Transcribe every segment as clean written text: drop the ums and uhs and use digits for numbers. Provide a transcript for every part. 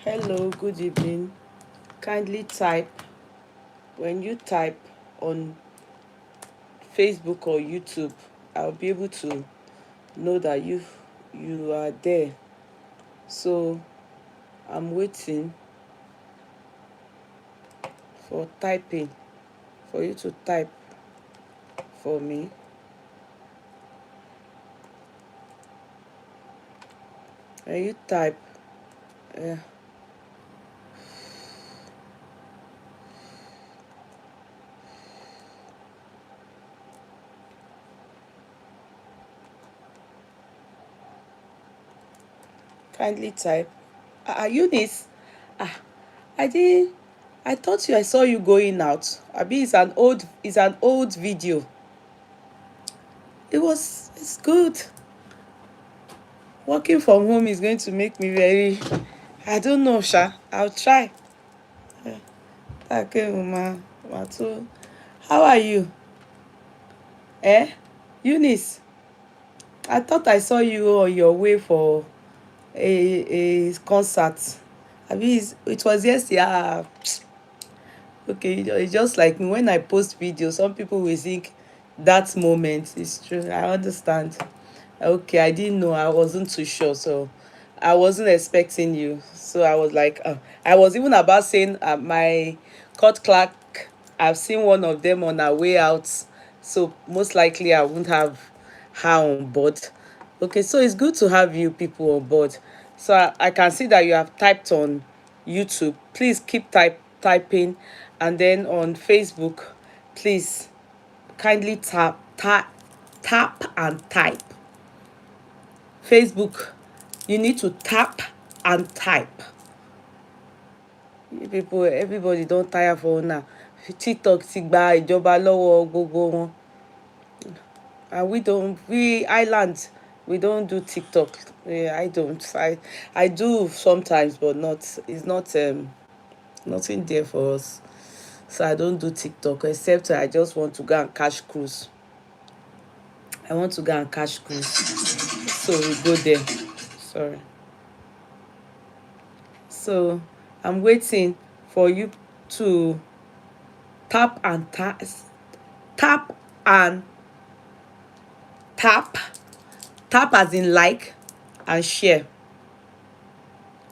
Hello, good evening. Kindly type when you type on Facebook or YouTube. I'll be able to know that you are there. So I'm waiting for typing, for you to type for me. When you type, uh, kindly type. Eunice, I did. I thought I saw you going out. Abi, it's an old video. It's good. Working from home is going to make me very, I don't know, Sha. I'll try. Okay, Mama. Matu. How are you? Eh? Eunice, I thought I saw you on your way for a concert. I mean, it was yesterday. Okay, it's just like me. When I post videos, some people will think that moment is true. I understand. Okay, I didn't know. I wasn't too sure. So I wasn't expecting you. So I was like, I was even about saying my court clerk, I've seen one of them on our way out. So most likely I won't have her on board. Okay, so it's good to have you people on board. So I can see that you have typed on YouTube. Please keep typing. And then on Facebook, please kindly tap and type. Facebook, you need to tap and type. You people, everybody don't tire for now. TikTok ti gba ìjọba lọ́wọ́ gbogbo wọn. And we island, we don't do TikTok. I don't. I do sometimes, but not. It's not nothing there for us. So I don't do TikTok except I just want to go and catch cruise. I want to go and catch cruise. So we go there. Sorry. So I'm waiting for you to tap and tap and tap as in like and share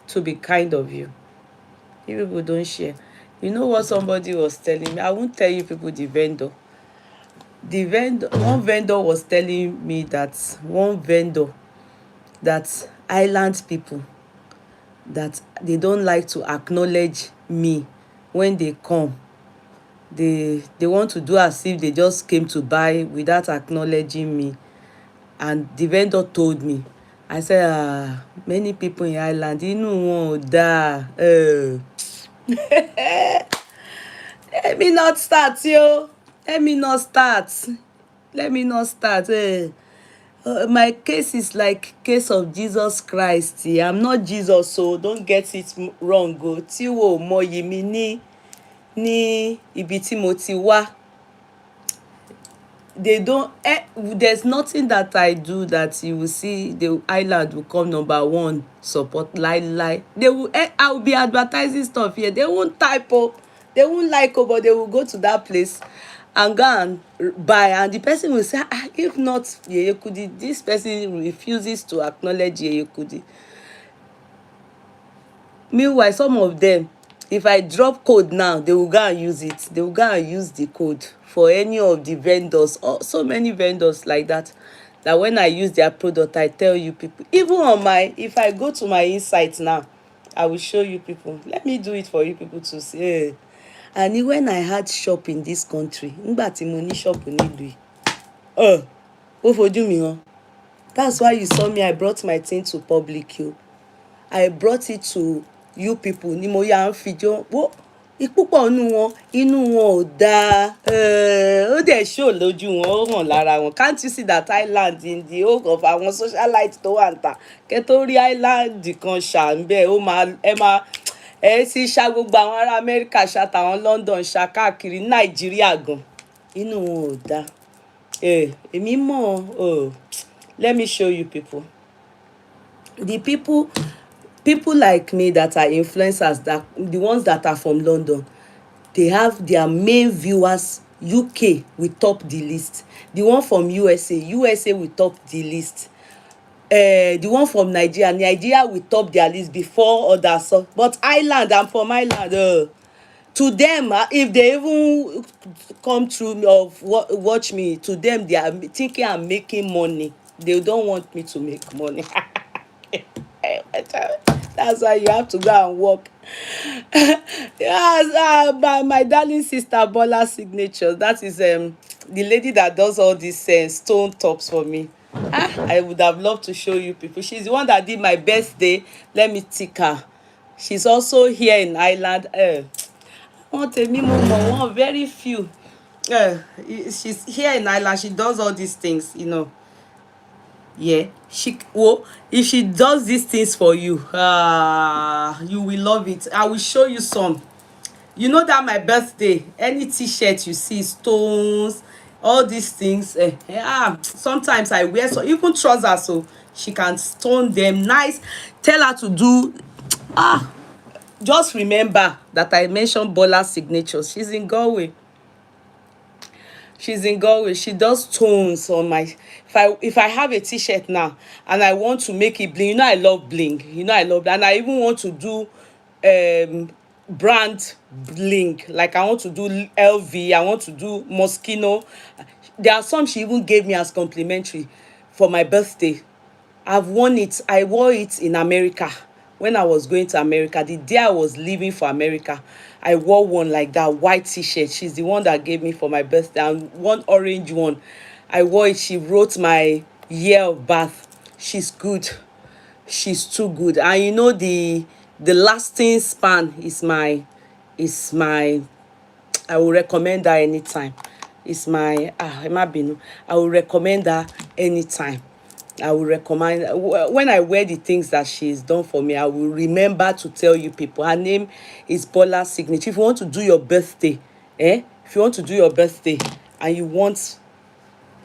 to be kind of you. You people don't share. You know what somebody was telling me? I won't tell you people the vendor. One vendor was telling me that island people, that they don't like to acknowledge me when they come. They want to do as if they just came to buy without acknowledging me. And the vendor told me, I said, many people in Ireland, inú wọn ò dáa. Let me not start, yo. Let me not start. My case is like case of Jesus Christ. I'm not Jesus, so don't get it wrong. Go tí wo mọyì mi ní ibi tí mo ti wá. They don't. There's nothing that I do that you will see the island will come number one support. Lie. They will. I will be advertising stuff here. They won't type up. They won't like, but they will go to that place and go and buy, and the person will say, if not Yeye Kudi, this person refuses to acknowledge Yeye Kudi. Meanwhile, some of them, if I drop code now, they will go and use it. They will go and use the code for any of the vendors. So many vendors like that when I use their product, I tell you people, even on if I go to my insights now, I will show you people. Let me do it for you people to see. And when I had shop in this country, nígbà tí mo ní shop nílùú yìí, ó fojú mi hàn. That's why you saw me, I brought my thing to public. I brought it to you people. Ni mo ya ń fijó. Wo púpọ̀ inú wọn ò dáa. Ó dẹ̀ show lójú wọn, ó hàn lára wọn. Can't you see that island in the whole of àwọn socialite tó wà ń ta? Kẹ́ tó rí island kan ṣà ń bẹ̀, ti ṣá gbogbo àwọn ará Amẹ́ríkà ṣá tàwọn London ṣá káàkiri Nàìjíríà gan. Inú wọn ò dáa. Èmi mọ̀. Let me show you people. The people people like me that are influencers, that the ones that are from London, they have their main viewers. UK will top the list. The one from USA will top the list. The one from Nigeria will top their list before others. So but Ireland, I'm from Ireland. To them, if they even come through me or watch me, to them they are thinking I'm making money. They don't want me to make money. That's why you have to go and work. Yes, my darling sister Bola Signatures. That is the lady that does all these stone tops for me. I would have loved to show you people. She's the one that did my birthday. Let me tick her. She's also here in Ireland. Want a memo, one very few. She's here in Ireland. She does all these things, Yeah, if she does these things for you, you will love it. I will show you some. You know that my birthday, any t-shirt you see, stones, all these things. Sometimes I wear so even trousers, so she can stone them nice. Tell her to do. Just remember that I mentioned Bola Signatures. She's in Galway. She does stones on my. If I have a t-shirt now and I want to make it bling, I love bling. And I even want to do brand bling. Like I want to do LV, I want to do Moschino. There are some she even gave me as complimentary for my birthday. I've worn it. I wore it in America. When I was going to America, the day I was leaving for America, I wore one like that, white t-shirt. She's the one that gave me for my birthday, and one orange one. I wore it. She wrote my year of birth. She's good. She's too good. And the lasting span is my I will recommend her anytime. It's my I will recommend her anytime. I will recommend when I wear the things that she's done for me. I will remember to tell you people. Her name is Bola Signature. If you want to do your birthday, if you want to do your birthday and you want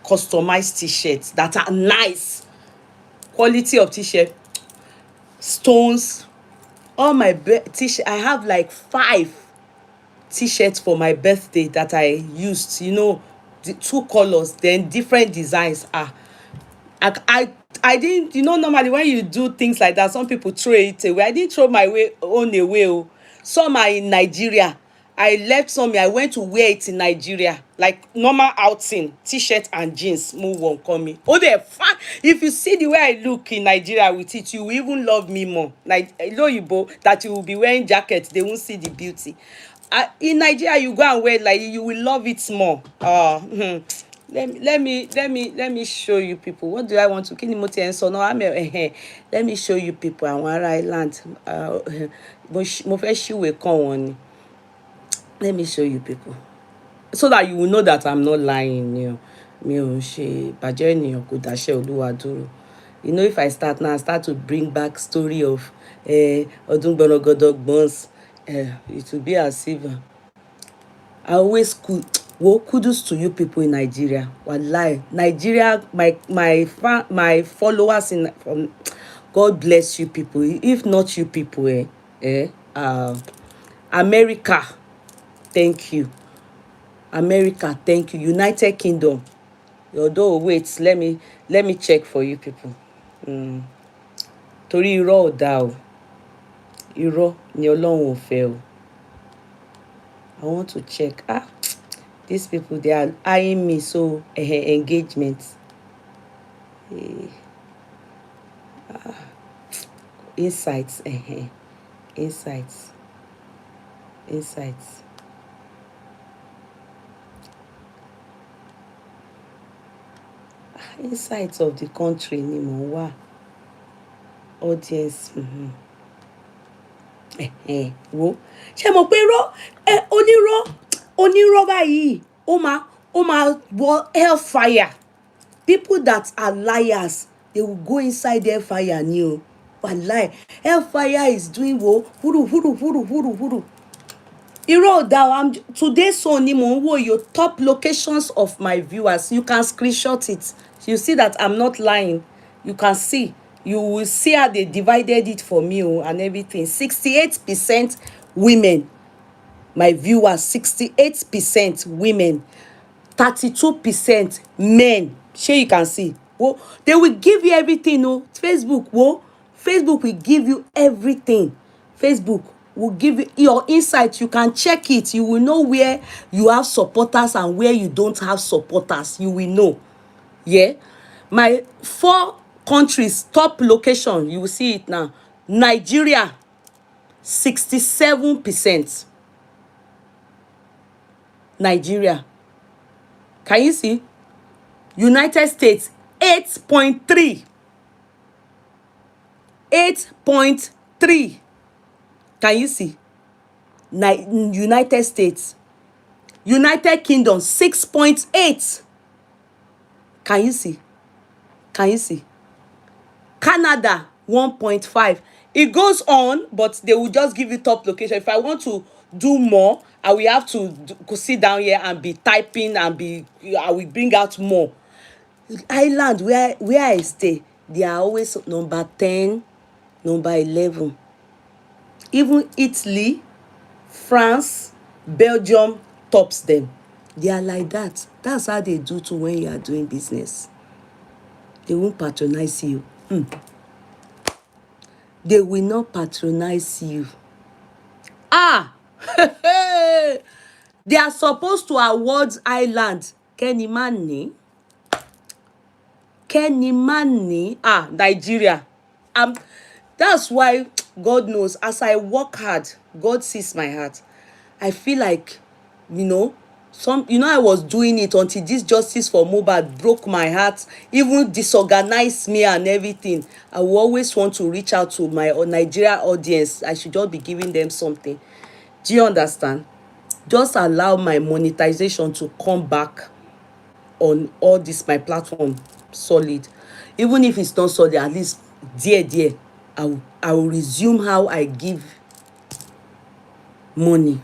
customized t-shirts that are nice, quality of t-shirt, stones, all my t-shirt. I have like 5 t-shirts for my birthday that I used. The 2 colors, then different designs. I didn't, normally when you do things like that, some people throw it away. I didn't throw my own away. Some are in Nigeria. I left some. I went to wear it in Nigeria, like normal outing, t-shirt and jeans. Move on, call me. Oh, they're fun. If you see the way I look in Nigeria with it, you will even love me more. Like that you will be wearing jackets, they won't see the beauty. In Nigeria, you go and wear like you will love it more. Let me show you people. What do I want to kini mo ti en so no let me show you people àwọn ará Island. Mo fẹ́ ṣíwèé kan wọn ni. Let me show you people so that you will know that I'm not lying. Mi ò ṣe bàjẹ́ ènìyàn kò dáṣẹ́ Olúwa dúró. If I start now, I start to bring back story of ọdún gbọ̀nàgọ̀dọ̀gbọ̀ns. It will be as if I always kudos to you people in Nigeria. Wallahi, Nigeria, my followers from God bless you people. If not you people, America, thank you. America, thank you. United Kingdom. Although wait, let me check for you people. Torí irọ́ ò dá o. Irọ́ ni Ọlọ́run ò fẹ́ o. I want to check. These people, they are eyeing me so engagement. Insights. Insights. Insights of the country ni mo wá. Audience. Wo ṣé mo pé onírọ́ báyìí ó máa wọ hellfire. People that are liars, they will go inside hellfire ni o. Wallahi, hellfire is doing huru. Irọ́ ọ̀dà today so ni mo ń wò your top locations of my viewers. You can screenshot it. You see that I'm not lying. You can see You will see how they divided it for me and everything. 68% women. My viewers, 68% women, 32% men. Sure, you can see. Well, they will give you everything. Facebook, Facebook will give you everything. Facebook will give you your insight. You can check it. You will know where you have supporters and where you don't have supporters. You will know. Yeah. My 4 countries, top location, you will see it now. Nigeria, 67%. Nigeria. Can you see? United States, 8.3. 8.3. Can you see? United States. United Kingdom, 6.8. Can you see? Can you see? Canada, 1.5. It goes on, but they will just give you top location. If I want to do more, I will have to go sit down here and be typing and I will bring out more. Island where I stay, they are always number 10, number 11. Even Italy, France, Belgium tops them. They are like that. That's how they do too when you are doing business. They won't patronize you. They will not patronize you. They are supposed to award Ireland. Kenny Manny. Nigeria. That's why God knows, as I work hard, God sees my heart. I feel like, I was doing it until this justice for Mohbad broke my heart, even disorganized me and everything. I will always want to reach out to my Nigeria audience. I should just be giving them something. Do you understand? Just allow my monetization to come back on all this my platform solid. Even if it's not solid, at least there I will resume how I give money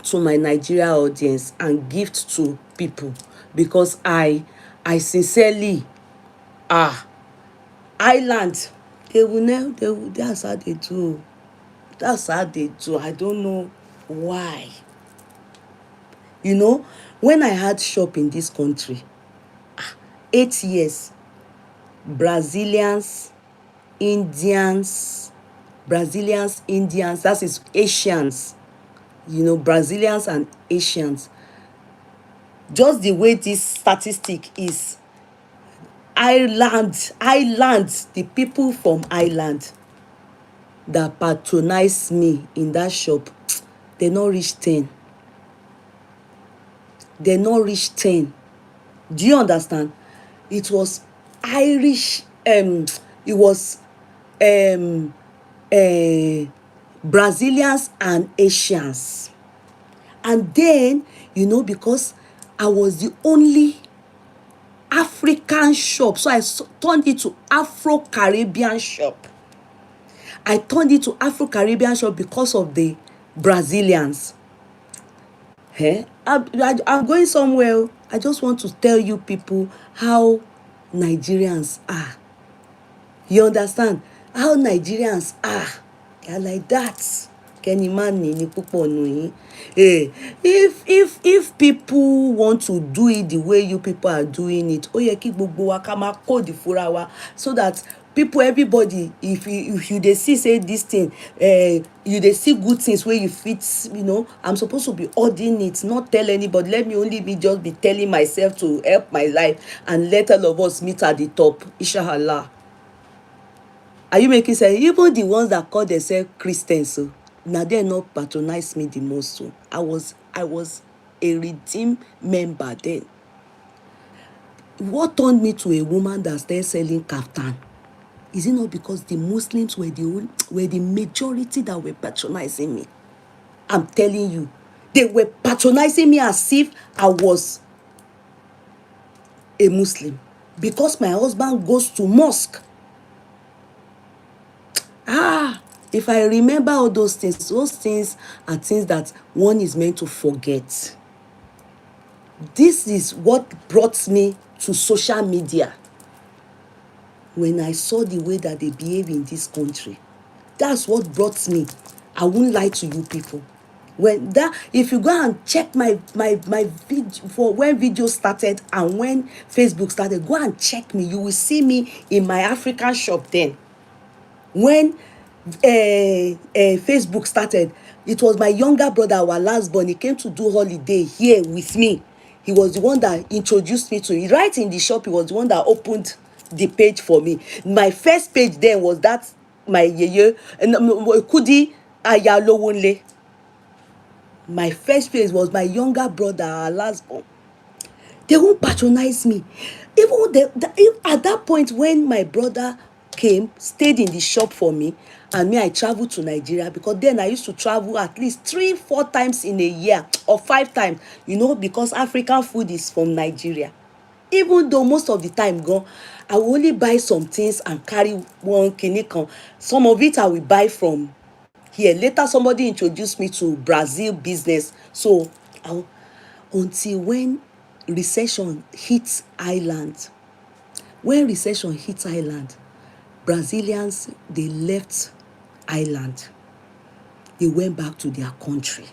to my Nigeria audience and gift to people, because I sincerely Island, they will never, that's how they do. That's how they do. I don't know why. When I had shop in this country, 8 years, Brazilians, Indians, that is Asians, Brazilians and Asians. Just the way this statistic is, Ireland, the people from Ireland that patronize me in that shop, they not reach 10. They not reach 10. Do you understand? It was Irish, it was Brazilians and Asians. And then, because I was the only African shop, so I turned it to Afro-Caribbean shop. I turned it to Afro-Caribbean shop because of the Brazilians. I'm going somewhere. I just want to tell you people how Nigerians are. You understand? How Nigerians are. They are like that. Kenny Manny ni púpọ̀ nù yín. If people want to do it the way you people are doing it, ó yẹ kí gbogbo wa ká máa code fúnra wa, so that people, everybody, if you dey see say this thing, you dey see good things where you fit, I'm supposed to be ordering it, not tell anybody. Let me only just be telling myself to help my life and let all of us meet at the top, inshallah. Are you making sense? Even the ones that call themselves Christians, so now they not patronize me the most. So I was a redeemed member then. What turned me to a woman that started selling kaftan? Is it not because the Muslims were the majority that were patronizing me? I'm telling you, they were patronizing me as if I was a Muslim, because my husband goes to mosque. If I remember all those things are things that one is meant to forget. This is what brought me to social media. when I saw the way that they behave in this country. That's what brought me. I won't lie to you people. When that, if you go and check my video for when video started and when Facebook started, go and check me. You will see me in my African shop then. When Facebook started, it was my younger brother, our last born. He came to do holiday here with me. He was the one that introduced me to it. Right in the shop, he was the one that opened the page for me. My first page then was that my Yeye and Kudi Ayalowonle. My first page was my younger brother, our last born. They won't patronize me. Even at that point when my brother came, stayed in the shop for me, and me, I traveled to Nigeria, because then I used to travel at least 3-4 times in a year, or 5 times, because African food is from Nigeria. Even though most of the time gone, I will only buy some things and carry one kinikon. Some of it I will buy from here. Later, somebody introduced me to Brazil business. So, until when recession hits Ireland, Brazilians, they left Ireland. They went back to their country.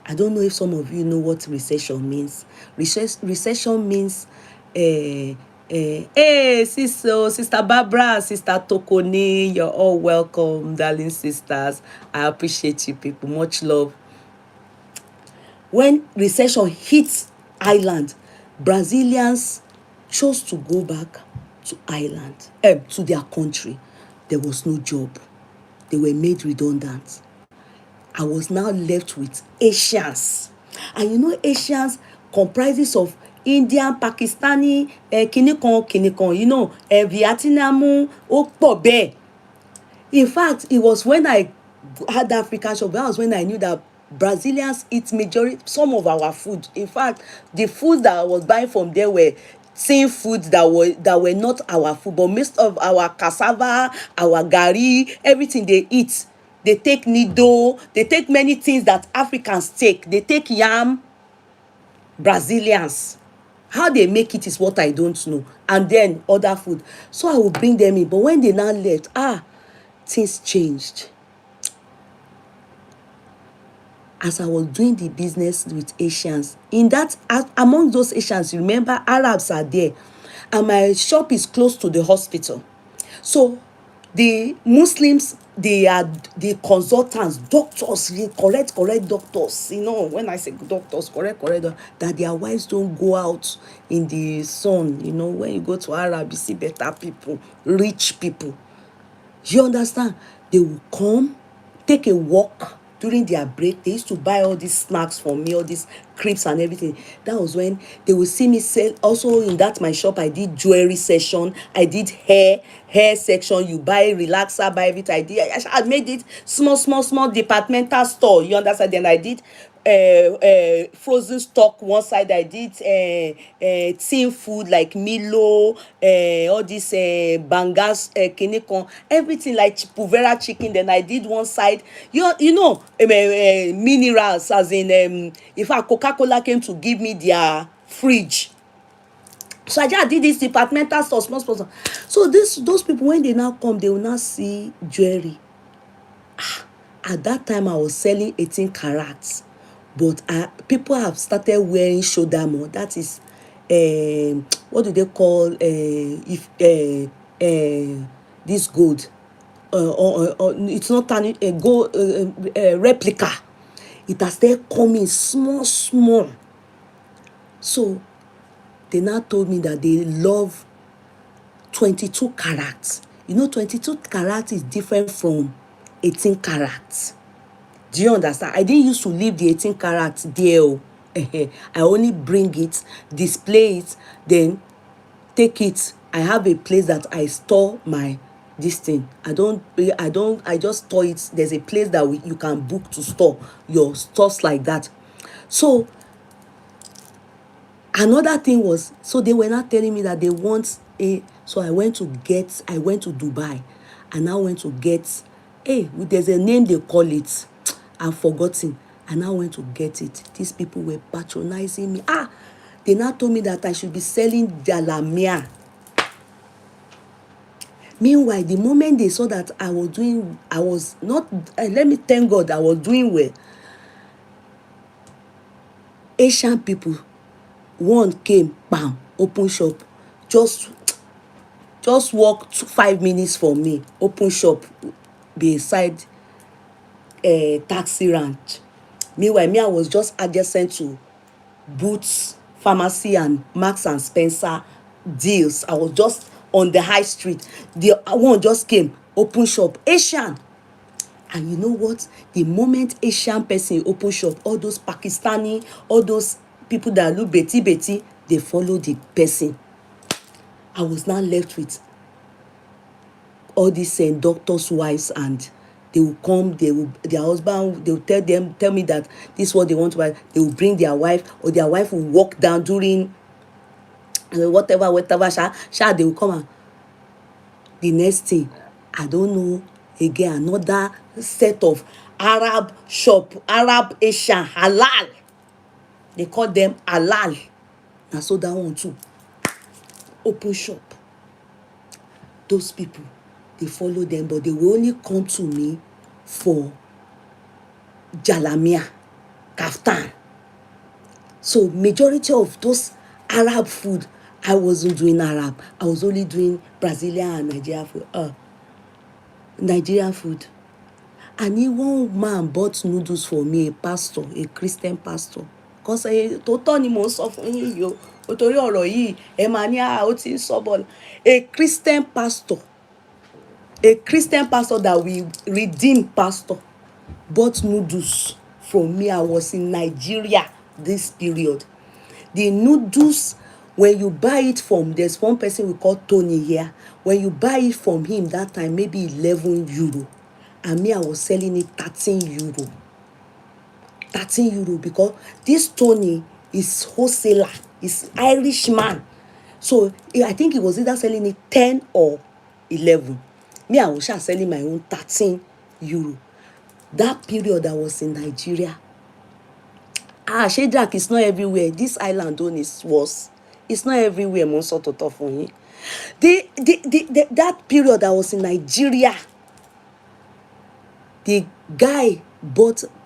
I don't know if some of you know what recession means. Recession means, hey, Sister Barbara, Sister Tokoni, you're all welcome, darling sisters. I appreciate you people. Much love. When recession hits Ireland, Brazilians chose to go back to Ireland, to their country. There was no job. They were made redundant. I was now left with Asians. And Asians comprises of Indian, Pakistani, kinikon, Vietnam, ó pọ̀ bẹ́ẹ̀. In fact, it was when I had the African shop, that was when I knew that Brazilians eat majority, some of our food. In fact, the food that I was buying from there were same foods that were not our food, but most of our cassava, our gari, everything they eat. They take nido, they take many things that Africans take. They take yam. Brazilians, how they make it is what I don't know. And then other food. So I will bring them in. But when they now left, things changed. As I was doing the business with Asians, among those Asians, remember, Arabs are there, and my shop is close to the hospital. So the Muslims, they are the consultants, doctors, correct doctors. When I say doctors, correct, that their wives don't go out in the sun. When you go to Arab, you see better people, rich people. You understand? They will come, take a walk during their break. They used to buy all these snacks for me, all these crepes and everything. That was when they will see me sell. Also in that my shop, I did jewelry session. I did hair section. You buy relaxer, buy everything. I made it small departmental store. You understand? Then I did frozen stock one side. I did tin food like Milo, all this bangas, kinikon, everything like Puvera chicken. Then I did one side, minerals, as in in fact Coca-Cola came to give me their fridge. So I just did this departmental store, small. So those people, when they now come, they will now see jewelry. At that time I was selling 18 carats, but people have started wearing shodamo. That is what do they call this gold, it's not a gold replica. It has started coming small. So they now told me that they love 22 carats. 22 carats is different from 18 carats. Do you understand? I didn't used to leave the 18 carats there. I only bring it, display it, then take it. I have a place that I store this thing. I just store it. There's a place that you can book to store your stuffs like that. So another thing was, so they were not telling me that they want so I went to Dubai, and I went to get, there's a name they call it, I've forgotten, and I went to get it. These people were patronizing me. They now told me that I should be selling Jalamia. Meanwhile, the moment they saw that I was not, let me thank God, I was doing well. Asian people, one came, bam, open shop, just walk 5 minutes from me, open shop beside taxi ranch. Meanwhile, me, I was just adjacent to Boots Pharmacy and Marks and Spencer deals. I was just on the high street. The one just came, open shop, Asian. And you know what? The moment Asian person open shop, all those Pakistani, all those people that look betty, they follow the person. I was now left with all these doctors' wives, and they will come, their husband, they will tell me that this is what they want to buy. They will bring their wife, or their wife will walk down during whatever, they will come. And the next thing, I don't know, again, another set of Arab shop, Arab Asian, halal. They call them halal. And so that one too, open shop. Those people, they follow them, but they will only come to me for jalamia, kaftan. So majority of those Arab food, I wasn't doing Arab. I was only doing Brazilian and Nigerian food. Nigerian food. And one man bought noodles for me, a pastor, a Christian pastor. Because tòótọ́ ni mò ń sọ fún yín yìí o, torí ọ̀rọ̀ yìí ẹ máa ní ó ti ń sọ bọ́ọ̀lù. A Christian pastor, that we redeemed pastor, bought noodles from me. I was in Nigeria this period. The noodles, when you buy it from, there's one person we call Tony here. When you buy it from him that time, maybe 11 euro. And me, I was selling it 13 euro. 13 euro, because this Tony is wholesaler, is Irish man. So I think he was either selling it 10 or 11. Me, I was just selling my own 13 euro. That period I was in Nigeria. Shedrack is not everywhere. This island on is worse. It's not everywhere. Mo sort of tough on you. That period I was in Nigeria, the guy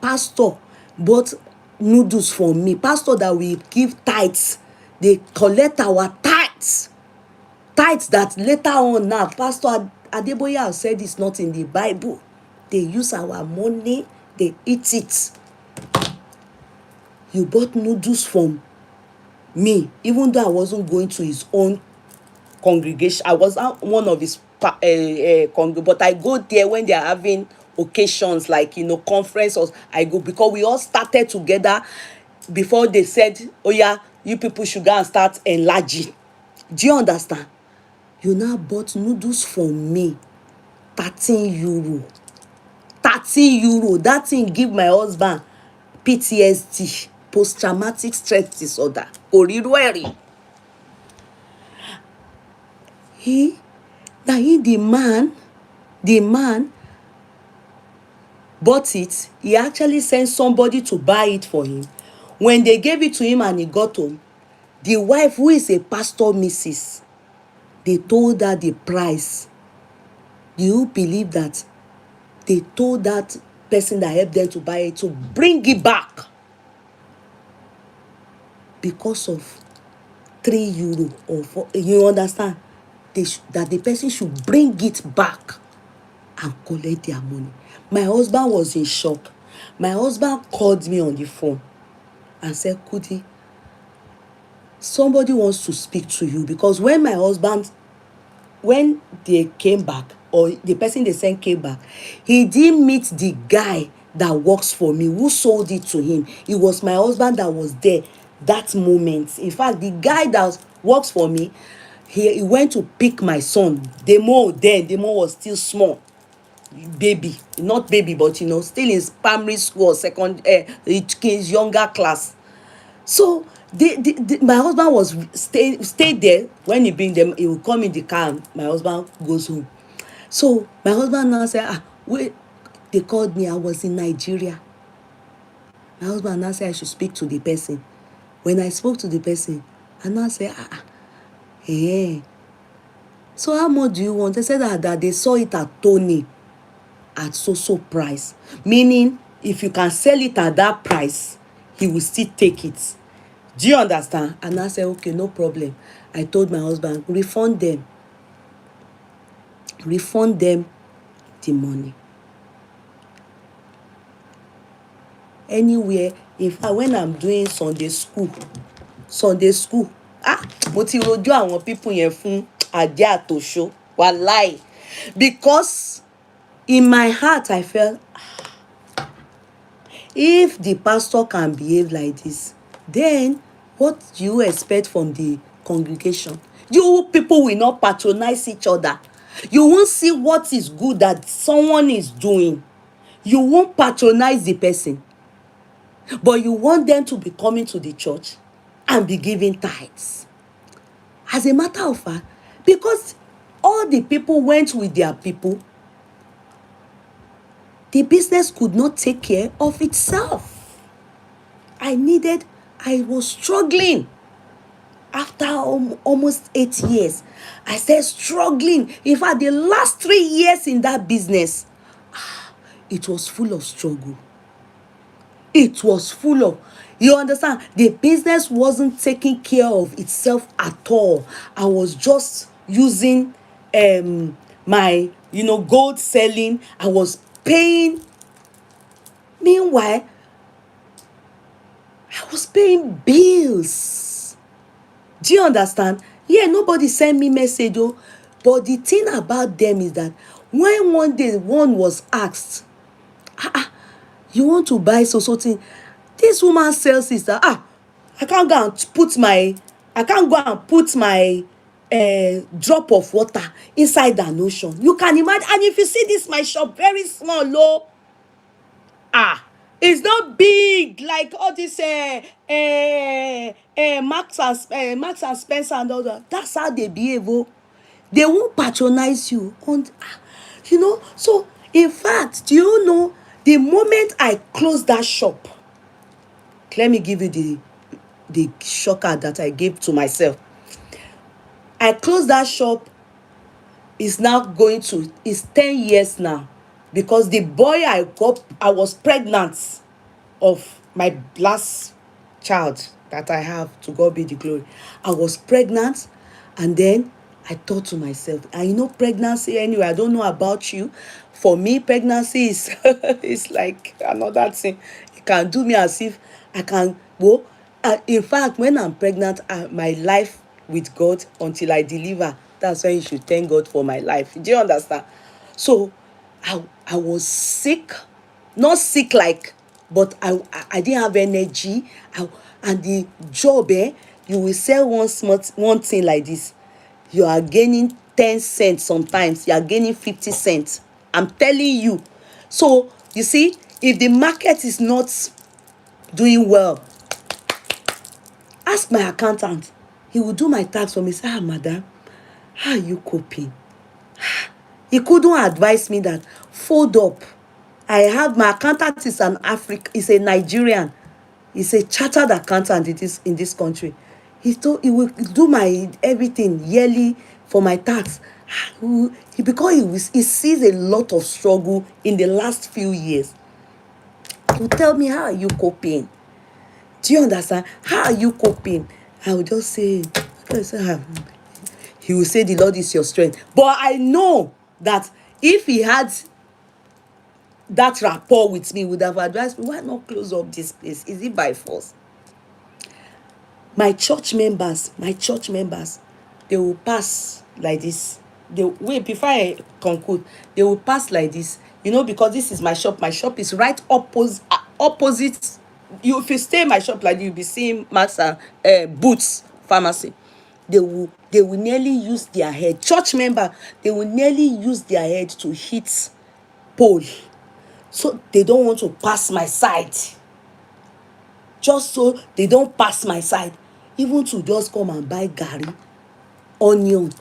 pastor bought noodles from me. Pastor that we give tithes. They collect our tithes. Tithes that later on now, Pastor Adeboye has said it's not in the Bible. They use our money, they eat it. You bought noodles from me, even though I wasn't going to his own congregation. I was not one of his but I go there when they are having occasions like conferences. I go because we all started together before they said, oh yeah, you people should go and start enlarging. Do you understand? You now bought noodles from me, 13 euro. 13 euro. That thing give my husband PTSD, post-traumatic stress disorder. The man bought it. He actually sent somebody to buy it for him. When they gave it to him and he got home, the wife, who is a pastor missus, they told her the price. Do you believe that? They told that person that helped them to buy it to bring it back because of 3 euro or 4. You understand? That the person should bring it back and collect their money. My husband was in shock. My husband called me on the phone and said, Kudi, somebody wants to speak to you. Because when they came back, or the person they sent came back, he didn't meet the guy that works for me, who sold it to him. It was my husband that was there that moment. In fact, the guy that works for me, he went to pick my son. Demo was still small. Baby, not baby, but still in primary school, his younger class. So my husband was stayed there. When he bring them, he will come in the car and my husband goes home. So my husband now said, wait, they called me. I was in Nigeria. My husband now said I should speak to the person. When I spoke to the person, I now said, So how much do you want? They said that they saw it at Tony at so price, meaning if you can sell it at that price, he will still take it. Do you understand? And I said, okay, no problem. I told my husband, refund them the money. Anywhere, in fact, when I'm doing Sunday school, mo ti rojú àwọn people yẹn fún àjẹ́ àtòṣó, wàláì, because in my heart I felt, if the pastor can behave like this, then what do you expect from the congregation? You people will not patronize each other. You won't see what is good that someone is doing. You won't patronize the person, but you want them to be coming to the church and be giving tithes. As a matter of fact, because all the people went with their people, the business could not take care of itself. I was struggling. After almost 8 years, I started struggling. In fact, the last 3 years in that business, it was full of struggle. It was full of, you understand, the business wasn't taking care of itself at all. I was just using my gold selling. I was paying. Meanwhile, I was paying bills. Do you understand? Yeah, nobody sent me message, oh. But the thing about them is that when one day one was asked, you want to buy so thing, this woman sells it that I can't go and put my drop of water inside an ocean. You can imagine. And if you see this my shop, very small, low. It's not big like all this Marks and Spencer and all that. That's how they behave. Oh. They won't patronize you. So in fact, do you know, the moment I closed that shop, let me give you the shocker that I gave to myself. I closed that shop. It's 10 years now, because the boy I was pregnant of my last child that I have, to God be the glory. I was pregnant, and then I thought to myself, and pregnancy, anyway, I don't know about you. For me, pregnancy is it's like another thing. It can do me as if I can go. In fact, when I'm pregnant, my life with God until I deliver, that's when you should thank God for my life. Do you understand? So I was sick, not sick like, but I didn't have energy. And the job, you will sell one thing like this, you are gaining 10 cents, sometimes you are gaining 50 cents. I'm telling you. So you see, if the market is not doing well, ask my accountant. He will do my tax for me. Say, madam, how are you coping? He couldn't advise me that fold up. I have my accountant is is a Nigerian. He's a chartered accountant in this country. He will do my everything yearly for my tax. Because he sees a lot of struggle in the last few years. He will tell me, how are you coping? Do you understand? How are you coping? I will just say, he will say, the Lord is your strength. But I know that if he had that rapport with me, would have advised me, why not close up this place? Is it by force? My church members, they will pass like this. Before I conclude, they will pass like this. Because this is my shop. My shop is right opposite. If you stay in my shop like this, you'll be seeing Max and Boots Pharmacy. They will nearly use their head. Church member, they will nearly use their head to hit pole. So they don't want to pass my side. Just so they don't pass my side. Even to just come and buy garri, onion,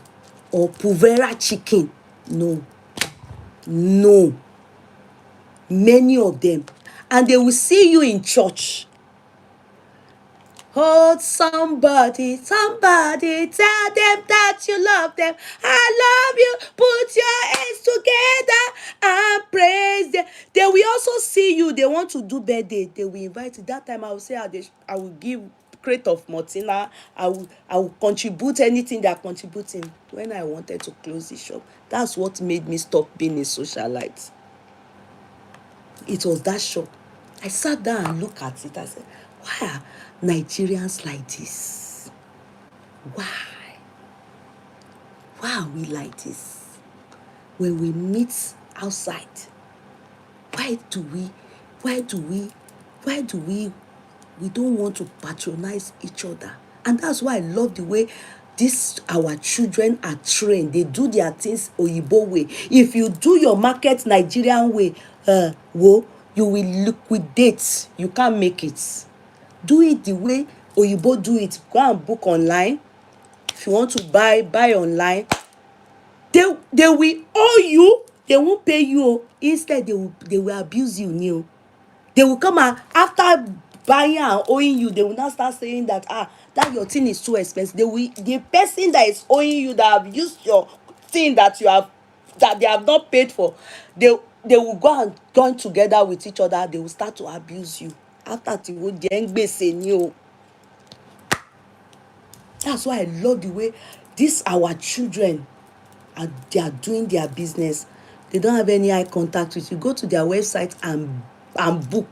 or puvera chicken. No. Many of them. And they will see you in church. Hold somebody, somebody, tell them that you love them. I love you. Put your hands together and praise them. They will also see you. They want to do birthday. They will invite you. That time I will say, I will give crate of Martina. I will contribute anything they are contributing. When I wanted to close the shop, that's what made me stop being a socialite. It was that shop. I sat down and looked at it. I said, why are Nigerians like this? Why? Why are we like this? When we meet outside, why do we we don't want to patronize each other? And that's why I love the way our children are trained. They do their things Oyibo way. If you do your market Nigerian way, you will liquidate. You can't make it. Do it the way Oyibo do it. Go and book online. If you want to buy online. They will owe you. They won't pay you. Instead, they will abuse you. They will come and after buying and owing you, they will now start saying that that your thing is too expensive. The person that is owing you, that have used your thing that they have not paid for, they will go and join together with each other. They will start to abuse you. After the whole the that's why I love the way our children they are doing their business. They don't have any eye contact with you. Go to their website and book.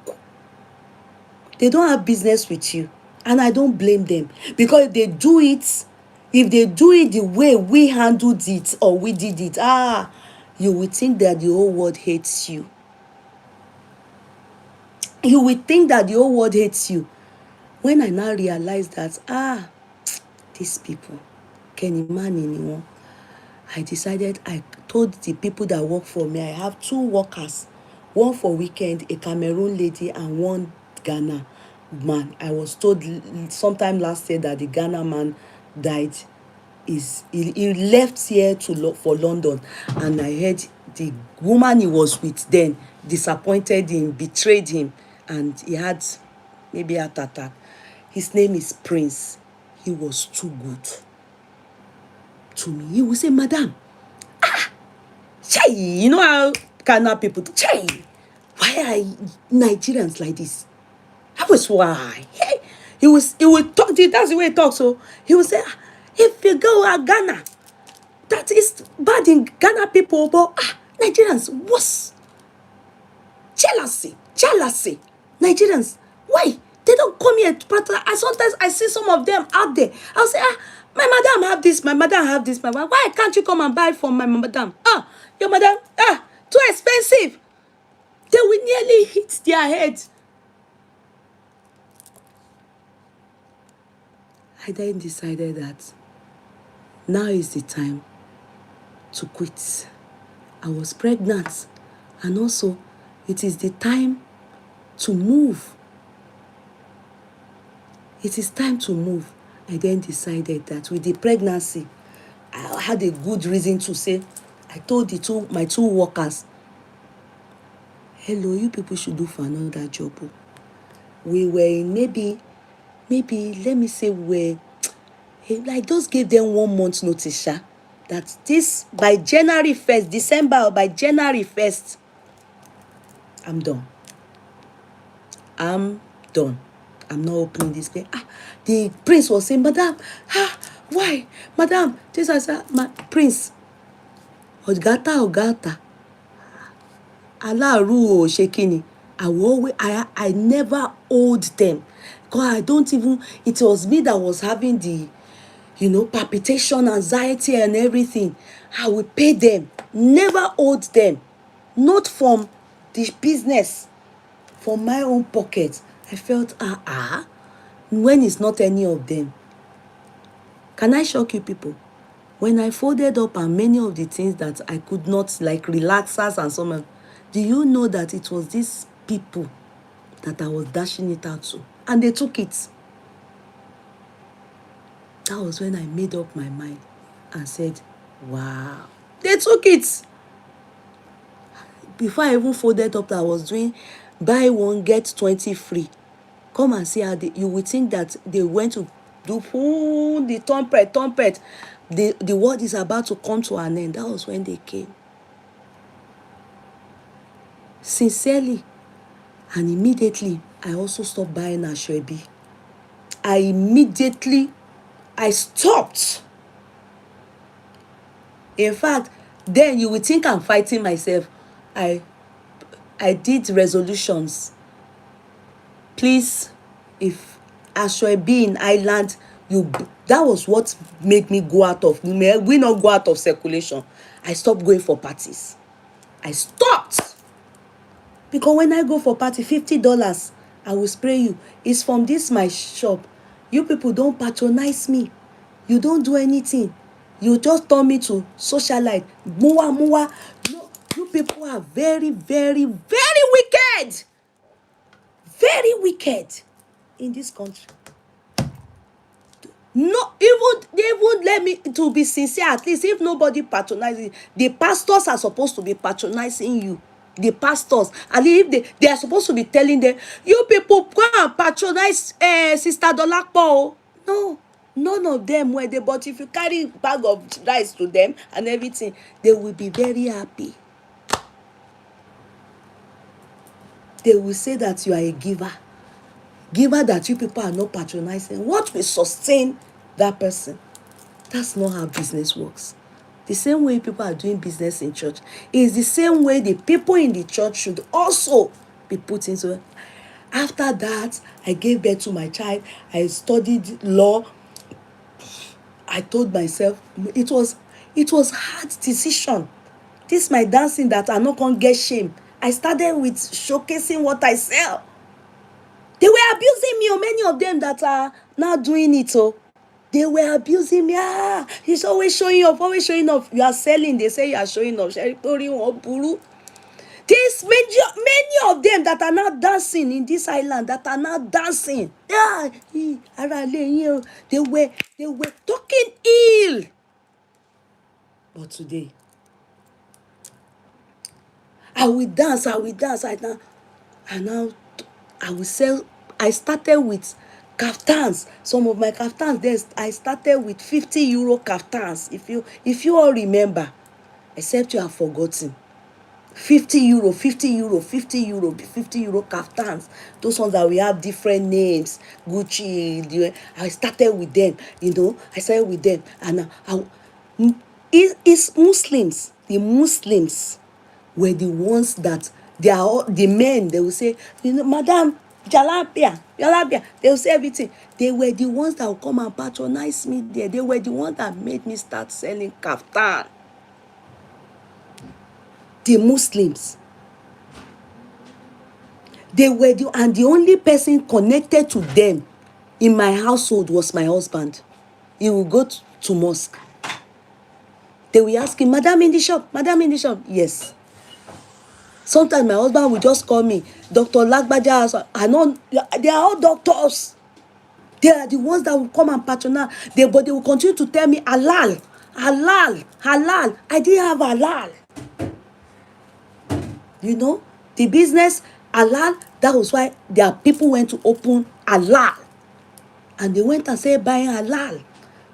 They don't have business with you, and I don't blame them, because if they do it the way we handled it or we did it, you will think that the whole world hates you. You will think that the whole world hates you. When I now realize that these people, Kenny man anyone, I told the people that work for me, I have 2 workers, one for weekend, a Cameroon lady, and one Ghana man. I was told sometime last year that the Ghana man died. He left here for London, and I heard the woman he was with then disappointed him, betrayed him, and he had maybe heart attack. His name is Prince. He was too good to me. He will say, Madam, Chai, you know how Ghana people do? Chai, why are Nigerians like this? That was why. He will talk. That's the way he talks. So he will say, if you go to Ghana, that is bad in Ghana people, but Nigerians, what's jealousy? Nigerians, why? They don't come here to practice. Sometimes I see some of them out there. I'll say, my madam have this, my madam have this, why can't you come and buy from my madam? Your madam, too expensive. They will nearly hit their head. I then decided that now is the time to quit. I was pregnant, and also it is the time to move. It is time to move. I then decided that with the pregnancy, I had a good reason to say, I told my 2 workers, hello, you people should do for another job. We were in maybe let me say like just gave them 1 month notice, that this by January 1st, December, or by January 1st, I'm done. I'm not opening this place. The prince was saying, Madam, why? Madam, this is my prince. Ogata. Alaru Shekini. I never owed them. Because I don't even, it was me that was having the, palpitation, anxiety, and everything. I will pay them. Never owed them. Not from the business. From my own pocket. I felt, when it's not any of them. Can I shock you people? When I folded up and many of the things that I could not, like relaxers and so on, do you know that it was these people that I was dashing it out to? And they took it. That was when I made up my mind and said, wow. They took it. Before I even folded up, I was doing buy 1, get 20 free. Come and see how you will think that they went to do the trumpet. The world is about to come to an end. That was when they came. Sincerely. And immediately, I also stopped buying Ashwebi. I stopped. In fact, then you will think I'm fighting myself. I did resolutions. Please, if Ashwebi in Ireland, that was what made me go out of, we not go out of circulation. I stopped going for parties. I stopped. Because when I go for party, $50, I will spray you. It's from this my shop. You people don't patronize me. You don't do anything. You just turn me to socialite. Mua. No, you people are very, very, very wicked. Very wicked in this country. No, they even let me to be sincere. At least if nobody patronizing, the pastors are supposed to be patronizing you. The pastors, and if they are supposed to be telling them, you people go and patronize Sister Dolapo. No, none of them were there. But if you carry bag of rice to them and everything, they will be very happy. They will say that you are a giver that you people are not patronizing. What will sustain that person? That's not how business works. The same way people are doing business in church is the same way the people in the church should also be put into it. After that, I gave birth to my child. I studied law. I told myself it was hard decision. This my dancing that I not gonna get shame. I started with showcasing what I sell. They were abusing me, or many of them that are now doing it. They were abusing me. He's always showing off. You are selling. They say you are showing off. There's many of them that are now dancing in this island that are now dancing. They were talking ill. But today, I will dance. And now I will sell. I started with kaftans. Some of my kaftans, I started with 50 euro kaftans. If you all remember, except you have forgotten. 50 euro kaftans. Those ones that we have different names. Gucci. I started with them. And it's Muslims. The Muslims were the ones that they are all, the men. They will say, Madam, Jalapia. They will say everything. They were the ones that will come and patronize me there. They were the ones that made me start selling kaftan. The Muslims. They were and the only person connected to them in my household was my husband. He will go to mosque. They will ask him, Madam in the shop? Yes. Sometimes my husband will just call me, Dr. Lagbaja. I know they are all doctors. They are the ones that will come and patronize. But they will continue to tell me halal. I didn't have halal. The business halal. That was why their people went to open halal, and they went and said buying halal.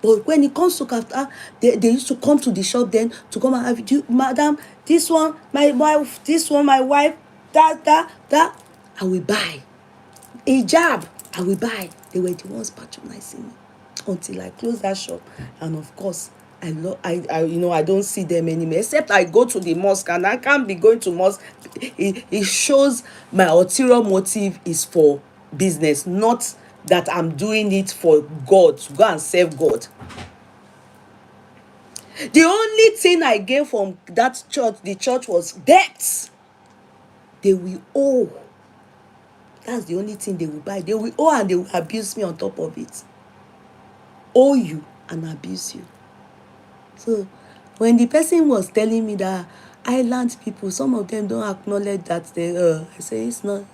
But when it comes to kaftan, they used to come to the shop then to come and have Madam, this one, my wife, that, I will buy. Hijab, I will buy. They were the ones patronizing me until I closed that shop. And of course, I don't see them anymore, except I go to the mosque, and I can't be going to mosque. It shows my ulterior motive is for business, not that I'm doing it for God, to go and serve God. The only thing I gained from that church, the church, was debts. They will owe. That's the only thing they will buy. They will owe, and they will abuse me on top of it. Owe you and abuse you. So when the person was telling me that island people, some of them don't acknowledge that I say it's not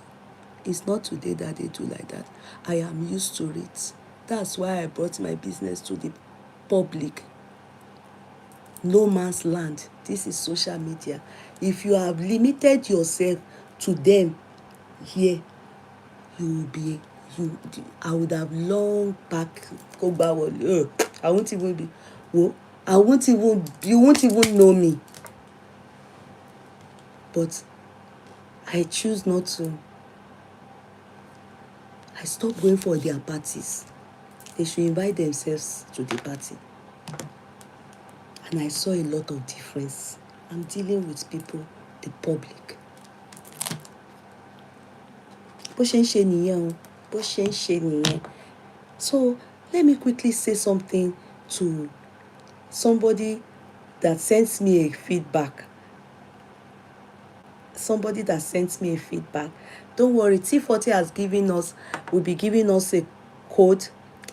today that they do like that. I am used to it. That's why I brought my business to the public. No man's land. This is social media. If you have limited yourself to them here, you I would have long back go back. I won't even be. Well, I won't even. You won't even know me. But I choose not to. I stopped going for their parties. They should invite themselves to the party. And I saw a lot of difference. I'm dealing with people, the public. Bó ṣe ń ṣe nìyẹn o, bó ṣe ń ṣe nìyẹn. So let me quickly say something to somebody that sends me a feedback. Somebody that sent me a feedback. Don't worry, T40 has given us, will be giving us a code,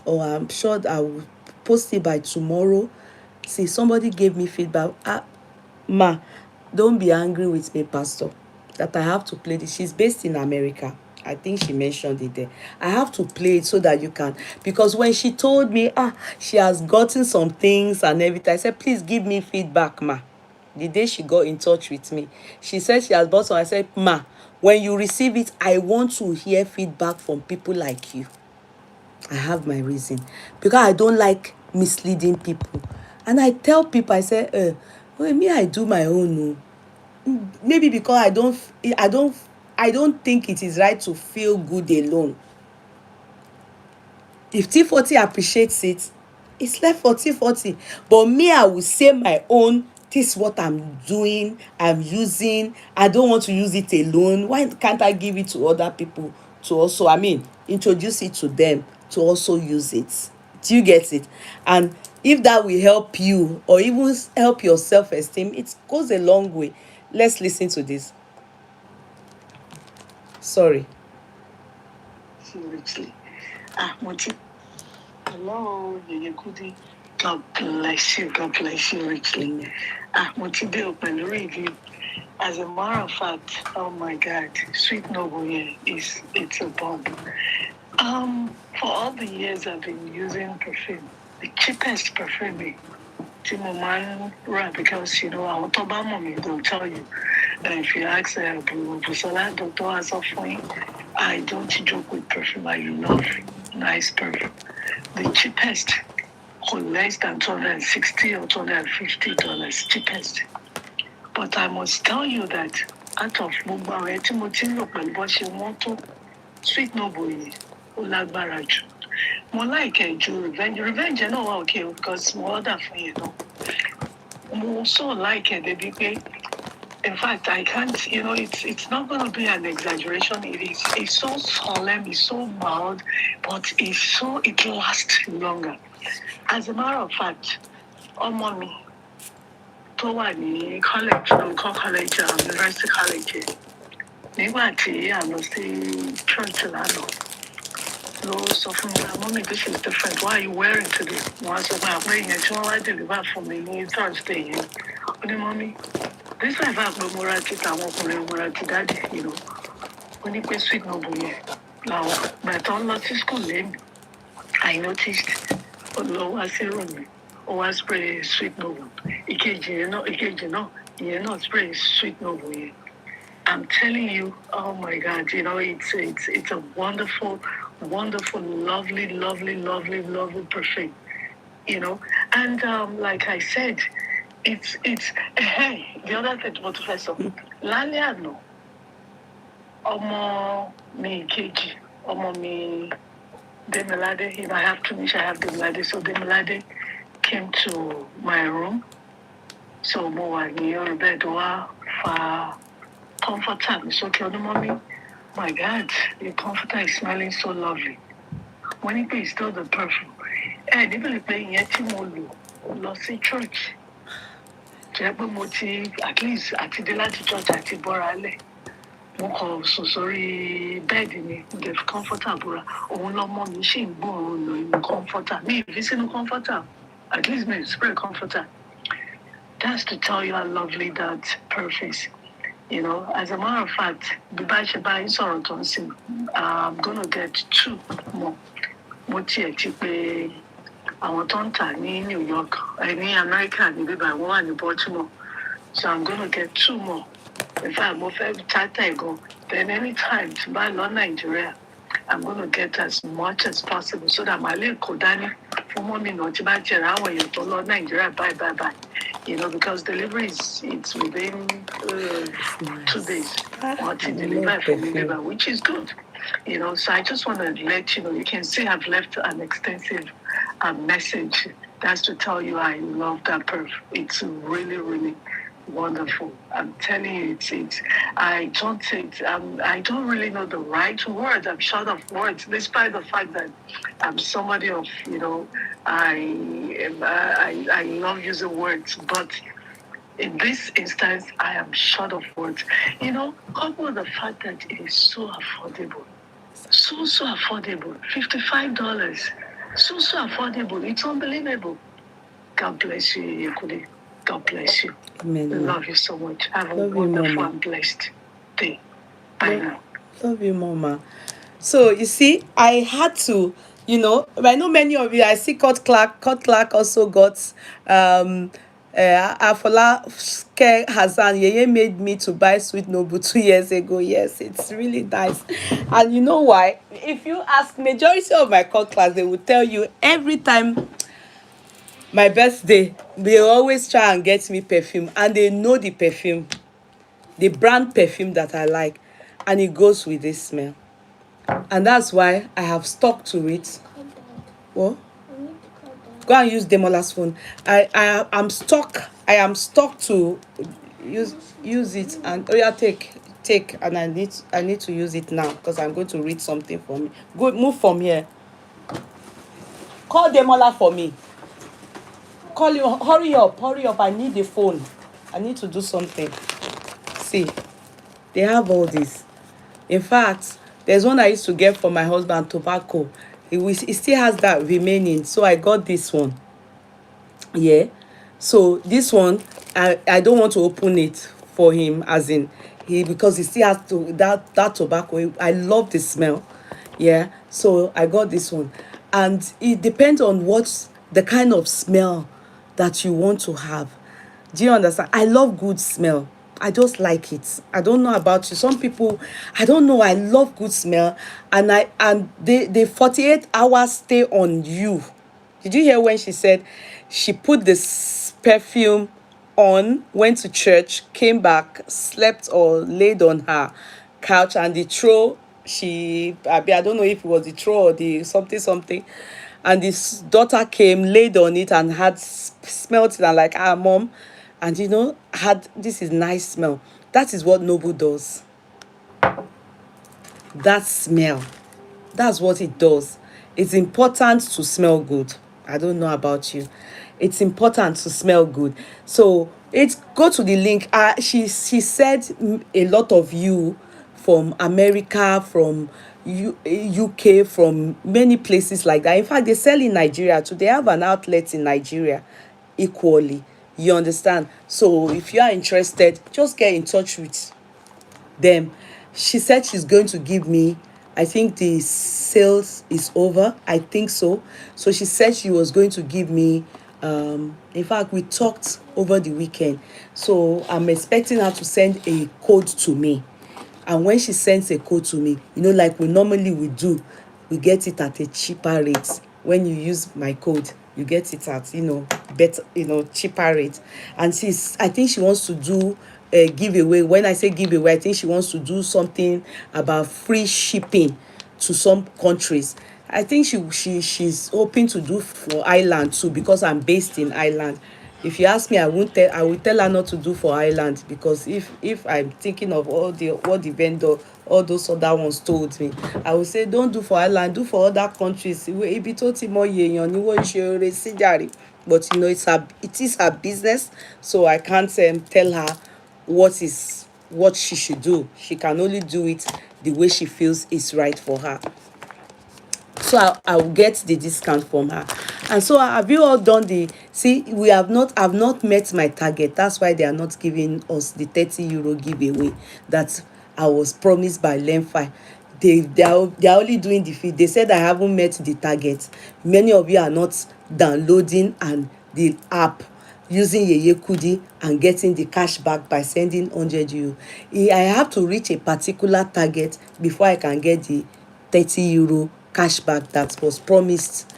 or I'm sure I will post it by tomorrow. See, somebody gave me feedback. Ma, don't be angry with me, Pastor, that I have to play this. She's based in America. I think she mentioned it there. I have to play it so that you can, because when she told me, she has gotten some things and everything, I said, please give me feedback, ma. The day she got in touch with me, she said she has bought some. I said, ma, when you receive it, I want to hear feedback from people like you. I have my reason, because I don't like misleading people. And I tell people, I say, well, me, I do my own. No. Maybe because I don't think it is right to feel good alone. If T40 appreciates it, it's left for T40. But me, I will say my own. This is what I'm doing, I'm using. I don't want to use it alone. Why can't I give it to other people to also, introduce it to them to also use it? Do you get it? And if that will help you or even help your self-esteem, it goes a long way. Let's listen to this. Sorry. Seriously. Hello, Yeye Kudi. God bless you. God bless you richly. Moti de open review. As a matter of fact, oh my God, Sweet Noble here it's a bomb. For all the years I've been using perfume, the cheapest perfume because our Toba mommy will tell you that if you ask Busola, Dr. Asofwin, I don't joke with perfume. I love nice perfume. The cheapest for less than $260 or $250, cheapest. But I must tell you that out of Mumbai, Timotino, and Boshi Sweet Noble, Olagbara ju. More like a revenge. Revenge, I know, okay, because more than for More so like a baby. In fact, I can't, it's not going to be an exaggeration. It's so solemn, it's so mild, but it lasts longer. As a matter of fact, mommy, tó wà ní college, local college, university college, nígbà tí a lọ sí church lánàá, ló sọ fún mi, mommy, this is different. Why are you wearing today? Wọ́n á sọ pé àpẹẹrẹ yẹn tí wọ́n wá deliver fún mi ní Thursday yẹn. Ó ní, mommy, this life I pé mo ra ti tàwọn ọkùnrin, mo ra ti dáàdì, ó ní pé Sweet Noble yẹn làwọn bàtà ń lọ sí school lẹ́nu. I noticed ó lọ wá sí room mi, ó wá spray Sweet Noble. Ìkejì náà, ìyẹn náà spray Sweet Noble yẹn. I'm telling you, oh my God, it's a wonderful, wonderful, lovely, lovely, lovely, lovely perfume, And like I said, it's hey, the other thing, Professor, lálẹ́ àná, ọmọ mi kejì, ọmọ mi Demilade, if I have Tunisia, I have Demilade. So Demilade came to my room. So mo wà ní orí bed wá fa comforter mi sókè ọdún mọ́mí. My God, your comforter is smelling so lovely. When it is still the perfume. Níbẹ̀ pé ìyẹn tí mo lọ sí church. Jẹ́ pé mo ti at least àti dé láti church àti bọ́ra lẹ̀. Mo kàn sùn sórí bẹ́ẹ̀dì mi, the comforter búra. Òun lọ́mọ mi ṣì ń gbóòórùn lò inú comforter. Mi ì fi sínú comforter. At least mi spray comforter. That's to tell you how lovely that perfume is. As a matter of fact, I'm going to get 2 more. Mo tiẹ̀ ti pé àwọn tó ń tà ní New York, ní America, ní bíbá wọ́n wà ní Baltimore. So I'm going to get 2 more. In fact, mo fẹ́ charter gan. Then anytime tí bá lọ Nigeria, I'm going to get as much as possible so that my little Kodani, for mommy, not about Nigeria, bye. Because delivery it's within 2 days. What to deliver for me, which is good. So I just want to let you know, you can see I've left an extensive message. That's to tell you I love that perf. It's really, really wonderful. I'm telling you, I don't really know the right word. I'm short of words, despite the fact that I'm somebody of, I love using words, but in this instance, I am short of words. Coupled with the fact that it is so affordable. So affordable. $55. So affordable. It's unbelievable. God bless you, Kudi. God bless you. Amen. Love you so much. Have a wonderful and blessed day. Bye now. Love you, Mama. So you see, I had to, I know many of you. I see Cut Clark also got Afola Hassan. Yeye made me to buy Sweet Noble 2 years ago. Yes, it's really nice. And you know why? If you ask majority of my Cut class, they will tell you every time my birthday, they always try and get me perfume, and they know the perfume, the brand perfume that I like, and it goes with this smell. And that's why I have stuck to it. What? Go and use Demola's phone. I am stuck to use it. And oh yeah, take and I need to use it now because I'm going to read something for me. Go, move from here. Call Demola for me. Call you. Hurry up. I need the phone. I need to do something. See, they have all this. In fact, there's one I used to get for my husband, tobacco. He still has that remaining, so I got this one. Yeah, so this one I don't want to open it for him, as in because he still has that tobacco. I love the smell. Yeah, so I got this one, and it depends on what the kind of smell that you want to have. Do you understand? I love good smell. I just like it. I don't know about you. Some people, I don't know. I love good smell, and the 48 hours stay on you. Did you hear when she said she put this perfume on, went to church, came back, slept or laid on her couch, and the throw I don't know if it was the throw or the something, and this daughter came, laid on it, and had smelt it, and like, mom, and had this is nice smell. That is what Noble does. That smell, that's what it does. It's important to smell good. I don't know about you. It's important to smell good. So go to the link. She said a lot of you from America, from UK, from many places like that. In fact, they sell in Nigeria too. They have an outlet in Nigeria equally. You understand? So if you are interested, just get in touch with them. She said she's going to give me, I think the sales is over, I think so. So she said she was going to give me, in fact, we talked over the weekend. So I'm expecting her to send a code to me. And when she sends a code to me, like we normally would do, we get it at a cheaper rate. When you use my code, you get it at, better, cheaper rate. And I think she wants to do a giveaway. When I say giveaway, I think she wants to do something about free shipping to some countries. I think she's hoping to do for Ireland too, because I'm based in Ireland. If you ask me, I will tell her not to do for Ireland, because if I'm thinking of what the vendor, all those other ones told me, I will say don't do for Ireland, do for other countries. Ibi tó ti mọ iye èèyàn ni wọ́n ń ṣe oore sí jàre. But it is her business, so I can't tell her what she should do. She can only do it the way she feels is right for her. So I will get the discount from her. And so have you all done I've not met my target. That's why they are not giving us the 30 euro giveaway that I was promised by Lenfi. They are only doing the fee. They said I haven't met the target. Many of you are not downloading and the app, using Yeye Kudi and getting the cash back by sending 100 euro. I have to reach a particular target before I can get the €30 cashback that was promised.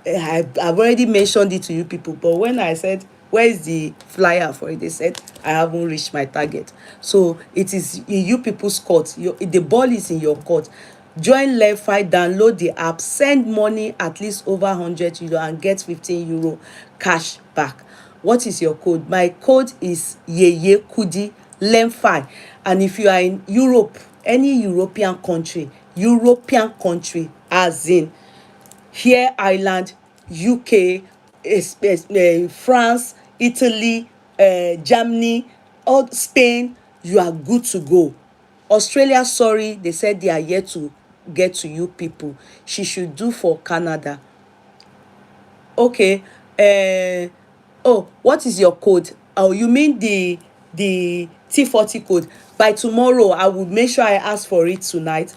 I've already mentioned it to you people, but when I said where is the flyer for it, they said I haven't reached my target. So it is in you people's court. The ball is in your court. Join Lefi, download the app, send money at least over €100 and get €15 cash back. What is your code? My code is Yeye Kudi Lefi. And if you are in Europe, any European country, as in here Ireland, UK, France, Italy, Germany, all Spain, you are good to go. Australia, sorry, they said they are yet to get to you people. She should do for Canada. Okay. Oh, what is your code? Oh, you mean the T40 code? By tomorrow I will make sure I ask for it tonight.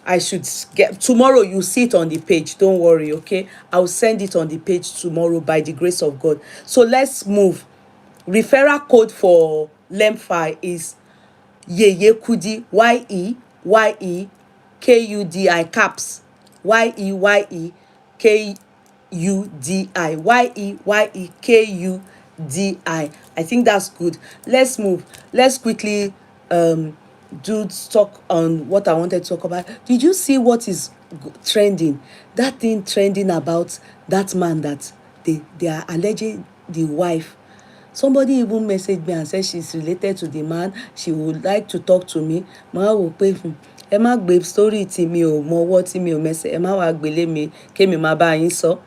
I should get tomorrow. You see it on the page, don't worry. Okay, I'll send it on the page tomorrow by the grace of God. So let's move. Referral code for Lemfi is Yeye Kudi, YEYEKUDI, caps YEYEKUDI, YEYEKUDI. I think that's good. Let's move. Let's quickly do talk on what I wanted to talk about. Did you see what is trending? That thing trending about that man that they are alleging the wife. Somebody even messaged me and said she's related to the man. She would like to talk to me. Màá wò pé ẹ má gbé story tí mi ò mọwọ́ tí mi ò mẹsẹ̀, ẹ má wá gbélé mi kémi má bá yín sọ.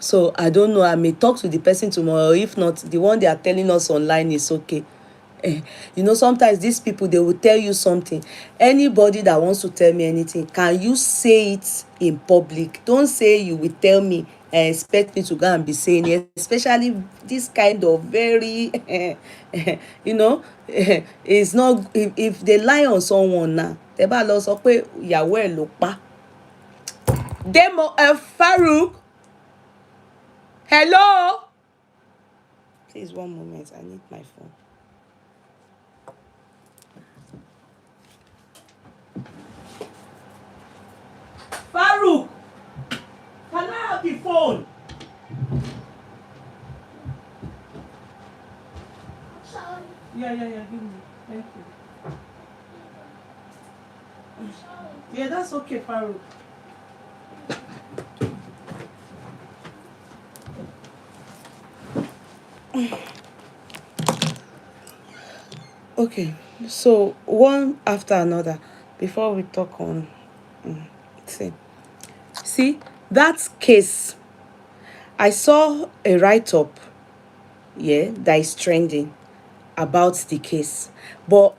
So I don't know, I may talk to the person tomorrow. If not, the one they are telling us online is okay. You know, sometimes these people, they will tell you something. Anybody that wants to tell me anything, can you say it in public? Don't say you will tell me and expect me to go and be saying it, especially this kind of very you know, it's not, if they lie on someone now, tẹ́ bá lọ sọ pé ìyàwó ẹ̀ ló pa. Demo Farouk, hello, please, one moment, I need my phone. Farouk, can I have the phone? Sorry. Yeah, give me. Thank you. Yeah, that's okay, Farouk. Okay, so one after another before we talk on see that case. I saw a write-up, yeah, that is trending about the case, but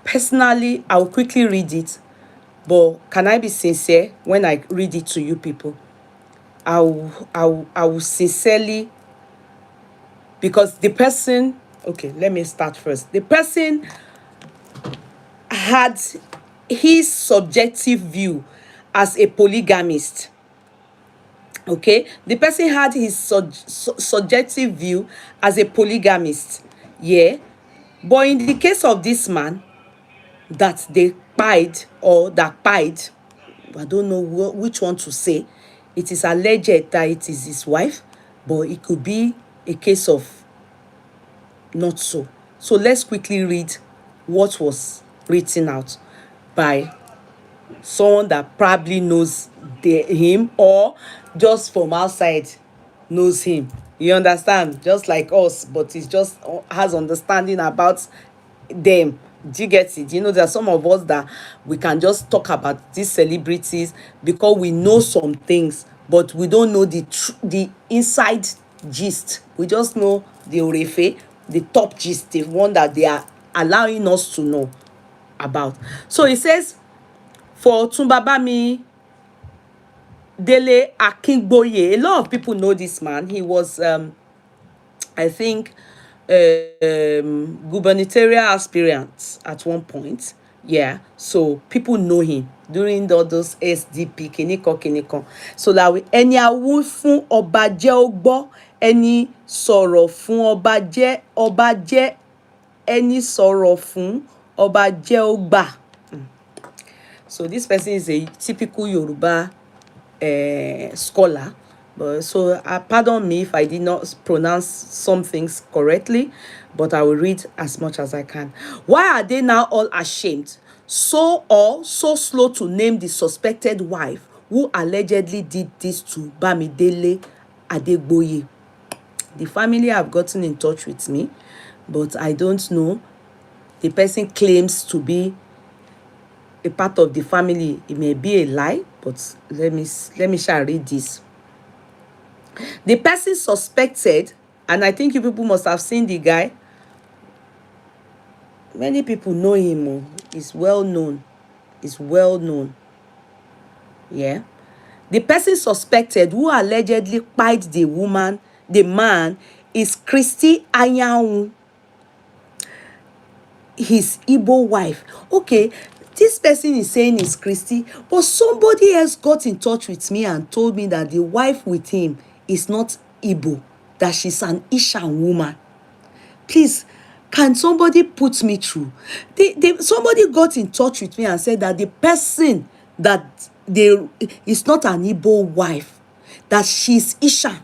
personally I'll quickly read it. But can I be sincere when I read it to you people? I will sincerely, because the person, okay, let me start first. The person had his subjective view as a polygamist. Okay, the person had his subjective view as a polygamist. Yeah, but in the case of this man that they pied, or that pied, I don't know which one to say. It is alleged that it is his wife, but it could be a case of not so. So let's quickly read what was written out by someone that probably knows him, or just from outside knows him. You understand? Just like us, but it just has understanding about them. Do you get it? You know, there are some of us that we can just talk about these celebrities because we know some things, but we don't know the inside gist. We just know the orefe, the top gist, the one that they are allowing us to know about. So it says, for Tumbabami Dele Akingboye, a lot of people know this man. He was I think gubernatorial aspirant at one point. Yeah, so people know him during all those SDP kiniko. So that we ẹni awu fún ọba jẹ́ ó gbọ́, ẹni sọ̀rọ̀ fún ọba jẹ́ ẹni sọ̀rọ̀ fún ọba jẹ́ ó gbà. So this person is a typical Yoruba scholar. But so pardon me if I did not pronounce some things correctly, but I will read as much as I can. Why are they now all ashamed? So slow to name the suspected wife who allegedly did this to Bamidele Adegboye. The family have gotten in touch with me, but I don't know. The person claims to be a part of the family. It may be a lie, but let me shall read this. The person suspected, and I think you people must have seen the guy. Many people know him. Oh. He's well known. He's well known. Yeah. The person suspected who allegedly pied the man, is Christy Anyanwu, his Igbo wife. Okay, this person is saying it's Christy, but somebody else got in touch with me and told me that the wife with him is not Igbo, that she's an Ishan woman. Please, can somebody put me through? Somebody got in touch with me and said that the person that is not an Igbo wife, that she's Ishan.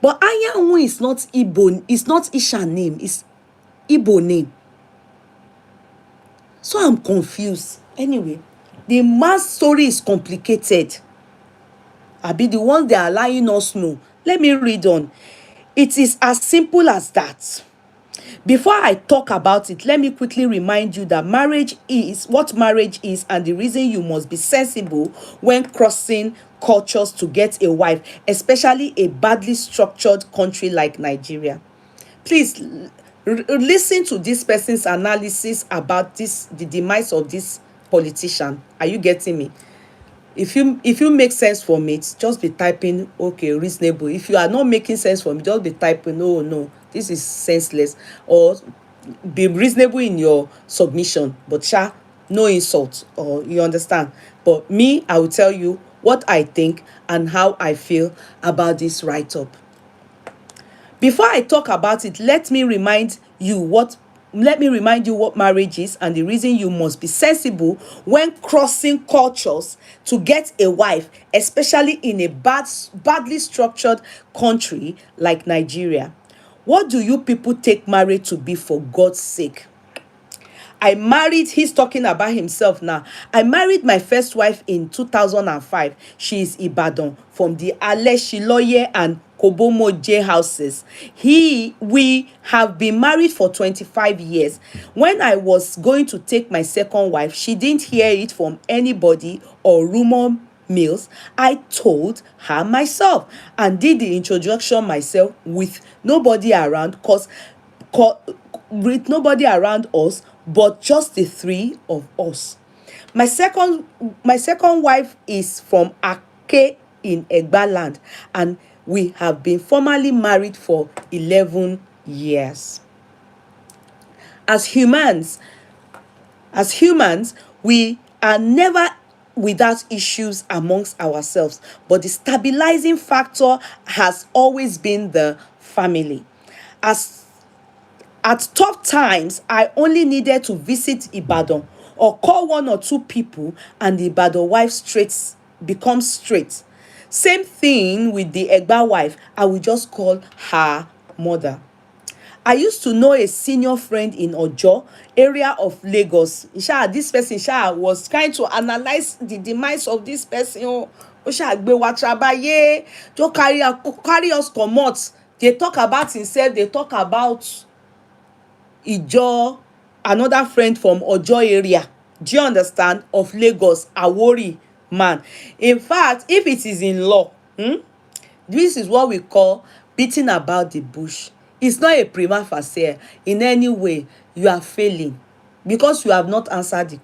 But Anyanwu is not Igbo, it's not Ishan name, it's Igbo name. So I'm confused. Anyway, the man's story is complicated. Abi the one they are lying us know. Let me read on. It is as simple as that. Before I talk about it, let me quickly remind you that marriage is what marriage is, and the reason you must be sensible when crossing cultures to get a wife, especially a badly structured country like Nigeria. Please listen to this person's analysis about the demise of this politician. Are you getting me? If you make sense from it, just be typing okay, reasonable. If you are not making sense from it, just be typing no, this is senseless, or be reasonable in your submission, but no insult, or you understand. But me, I will tell you what I think and how I feel about this write-up. Before I talk about it, let me remind you what marriage is and the reason you must be sensible when crossing cultures to get a wife, especially in a badly structured country like Nigeria. What do you people take marriage to be, for God's sake? He's talking about himself now. I married my first wife in 2005. She is Ibadan, from the Aleshiloye and Kobomo J houses. We have been married for 25 years. When I was going to take my second wife, she didn't hear it from anybody or rumor mills. I told her myself and did the introduction myself with nobody around, with nobody around us but just the three of us. My second wife is from Ake in Egbaland, and we have been formally married for 11 years. As humans, we are never without issues amongst ourselves, but the stabilizing factor has always been the family. At tough times, I only needed to visit Ibadan or call one or two people, and the Ibadan wife becomes straight. Same thing with the Egba wife. I will just call her mother. I used to know a senior friend in Ojo area of Lagos. This person was trying to analyze the demise of this person. Just carry us comot. They talk about himself, they talk about Ijo, another friend from Ojo area. Do you understand? Of Lagos, Awori man. In fact, if it is in law, this is what we call beating about the bush. It's not a prima facie. In any way, you are failing because you have not answered the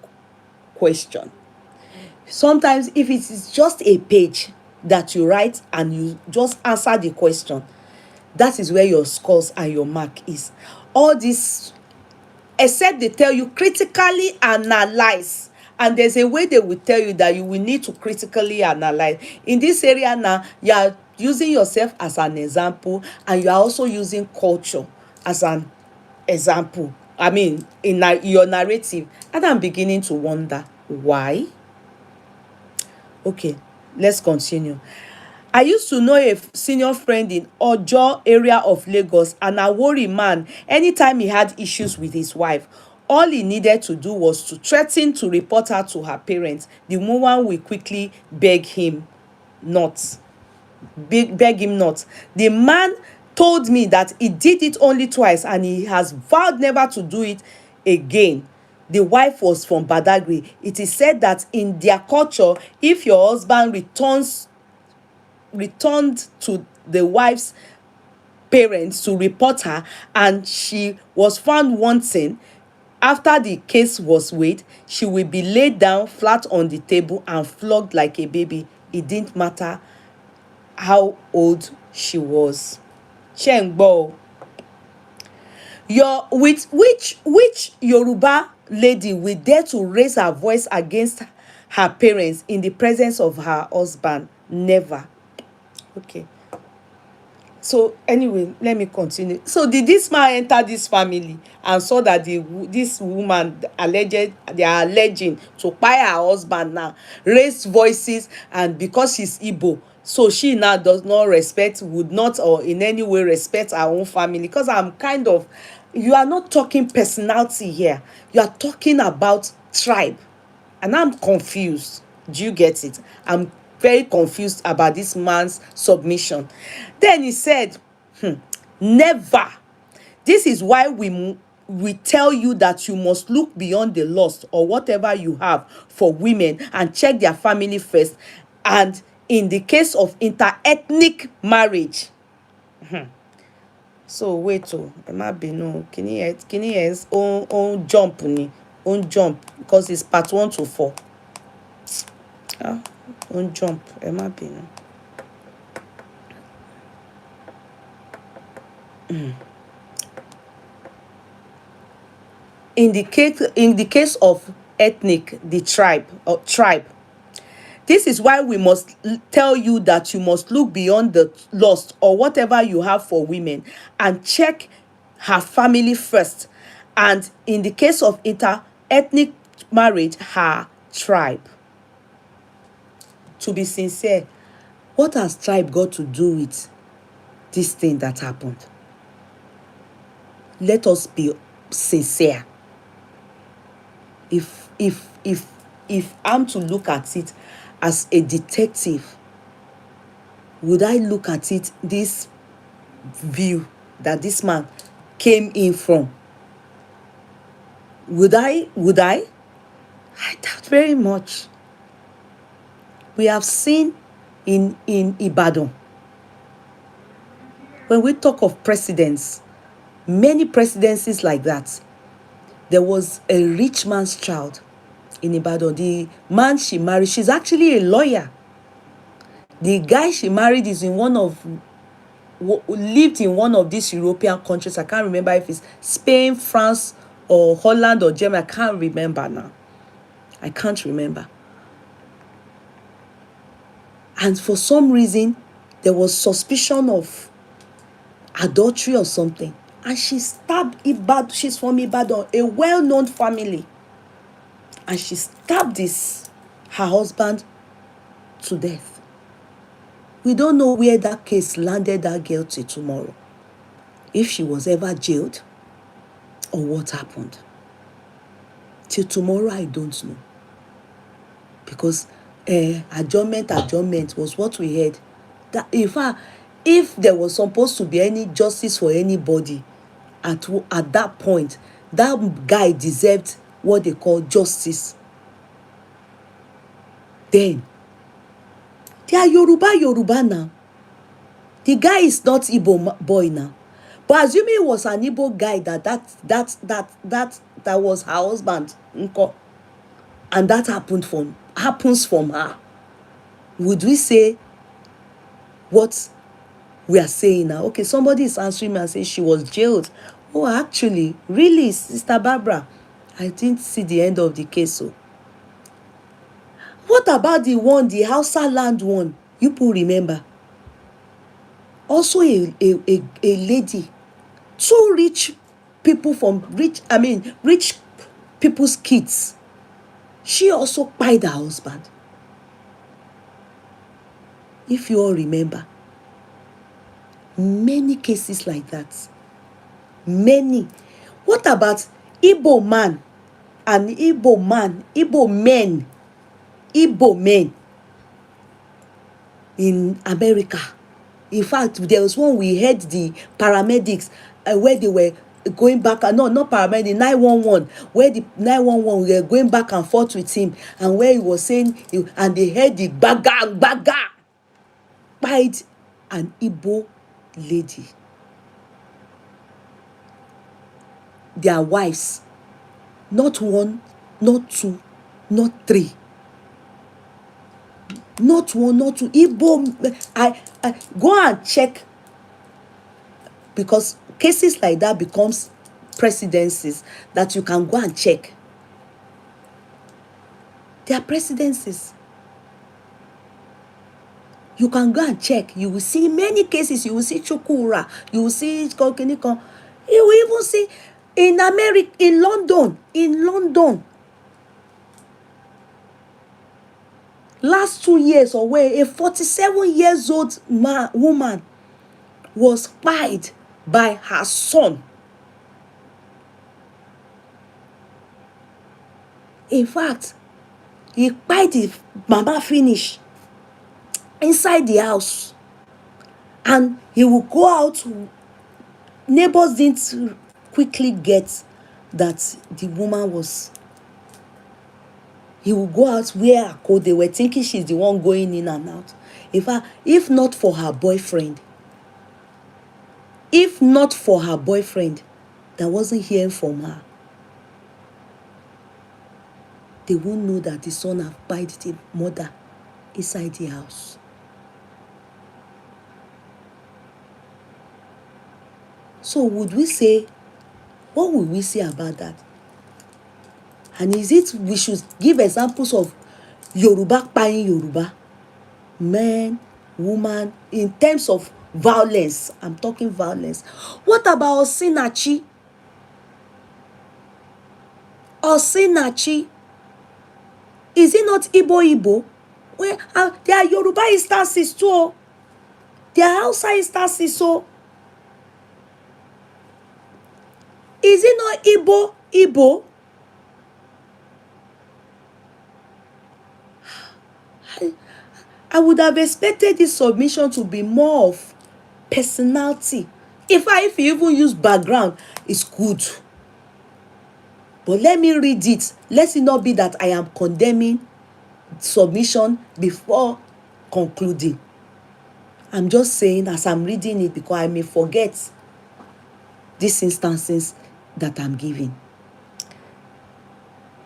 question. Sometimes, if it is just a page that you write and you just answer the question, that is where your scores and your mark is. All this, except they tell you critically analyze, and there's a way they will tell you that you will need to critically analyze. In this area now, you are using yourself as an example, and you are also using culture as an example. I mean, in your narrative, and I'm beginning to wonder why. Okay, let's continue. I used to know a senior friend in Ojo area of Lagos, an Awori man. Anytime he had issues with his wife, all he needed to do was to threaten to report her to her parents. The woman will quickly not. Beg him not. The man told me that he did it only twice and he has vowed never to do it again. The wife was from Badagry. It is said that in their culture, if your husband returned to the wife's parents to report her and she was found wanting, after the case was weighed, she will be laid down flat on the table and flogged like a baby. It didn't matter how old she was. Ṣé ń gbọ́ o? Which Yoruba lady will dare to raise her voice against her parents in the presence of her husband? Never. Okay. So anyway, let me continue. So did this man enter this family and saw that this woman they are alleging to kpai her husband now, raised voices, and because she's Igbo, so she now does not respect, would not or in any way respect her own family? Because you are not talking personality here, you are talking about tribe, and I'm confused. Do you get it? I'm very confused about this man's submission. Then he said, never. This is why we tell you that you must look beyond the lust or whatever you have for women and check their family first. And in the case of interethnic marriage, so wait, ẹ má bínú, kíní yẹn ó jump ni, ó jump because it's part 1 to 4. Ó jump, ẹ má bínú. In the case of ethnic, the tribe. This is why we must tell you that you must look beyond the lust or whatever you have for women and check her family first. And in the case of inter-ethnic marriage, her tribe. To be sincere, what has tribe got to do with this thing that happened? Let us be sincere. If I'm to look at it as a detective, would I look at it this view that this man came in from? Would I? I doubt very much. We have seen in Ibadan, when we talk of presidents, many presidencies like that, there was a rich man's child in Ibadan. The man she married, she's actually a lawyer. The guy she married is lived in one of these European countries. I can't remember if it's Spain, France, or Holland or Germany. I can't remember now. I can't remember. And for some reason, there was suspicion of adultery or something. And she stabbed Ibadan. She's from Ibadan, a well-known family. And she stabbed her husband to death. We don't know where that case landed that girl till tomorrow. If she was ever jailed or what happened. Till tomorrow, I don't know. Because adjournment was what we heard. That if there was supposed to be any justice for anybody at that point, that guy deserved what they call justice. Then they are Yoruba now. The guy is not Igbo boy now. But assuming it was an Igbo guy that was her husband, and that happens from her, would we say what we are saying now? Okay, somebody is answering me and saying she was jailed. Oh, actually, really, Sister Barbara, I didn't see the end of the case. So what about the Hausa land one? You people remember? Also a lady, two rich people from rich people's kids. She also kpai her husband. If you all remember, many cases like that. Many. What about Igbo man and Igbo men in America? In fact, there was one we heard the paramedics where they were going back, no, not paramedic, 911, where the 911 were going back and forth with him, and where he was saying, and they heard the baga bite an Igbo lady. Their wives, not one, not two, not three, not one, not two. Igbo, I go and check, because cases like that becomes precedences that you can go and check. They are precedences. You can go and check. You will see many cases. You will see Chukura. You will see Kokinikon. You will even see in America, in London. Last 2 years or where a 47 years old woman was spied by her son. In fact, he spied the mama finish inside the house, and he will go out. Neighbors didn't quickly get that the woman was. He will go out where her code. They were thinking she's the one going in and out. In fact, if not for her boyfriend that wasn't hearing from her, they won't know that the son have spied the mother inside the house. So what would we say about that? And is it we should give examples of Yoruba buying Yoruba, men, woman, in terms of violence? I'm talking violence. What about Osinachi? Is it not Igbo? Well, there are Yoruba instances too. There are Hausa instances so. Is it not Igbo? I would have expected this submission to be more of personality. If you even use background, it's good. But let me read it. Let it not be that I am condemning submission before concluding. I'm just saying as I'm reading it, because I may forget these instances that I'm giving.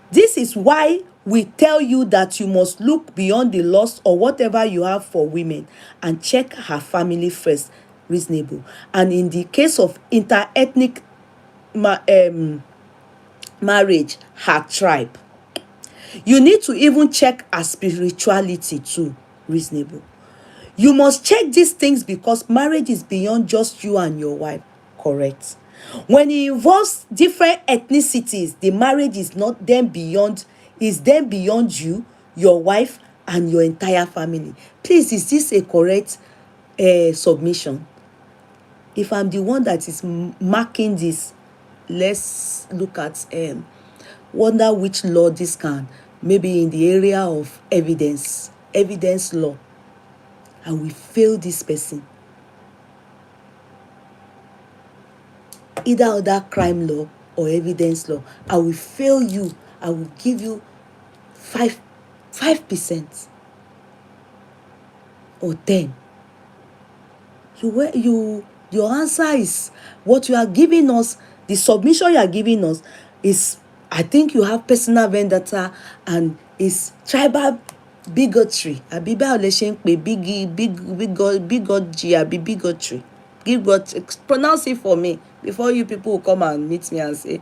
This is why we tell you that you must look beyond the lust or whatever you have for women and check her family first. Reasonable. And in the case of interethnic marriage, her tribe, you need to even check her spirituality too. Reasonable. You must check these things because marriage is beyond just you and your wife. Correct. When it involves different ethnicities, the marriage is then beyond you, your wife, and your entire family. Please, is this a correct submission? If I'm the one that is marking this, let's look at wonder which law this can, maybe in the area of evidence law, and we fail this person. Either other crime law or evidence law, I will fail you. I will give you 5% or 10. Your answer is what you are giving us. The submission you are giving us is, I think you have personal vendetta and is tribal bigotry. Bigotry. Pronounce it for me before you people will come and meet me and say,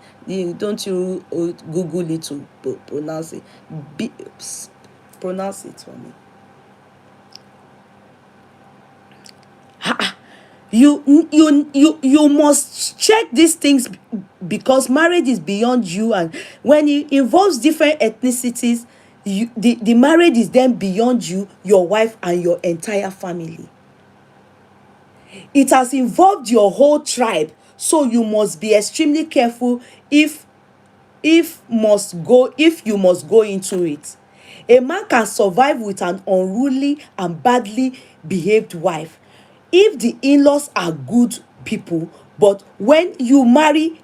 don't you Google it to pronounce it. Pronounce it for me. You must check these things because marriage is beyond you, and when it involves different ethnicities, the marriage is then beyond you, your wife, and your entire family. It has involved your whole tribe, so you must be extremely careful if you must go into it. A man can survive with an unruly and badly behaved wife if the in-laws are good people, but when you marry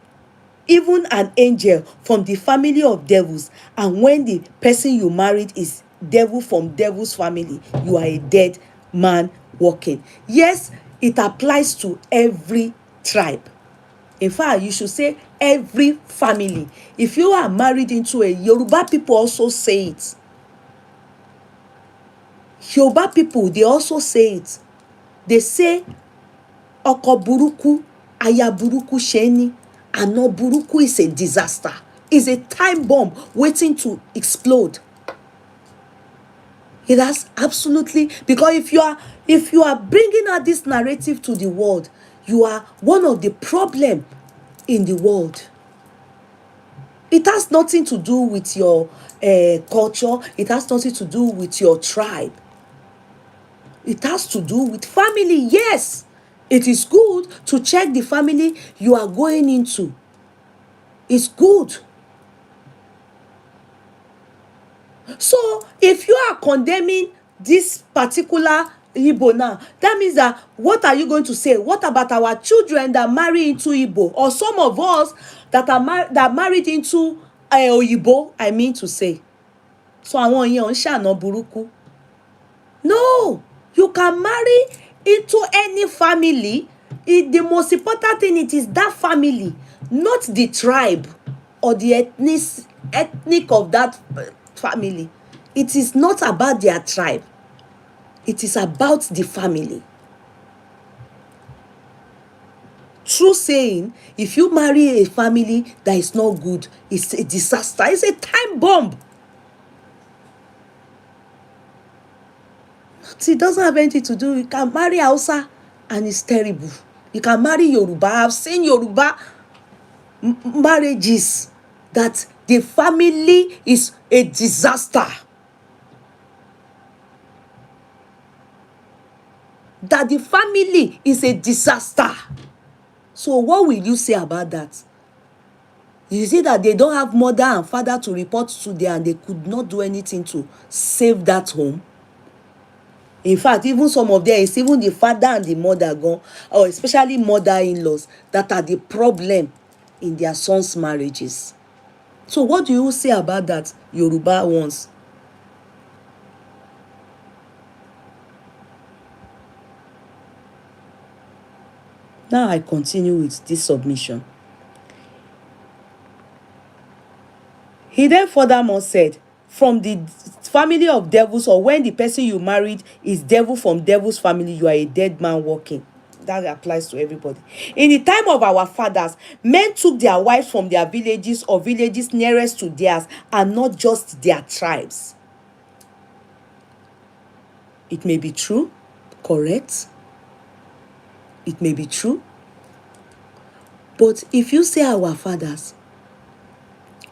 even an angel from the family of devils, and when the person you married is devil from devil's family, you are a dead man walking. Yes, it applies to every tribe. In fact, you should say every family. If you are married into a Yoruba, people also say it. Yoruba people, they also say it. They say ọkọ burúkú, aya burúkú ṣeni. Àna burúkú is a disaster. Is a time bomb waiting to explode. It has absolutely, because if you are bringing out this narrative to the world, you are one of the problem in the world. It has nothing to do with your culture. It has nothing to do with your tribe. It has to do with family. Yes, it is good to check the family you are going into. It's good. So if you are condemning this particular Igbo now, that means that what are you going to say? What about our children that marry into Igbo, or some of us that are married into Oyibo, I mean to say. So àwọn yẹn ò ń ṣàna burúkú. No, you can marry into any family. The most important thing, it is that family, not the tribe or the ethnic of that family. It is not about their tribe. It is about the family. True saying, if you marry a family that is not good, it's a disaster. It's a time bomb. It doesn't have anything to do. You can marry Hausa and it's terrible. You can marry Yoruba. I've seen Yoruba marriages that the family is a disaster. That the family is a disaster. So what will you say about that? You see that they don't have mother and father to report to there, and they could not do anything to save that home. In fact, even some of them, it's even the father and the mother gone, or especially mother-in-laws, that are the problem in their sons' marriages. So what do you say about that, Yoruba ones? Now I continue with this submission. He then furthermore said, from the family of devils, or when the person you married is devil from devil's family, you are a dead man walking. That applies to everybody. In the time of our fathers, men took their wives from their villages or villages nearest to theirs, and not just their tribes. It may be true, correct? It may be true. But if you say our fathers,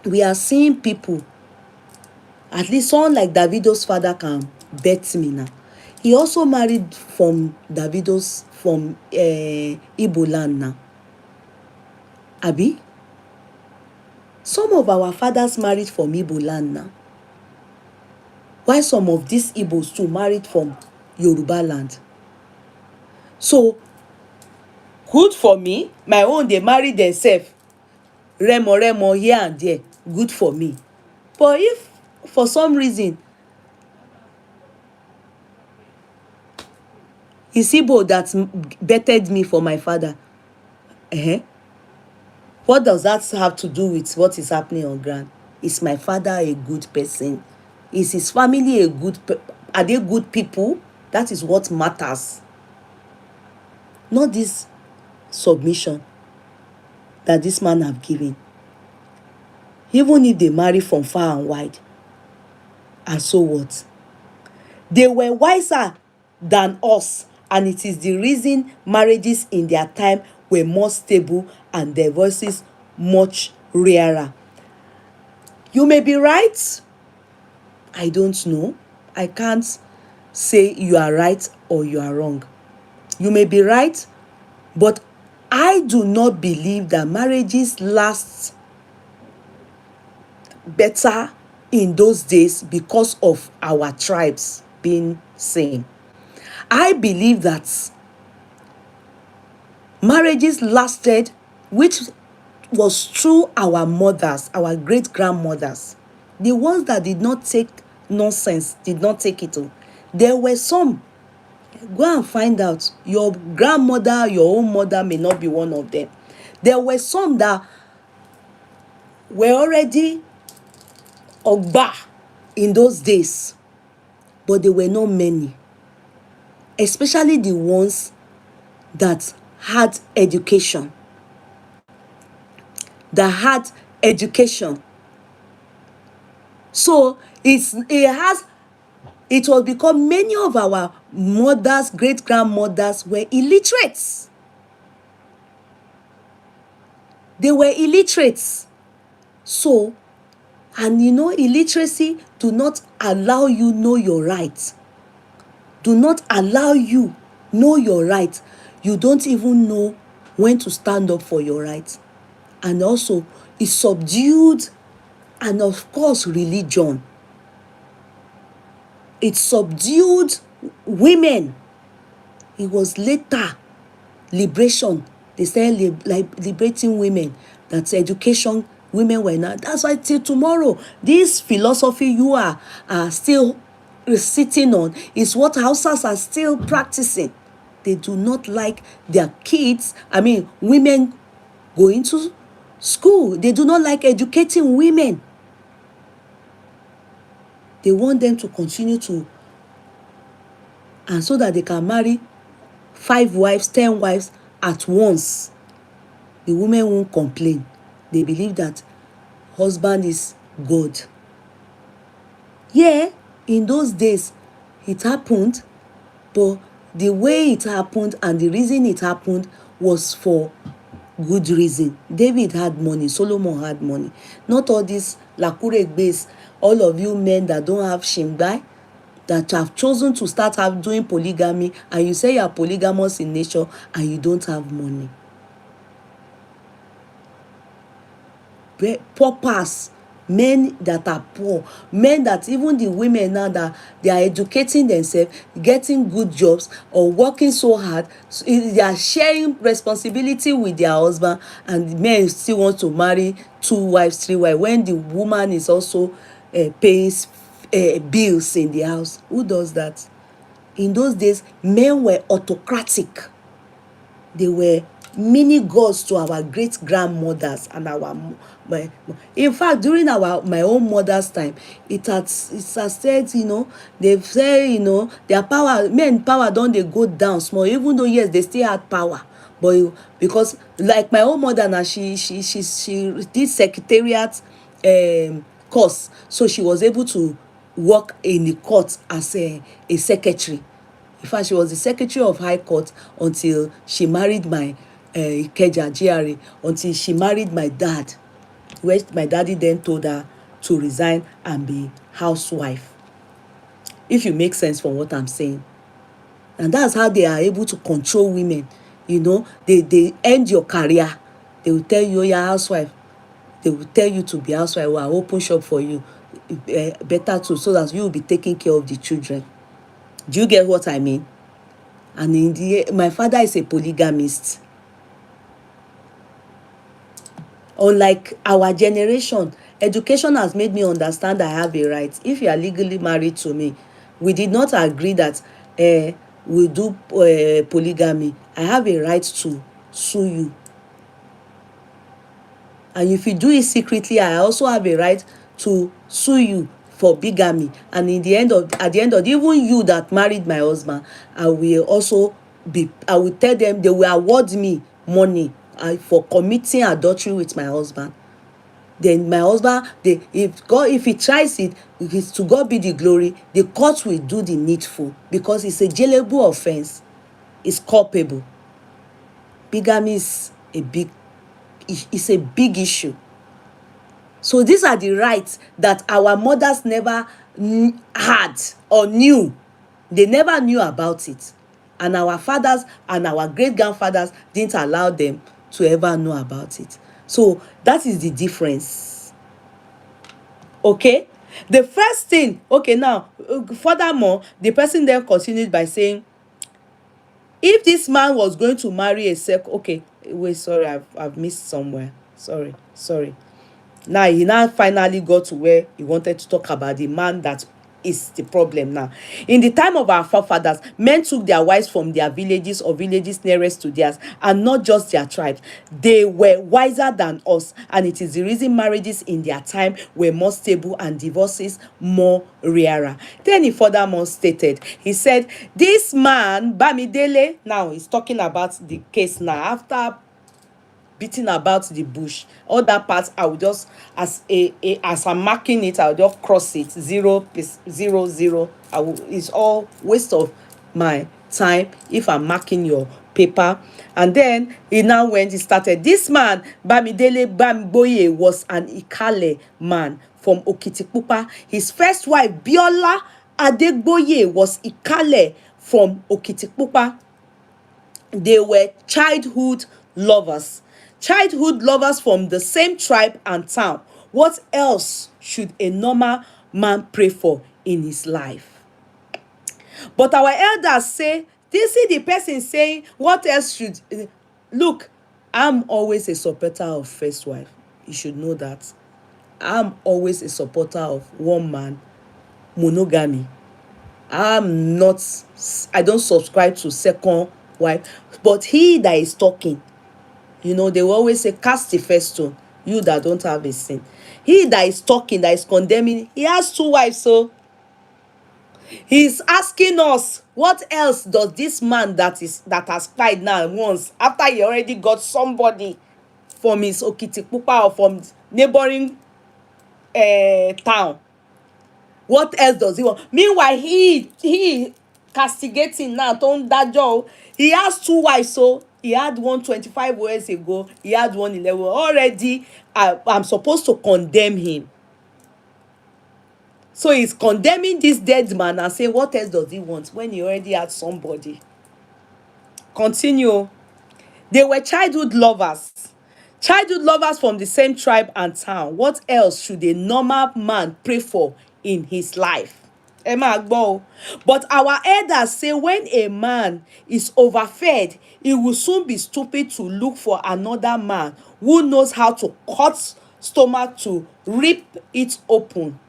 we are seeing people, at least someone like Davido's father can bet me now. He also married from Igbo land now. Abi? Some of our fathers married from Igbo land now. While some of these Igbos too married from Yoruba land. So, good for me. My own, they marry themselves. Remo here and there. Good for me. But if for some reason it's Igbo that bettered me for my father, what does that have to do with what is happening on ground? Is my father a good person? Is his family are they good people? That is what matters. Not this submission that this man have given. Even if they marry from far and wide, and so what? They were wiser than us, and it is the reason marriages in their time were more stable and divorces much rarer. You may be right, I don't know. I can't say you are right or you are wrong. You may be right, but I do not believe that marriages last better in those days because of our tribes being same. I believe that marriages lasted, which was through our mothers, our great grandmothers, the ones that did not take nonsense, did not take it all. There were some. Go and find out. Your grandmother, your own mother may not be one of them. There were some that were already ogba in those days, but they were not many, especially the ones that had education. That had education. So it was because many of our mothers, great grandmothers were illiterates. They were illiterates. So, and illiteracy do not allow you know your rights. Do not allow you know your rights. You don't even know when to stand up for your rights. And also, it subdued, and of course, religion. It subdued women. It was later liberation. They started liberating women. That's education. Women were not. That's why till tomorrow, this philosophy you are still sitting on is what Hausas are still practicing. They do not like their kids, women going to school. They do not like educating women. They want them to continue to, and so that they can marry 5 wives, 10 wives at once. The women won't complain. They believe that husband is God. Yeah, in those days it happened, but the way it happened and the reason it happened was for good reason. David had money, Solomon had money. Not all these lakuregbes, all of you men that don't have shingbai, that have chosen to start doing polygamy, and you say you are polygamous in nature and you don't have money. Paupers, men that are poor, men that even the women now that they are educating themselves, getting good jobs or working so hard, so they are sharing responsibility with their husband, and men still want to marry 2 wives, 3 wives when the woman is also paying bills in the house. Who does that? In those days, men were autocratic. They were mini gods to our great grandmothers and in fact, during my own mother's time, it has said, they've said, their power, men power don't they go down small, even though yes, they still had power. But because like my own mother now, she did secretariat course, so she was able to work in the court as a secretary. In fact, she was the secretary of High Court until she married my Ikeja GRA, until she married my dad, where my daddy then told her to resign and be housewife. If you make sense from what I'm saying. And that's how they are able to control women. They end your career. They will tell you you're a housewife. They will tell you to be housewife. I'll open shop for you. Better too, so that you will be taking care of the children. Do you get what I mean? And my father is a polygamist. Unlike our generation, education has made me understand I have a right. If you are legally married to me, we did not agree that we do polygamy. I have a right to sue you. And if you do it secretly, I also have a right to sue you for bigamy. And at the end of even you that married my husband, I will tell them they will award me money for committing adultery with my husband. Then my husband, if he tries it, if it's to God be the glory, the court will do the needful, because it's a jailable offense. It's culpable. Bigamy is a big issue. So these are the rights that our mothers never had or knew. They never knew about it, and our fathers and our great grandfathers didn't allow them to ever know about it. So that is the difference. Okay, the first thing, okay, now furthermore, the person then continued by saying, if this man was going to marry a second, okay, wait, sorry, I've missed somewhere, sorry. Now he now finally got to where he wanted to talk about the man that is the problem now. In the time of our forefathers, men took their wives from their villages or villages nearest to theirs, and not just their tribes. They were wiser than us, and it is the reason marriages in their time were more stable and divorces more rarer. Then he furthermore stated, he said, this man Bamidele, now he's talking about the case now after beating about the bush. All that part I will just, as I'm marking it, I'll just cross it, 0 0 0. It's all waste of my time if I'm marking your paper. And then he started, this man Bamidele Bamboye was an Ikale man from Okitipupa. His first wife Biola Adegboye was Ikale from Okitipupa. They were childhood lovers from the same tribe and town. What else should a normal man pray for in his life? But our elders say, do you see the person saying, what else should... Look, I'm always a supporter of first wife. You should know that. I'm always a supporter of one man, monogamy. I don't subscribe to second wife. But he that is talking, they will always say, cast the first stone, you that don't have a sin. He that is talking, that is condemning, he has two wives. So he's asking us, what else does this man that has cried now once, after he already got somebody from his Okitipupa or from neighboring town, what else does he want? Meanwhile, he castigating now, don't that job. He has two wives. So he had one 25 years ago, he had one 11 already. I'm supposed to condemn him. So he's condemning this dead man and saying, what else does he want when he already had somebody? Continue. They were childhood lovers from the same tribe and town. What else should a normal man pray for in his life? But our elders say, when a man is overfed, he will soon be stupid to look for another man who knows how to cut stomach to rip it open.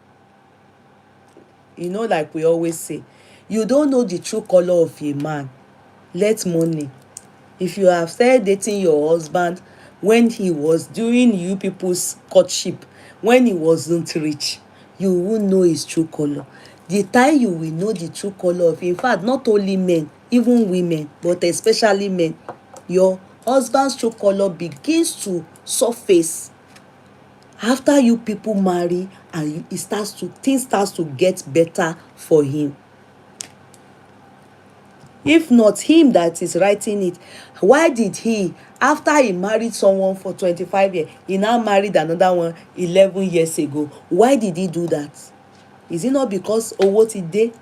Like we always say, you don't know the true color of a man. Let money. If you have started dating your husband when he was doing you people's courtship, when he wasn't rich, you won't know his true color. The time you will know the true color of, in fact, not only men, even women, but especially men, your husband's true color begins to surface after you people marry, and things starts to get better for him. If not him that is writing it, why did he, after he married someone for 25 years, he now married another one 11 years ago? Why did he do that? Is it not because of what he did?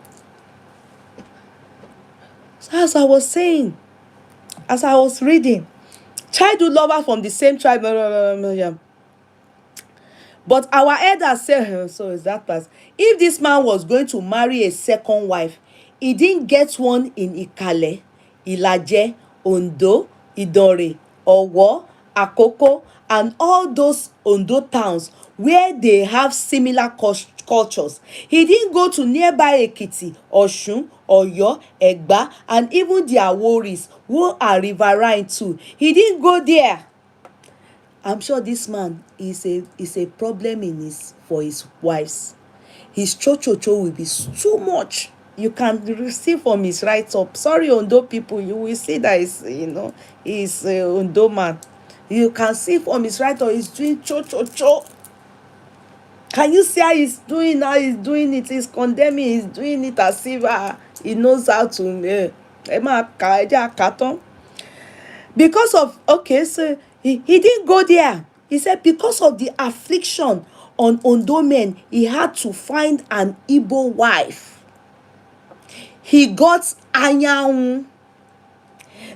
So as I was saying, as I was reading, childhood lover from the same tribe, but our elders say, so is that part. If this man was going to marry a second wife, he didn't get one in Ikale, Ilaje, Ondo, Idore, Owo, Akoko, and all those Ondo towns where they have similar cultures. He didn't go to nearby Ekiti, Osun, Oyo, Egba, and even their Aworis, who are riverine too. He didn't go there. I'm sure this man is a problem for his wives. His cho will be too much. You can receive from his write-up. Sorry, Ondo people, you will see that he's Ondo man. You can see from his write-up, he's doing cho. Can you see how he's doing now? He's doing it. He's condemning. He's doing it as if he knows how to. Because of, okay, so he didn't go there. He said because of the affliction on Ondo men, he had to find an Igbo wife. He got Anyanwu.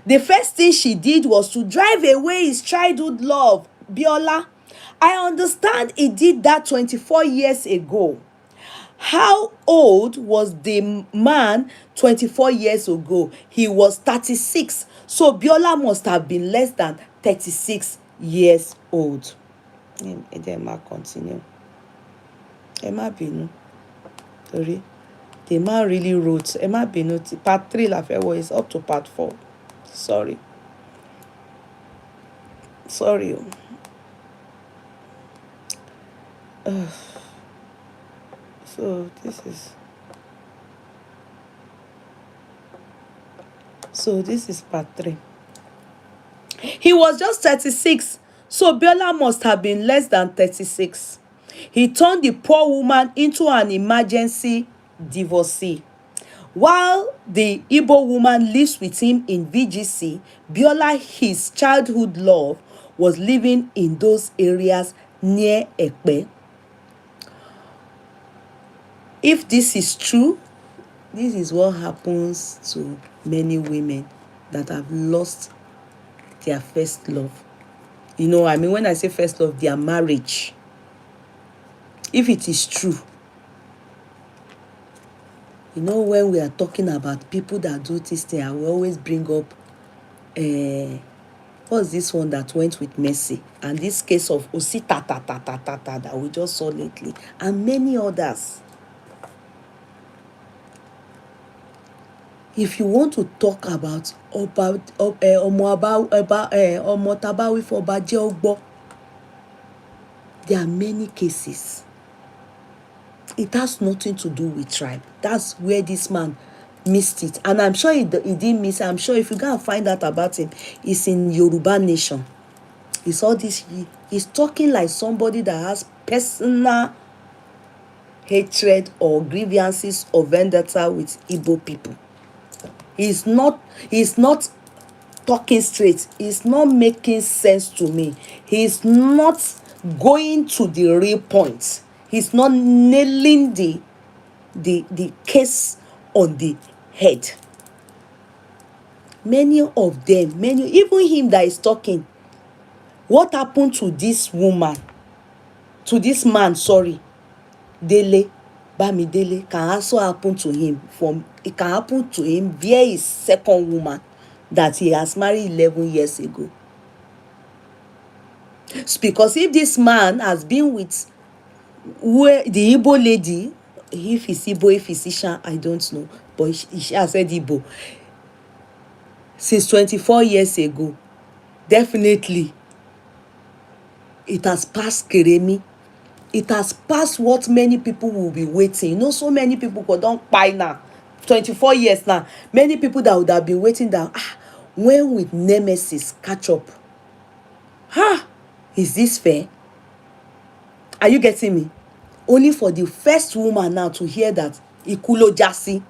The first thing she did was to drive away his childhood love, Biola. I understand he did that 24 years ago. How old was the man 24 years ago? He was 36. So Biola must have been less than 36 years old. Emma continue. Emma Binu. Sorry. The man really wrote. Emma Binu. Part 3 la fẹ́ wọ is up to part 4. Sorry. Sorry. So this is part 3. He was just 36. So Biola must have been less than 36. He turned the poor woman into an emergency divorcee. While the Igbo woman lives with him in VGC, Biola, his childhood love, was living in those areas near Ekpe. If this is true, this is what happens to many women that have lost their first love. You know, I mean, when I say first love, their marriage. If it is true, you know, when we are talking about people that do this thing, I will always bring up what's this one that went with Mercy, and this case of Osita that we just saw lately, and many others. If you want to talk about Omotabawi for Obaje Ogbo, there are many cases. It has nothing to do with tribe. That's where this man missed it. And I'm sure he didn't miss it. I'm sure if you go and find out about him, it's in Yoruba Nation. It's all this. He's talking like somebody that has personal hatred or grievances or vendetta with Igbo people. He's not talking straight. He's not making sense to me. He's not going to the real point. He's not nailing the case on the head. Many of them, even him that is talking, what happened to this woman, to this man, Dele, Bamidele, can also happen to him. It can happen to him via his second woman that he has married 11 years ago. Because if this man has been with the Igbo lady, if it's Igbo, if it's Isha, I don't know, but she has said Igbo, since 24 years ago, definitely it has passed Keremi. It has passed what many people will be waiting. You know, so many people don't buy now. 24 years now. Many people that would have been waiting that, when will Nemesis catch up? Is this fair? Are you getting me? Only for the first woman now to hear that Ikulo Jasi.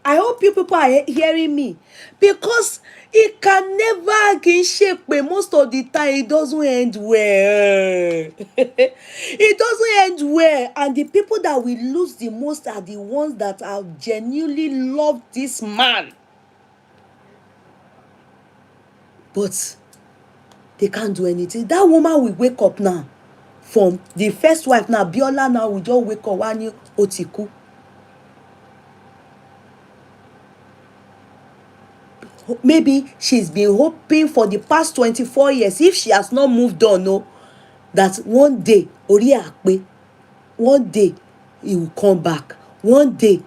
I hope you people are hearing me, because it can never get shaped. Most of the time it doesn't end well. It doesn't end well, and the people that will lose the most are the ones that have genuinely loved this man, but they can't do anything. That woman will wake up now from the first wife. Now Biola now will just wake up one Otiku. Maybe she's been hoping for the past 24 years, if she has not moved on, that one day one day he will come back, one day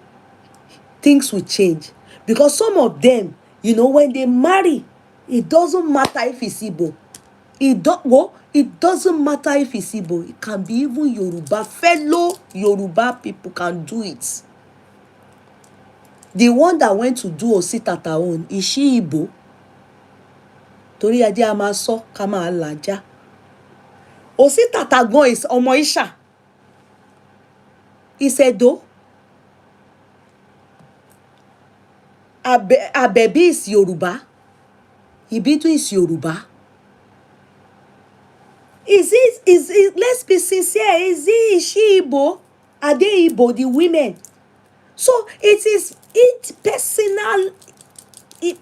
things will change. Because some of them, when they marry, it doesn't matter if it's Igbo. It doesn't matter if it's Igbo. It can be even Yoruba. Fellow Yoruba people can do it. The one that went to do Osita0N, is she Igbo? Torí ajé a máa sọ ká máa làjà. Osita0N is ọmọ Isha. Is Edo. Abebi is Yoruba. Ibidu is Yoruba. Is it, let's be sincere, is she Igbo? Are they Igbo, the women? So it is each personal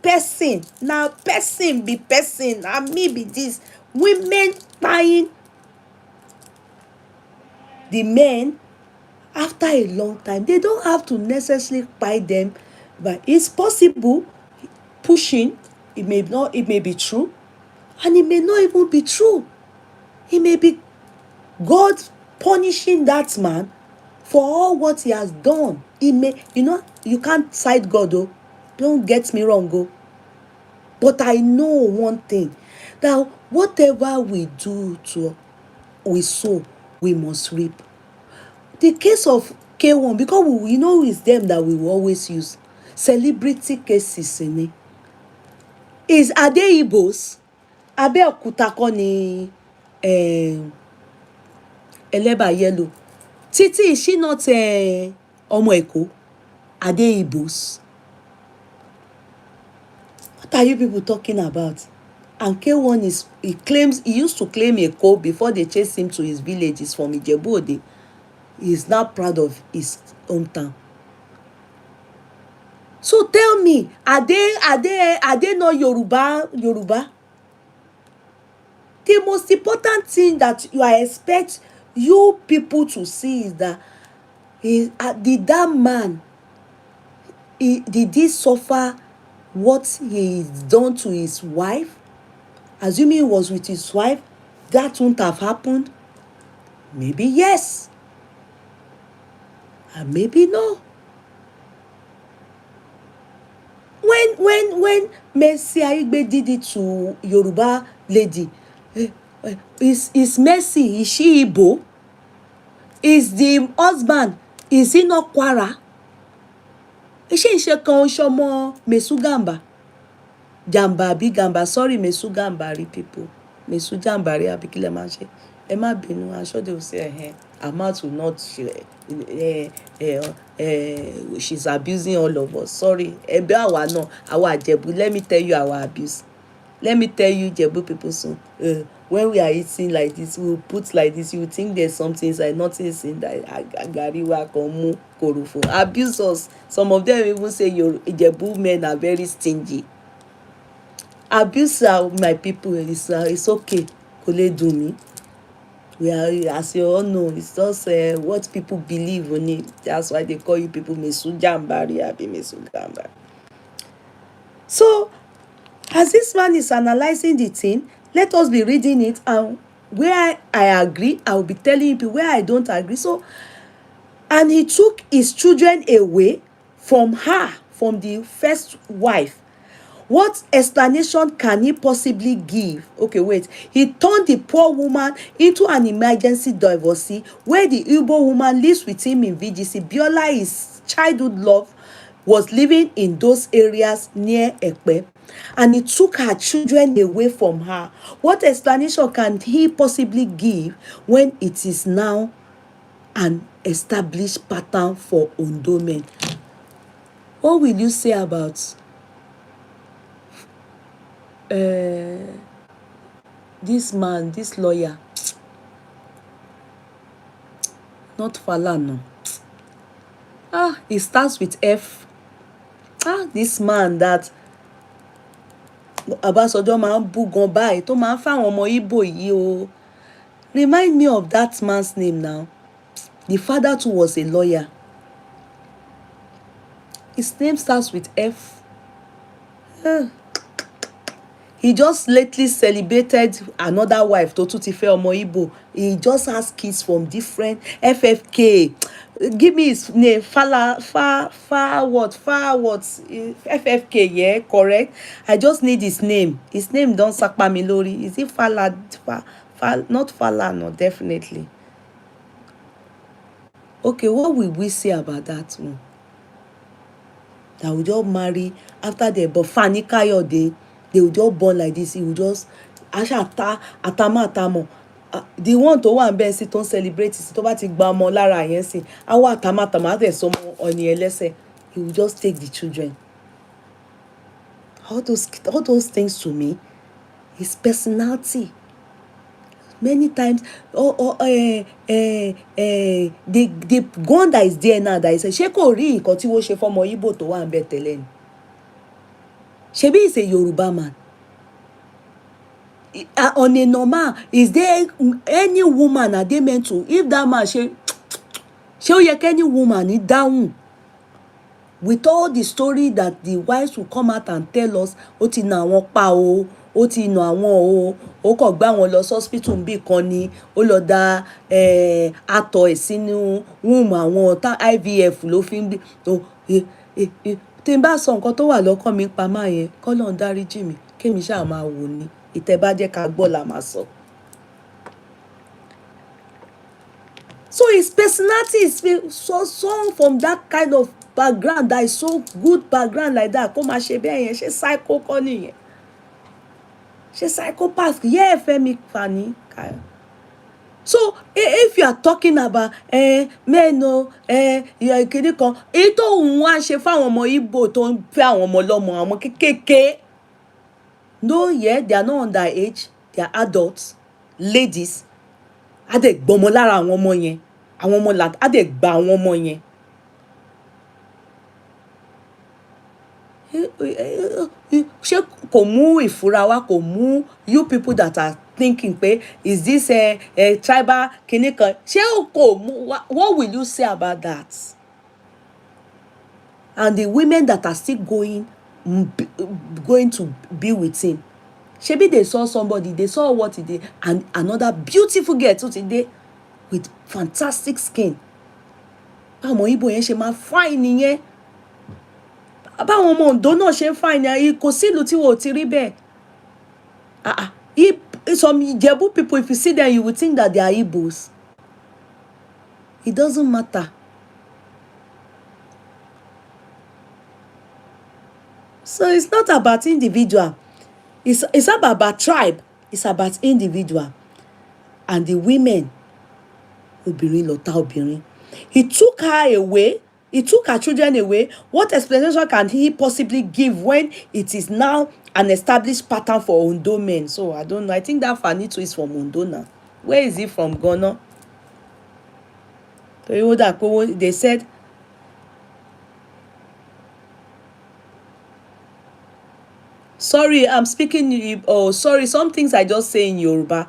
person. Now person be person, and me be this. Women buying the men after a long time. They don't have to necessarily buy them, but it's possible pushing. It may be true, and it may not even be true. It may be God punishing that man for all what he has done. It may, you can't cite God, oh, don't get me wrong, oh. But I know one thing, that whatever we do we sow, we must reap. The case of K1, because it's them that we will always use. Celebrity cases in it. Are they Igbos? Abeokuta kọ́ ni Eleba Yellow. Titi, is she not Ọmọ Èkó? Are they Igbos? What are you people talking about? And K1 he used to claim Èkó before they chased him to his village. He's from Ijebu Ode. He is now proud of his hometown. So tell me, are they not Yoruba? The most important thing that you expect you people to see is that did that man, did he suffer what he done to his wife? Assuming he was with his wife, that wouldn't have happened. Maybe yes, and maybe no. When Mercy Aigbe did it to Yoruba lady, is Mercy, is she Igbo? Is the husband, is he not Kwara? Ṣe kan ṣọmọ Mesu Gamba? Jambari Gamba, sorry, Mesu Gambari people. Mesu Jambari àbí kí lẹ máa ṣe. Ẹ má bínú, I'm sure they will say, Amat will not she's abusing all of us. Sorry. Ẹ̀bẹ̀ àwa náà, àwa Ìjẹ̀bú, let me tell you our abuse. Let me tell you, Ìjẹ̀bú people, soon. When we are eating like this, we will put like this, you will think there's something inside, nothing is in that. Agariwa, Komu, Korofo. Abuse us. Some of them even say your Ìjẹ̀bú men are very stingy. Abuse my people, it's okay. Kò lè dùn mí. We are, as you all know, it's just what people believe on it. That's why they call you people Mesu Jambari abi Mesu Gambari. So, as this man is analyzing the thing, let us be reading it, and where I agree, I will be telling you where I don't agree. So, and he took his children away from her, from the first wife. What explanation can he possibly give? Okay, wait. He turned the poor woman into an emergency divorcee where the Igbo woman lives with him in VGC. Biola, his childhood love, was living in those areas near Ekpe, and he took her children away from her. What explanation can he possibly give when it is now an established pattern for Ondo men? What will you say about this man, this lawyer? Not Falana. It starts with F. This man that Abasojo máa ń bú gan báyìí tó máa ń fáwọn ọmọ Igbo yìí o. Remind me of that man's name now. The father too was a lawyer. His name starts with F. He just lately celebrated another wife, tó tún ti fẹ́ ọmọ Igbo. He just has kids from different FFK. Give me his name. Far what? FFK, yeah, correct. I just need his name. His name don't sakpa mi lori. Is it not Fala? No, definitely. Okay, what will we say about that one? That we just marry after they but Fani Kayode, they will just born like this. He will just atamo. The one to one bẹ́ẹ̀ sí tó ń celebrate sí tó bá ti gba ọmọ lára yẹn sí àwọn àtàmátàmá àtẹ̀ sọmọ ọ̀nì ẹlẹ́sẹ̀. He will just take the children. All those things to me is personality. many times, the gun that is there now that is ṣé kò rí nǹkan tí wọ́n ṣe fọ́mọ Igbo tó wà ń bẹ̀ tẹ́lẹ̀ ni ṣebí is a Yoruba man. On a normal, is there any woman are they meant to, if that man ṣe ó yẹ kí any woman ní dáhùn with all the story that the wives will come out and tell us, ó ti nà àwọn pa o, ó ti nà àwọn o, ó kàn gbá wọn lọ hospital bí kan ni, ó lọ da àtọ̀ ẹ̀ sínú womb àwọn IVF ló fi ń bí tí n bá sọ nǹkan tó wà lọ́kàn mi pa máa yẹn kọ́lọ́n dáríjì mi kémi ṣáà máa wò ni ìtẹ̀bàjẹ́ ká gbọ́ la máa sọ. So his personality is so from that kind of background that is so good background like that kó máa ṣe bẹ́ẹ̀ yẹn ṣe psycho kọ́ nìyẹn ṣe psychopath yẹ́ ẹ fẹ́ mi fà ní káyọ̀. So if you are talking about men o kìíní kan èyí tó ń wá ṣe fáwọn ọmọ Igbo tó ń fẹ́ àwọn ọmọ ọlọ́mọ àwọn kéékèèké no they are not underage, they are adults ladies á dẹ̀ gbọmọ lára àwọn ọmọ yẹn àwọn ọmọ là á dẹ̀ gba àwọn ọmọ yẹn. Ṣé kò mú ìfura wá kò mú you people that are thinking pé is this tribal kìíní kan ṣé kò mú what will you say about that? And the women that are still going to be with him shebi they saw somebody, they saw what he did, and another beautiful girl too today with fantastic skin. Báwọn Igbo yẹn ṣe máa fine nìyẹn báwọn ọmọ Ondo náà ṣe fine yẹn kò sí ìlú tí wọ́n ò ti rí bẹ́ẹ̀. Some Ijebu people, if you see them, you would think that they are Igbos. It doesn't matter. So it's not about individual. It's about tribe. It's about individual. And the women, obìnrin lọ̀tá obìnrin. He took her away. He took her children away. What explanation can he possibly give when it is now an established pattern for Ondo men? So I don't know. I think that Fanito is from Ondo now. Where is he from? Ghana? They said sorry, I'm speaking. Oh, sorry. Some things I just say in Yoruba.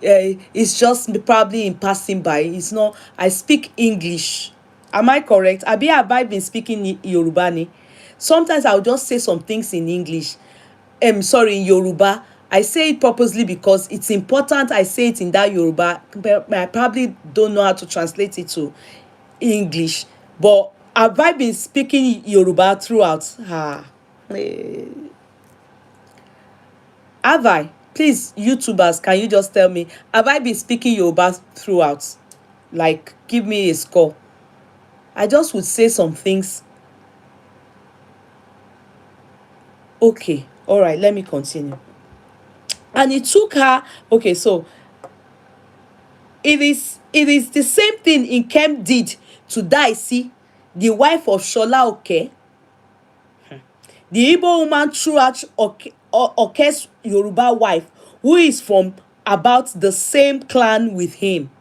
It's just probably in passing by. It's not. I speak English. Am I correct? Have I been speaking Yoruba ni? Sometimes I'll just say some things in English. Sorry, in Yoruba. I say it purposely because it's important. I say it in that Yoruba. But I probably don't know how to translate it to English. But have I been speaking Yoruba throughout? Have I? Please, YouTubers, can you just tell me, have I been speaking Yoruba throughout? Like, give me a score. I just would say some things. Okay, all right, let me continue. And it took her, okay, so it is the same thing Nkem did to Daisy, the wife of Shola Oke. The Igbo woman throughout Oke's Yoruba wife, who is from about the same clan with him.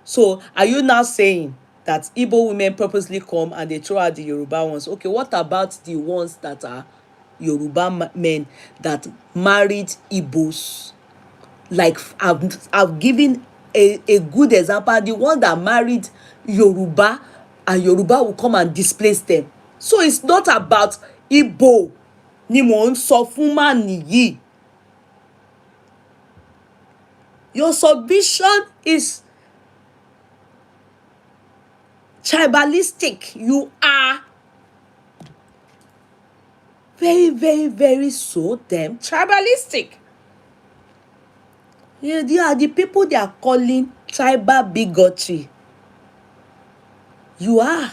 So are you now saying that Igbo women purposely come and they throw out the Yoruba ones? Okay, what about the ones that are Yoruba men that married Igbos? Like I've given a good example. The one that married Yoruba and Yoruba will come and displace them. So it's not about Igbo ni mo ń sọ fún man nìyí. Your submission is tribalistic. You are very, very, very so damn tribalistic. You are the people they are calling tribal bigotry. You are.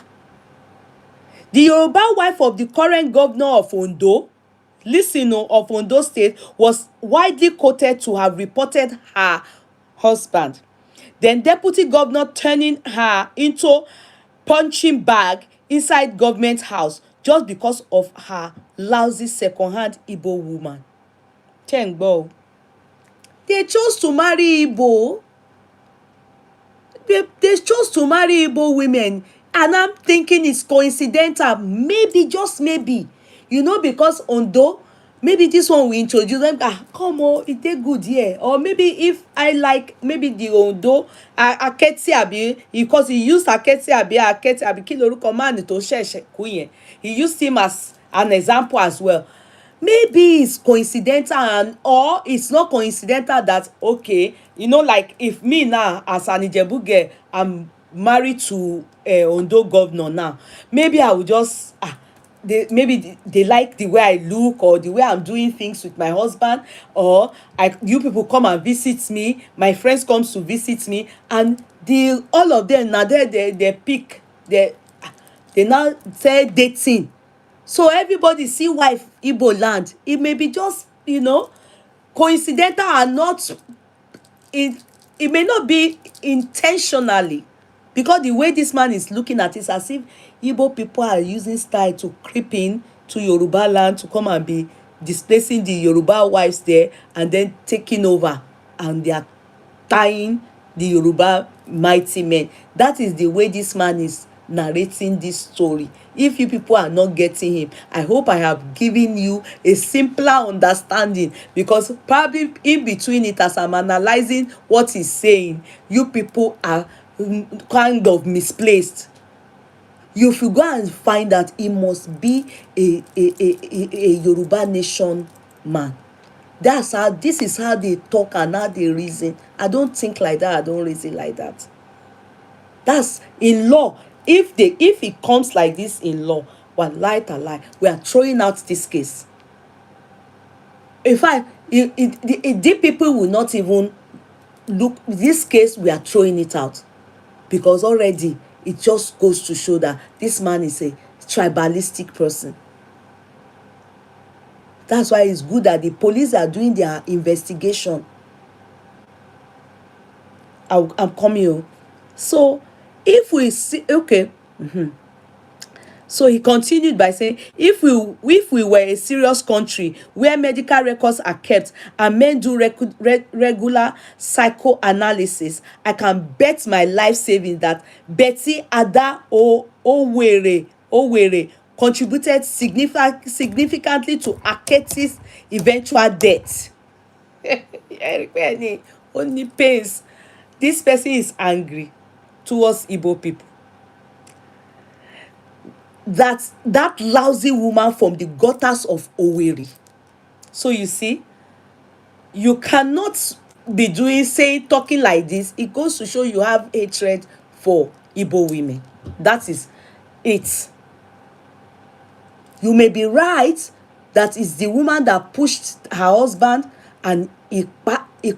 The Yoruba wife of the current governor of Ondo, of Ondo State, was widely quoted to have reported her husband. Then deputy governor turning her into punching bag inside government house just because of her lousy second-hand Igbo woman. Tengbo. They chose to marry Igbo. They chose to marry Igbo women, and I'm thinking it's coincidental, maybe, just maybe, because Ondo, maybe this one we introduce them, come on, it dey good here. Or maybe if I like, maybe the Ondo Aketi abi, because he used Aketi abi kí lorúkọ man tó ṣẹ̀ṣẹ̀ kú yẹn, he used him as an example as well. Maybe it's coincidental, or it's not coincidental that, okay, like if me now as an Ijebu girl, I'm married to Ondo governor now, maybe I will just they like the way I look, or the way I'm doing things with my husband, or you people come and visit me, my friends comes to visit me, and all of them now they pick, they now say dating. So everybody see wife Igbo land. It may be just coincidental, and not it may not be intentionally, because the way this man is looking at it, is as if Igbo people are using style to creep in to Yoruba land, to come and be displacing the Yoruba wives there, and then taking over, and they are tying the Yoruba mighty men. That is the way this man is narrating this story. If you people are not getting him, I hope I have given you a simpler understanding, because probably in between it, as I'm analyzing what he's saying, you people are kind of misplaced. You should go and find that he must be a Yoruba nation man. This is how they talk and how they reason. I don't think like that. I don't reason like that. That's in law. If it comes like this in law, wallahi, we are throwing out this case. In fact, the people will not even look this case. We are throwing it out, because already it just goes to show that this man is a tribalistic person. That's why it's good that the police are doing their investigation. I'm coming. So if we see, okay, so he continued by saying, if we were a serious country where medical records are kept and men do regular psychoanalysis, I can bet my life savings that Betty Ada Owere contributed significantly to Aketi's eventual death. Only pains. This person is angry towards Igbo people. That lousy woman from the gutters of Owerri. So you see, you cannot be talking like this. It goes to show you have hatred for Igbo women. That is it. You may be right that it's the woman that pushed her husband and he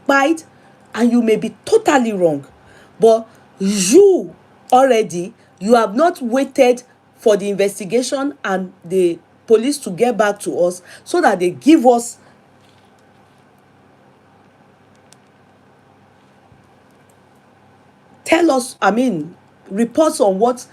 cried, and you may be totally wrong. But you have not waited for the investigation and the police to get back to us, so that they give us reports on what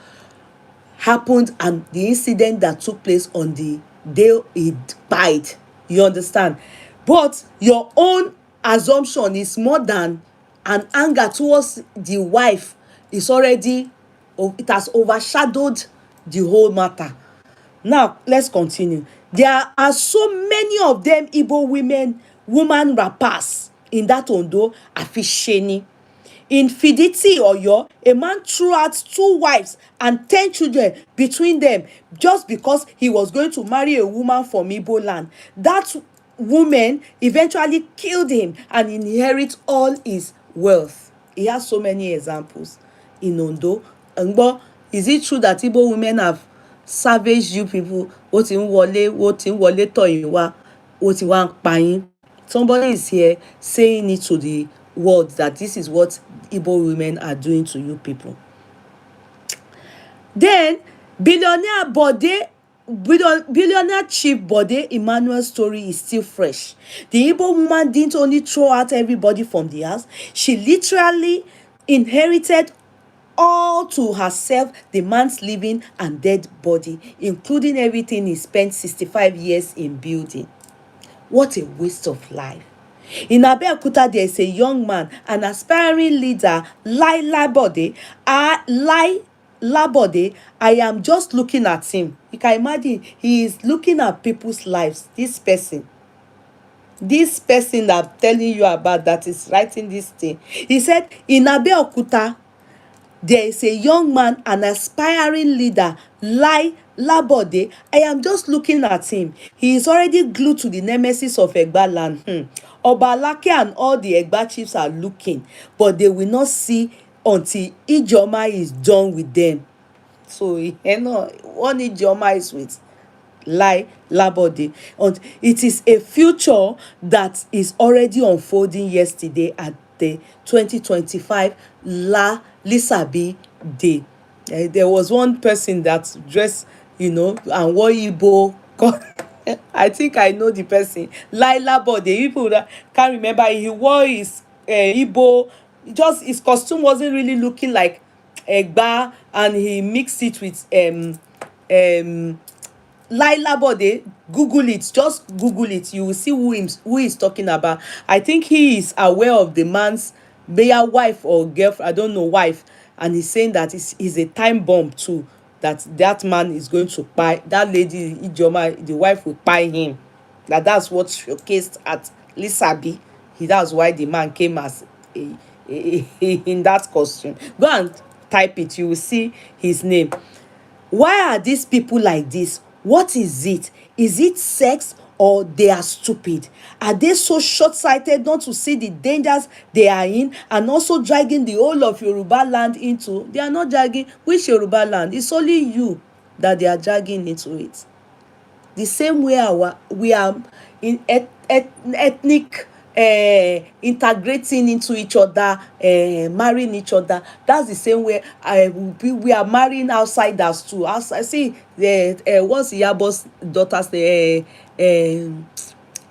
happened and the incident that took place on the day he died. You understand? But your own assumption is more than an anger towards the wife. It has overshadowed the whole matter. Now let's continue. There are so many of them Igbo woman rappers in that Ondo Afisheni. In Fiditi, Oyo, a man threw out 2 wives and 10 children between them, just because he was going to marry a woman from Igbo land. That woman eventually killed him and inherit all his wealth. He has so many examples in Ondo. But is it true that Igbo women have savaged you people? Somebody is here saying it to the world that this is what Igbo women are doing to you people. Then billionaire chief Bode Emmanuel's story is still fresh. The Igbo woman didn't only throw out everybody from the house, she literally inherited all to herself the man's living and dead body, including everything he spent 65 years in building. What a waste of life. In Abeokuta, there is a young man, an aspiring leader, Lai Labode. I am just looking at him. You can imagine, he is looking at people's lives. This person that I'm telling you about, that is writing this thing. He said, in Abeokuta, there is a young man, an aspiring leader, Lai Labode. I am just looking at him. He is already glued to the nemesis of Egba land. Obalake and all the Egba chiefs are looking, but they will not see until Ijoma is done with them. So, one Ijoma is with Lai Labode. And it is a future that is already unfolding yesterday at the 2025 Lisabi Day. There was one person that dressed, and wore Igbo. I think I know the person. Lai Labode. People that can't remember, he wore his Igbo. Just his costume wasn't really looking like Egba, and he mixed it with Laila Bode. Google it, just Google it, you will see who he's talking about. I think he is aware of the man's their wife or girlfriend, I don't know, wife, and he's saying that is a time bomb too, that man is going to buy that lady Ijoma, the wife will buy him. That's what showcased at Lisabi. That's why the man came as in that costume. Go and type it, you will see his name. Why are these people like this? What is it? Is it sex, or they are stupid? Are they so short-sighted not to see the dangers they are in, and also dragging the whole of Yoruba land into? They are not dragging which Yoruba land. It's only you that they are dragging into it. The same way we are in ethnic integrating into each other, marrying each other. That's the same way we are marrying outsiders too. Outside, see what's Yabo's daughter's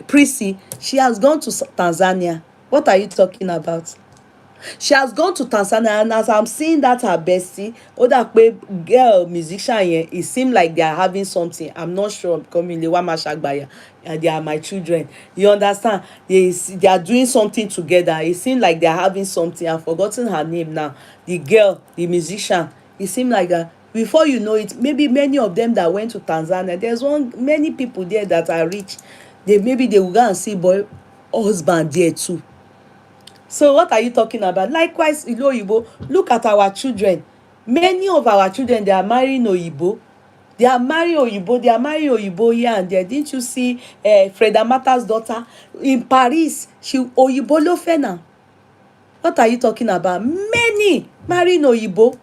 Prissy, she has gone to Tanzania. What are you talking about? She has gone to Tanzania, and as I'm seeing that her bestie, Odape girl musician here, it seems like they are having something. I'm not sure, becoming Lewama Shagbaya, and they are my children. You understand? They are doing something together. It seems like they are having something. I've forgotten her name now. The girl, the musician. It seems like before you know it, maybe many of them that went to Tanzania, there's many people there that are rich. Maybe they will go and see boy husband there too. So what are you talking about? Likewise, Oyibo, look at our children. Many of our children, they are marrying Oyibo. They are marrying Oyibo here and there. Didn't you see Freda Mata's daughter in Paris? She Oyibo lo fe now. What are you talking about? Many marrying Oyibo.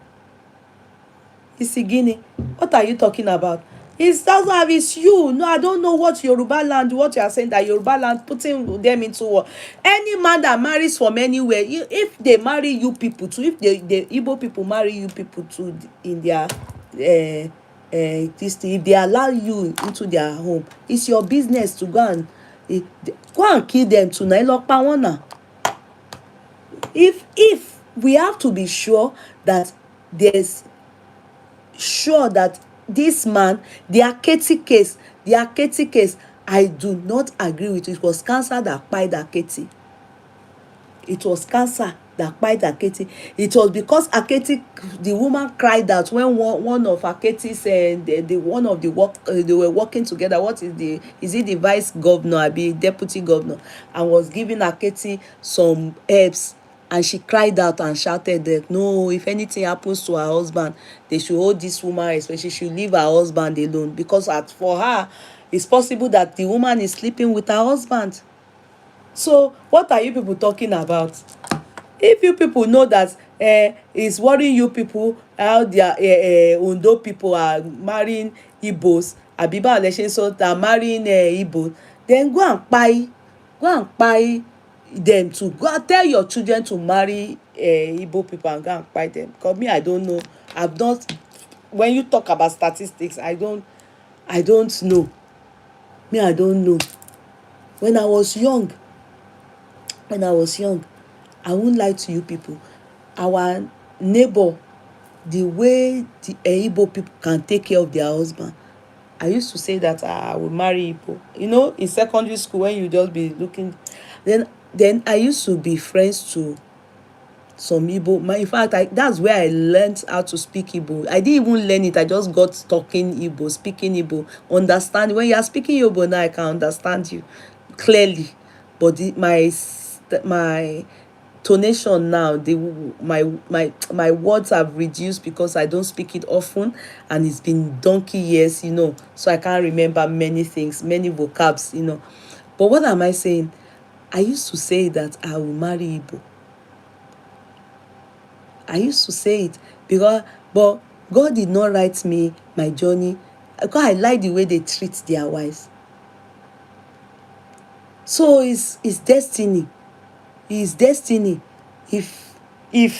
Isigini. What are you talking about? It doesn't have, it's you. No, I don't know what Yoruba land, what you are saying, that Yoruba land putting them into war. Any man that marries from anywhere, if they marry you people too, if the Igbo people marry you people too in their this thing, if they allow you into their home, it's your business to go and kill them tonight. If we have to be sure that this man, the Aketi case, I do not agree with it. It was cancer that kpai Aketi. It was cancer that kpai Aketi. It was because Aketi, the woman cried out when one of Aketi's one of the work they were working together. Is it the vice governor, or be deputy governor, and was giving Aketi some herbs. And she cried out and shouted that no, if anything happens to her husband, they should hold this woman, especially she should leave her husband alone, because for her, it's possible that the woman is sleeping with her husband. So what are you people talking about? If you people know that it's worrying you people how their Ondo people are marrying Igbos, Abiba Aleshe, so they are marrying Igbos, then go and buy them to go and tell your children to marry Igbo people and go and buy them. Because me, I don't know. I've not. When you talk about statistics, I don't know. Me, I don't know. When I was young, I won't lie to you people. Our neighbor, the way the Igbo people can take care of their husband, I used to say that I will marry Igbo. In secondary school, when you just be looking, then Then I used to be friends to some Igbo. In fact, that's where I learned how to speak Igbo. I didn't even learn it. I just got talking Igbo, speaking Igbo, understand. When you are speaking Igbo now, I can understand you clearly. But my tonation now, my words have reduced because I don't speak it often, and it's been donkey years, so I can't remember many things, many vocabs, But what am I saying? I used to say that I will marry Igbo. I used to say it but God did not write me my journey, because I like the way they treat their wives. So it's destiny. It's destiny. If I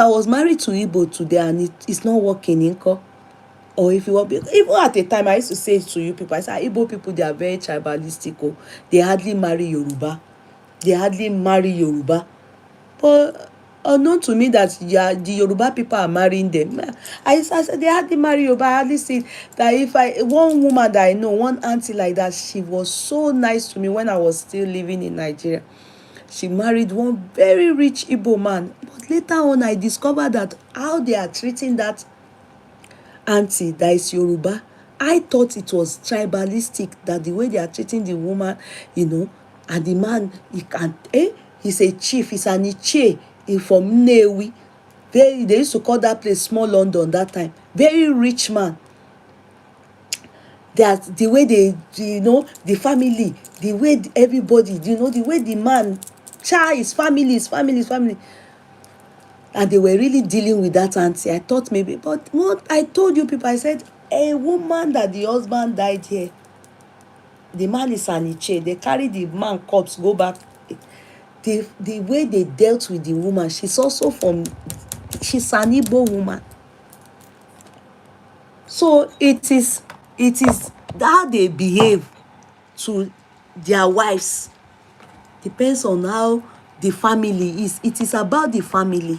was married to Igbo today and it's not working, Inko, or if you want, even at the time I used to say it to you people, I said Igbo people, they are very tribalistic. Oh, they hardly marry Yoruba. But unknown to me that the Yoruba people are marrying them. I said they hardly marry Yoruba. I hardly see that one woman that I know, one auntie like that, she was so nice to me when I was still living in Nigeria. She married one very rich Igbo man. But later on, I discovered that how they are treating that auntie that is Yoruba, I thought it was tribalistic, that the way they are treating the woman, and the man, he's a chief, he's an Iche from Nnewi. They used to call that place Small London that time. Very rich man. That the way they, the family, the way everybody, the way the man, his family. And they were really dealing with that auntie. I thought maybe, but what I told you people, I said, a woman that the husband died here, the man is an Iche. They carry the man corpse, go back. The way they dealt with the woman, she's an Igbo woman. So it is how they behave to their wives depends on how the family is. It is about the family.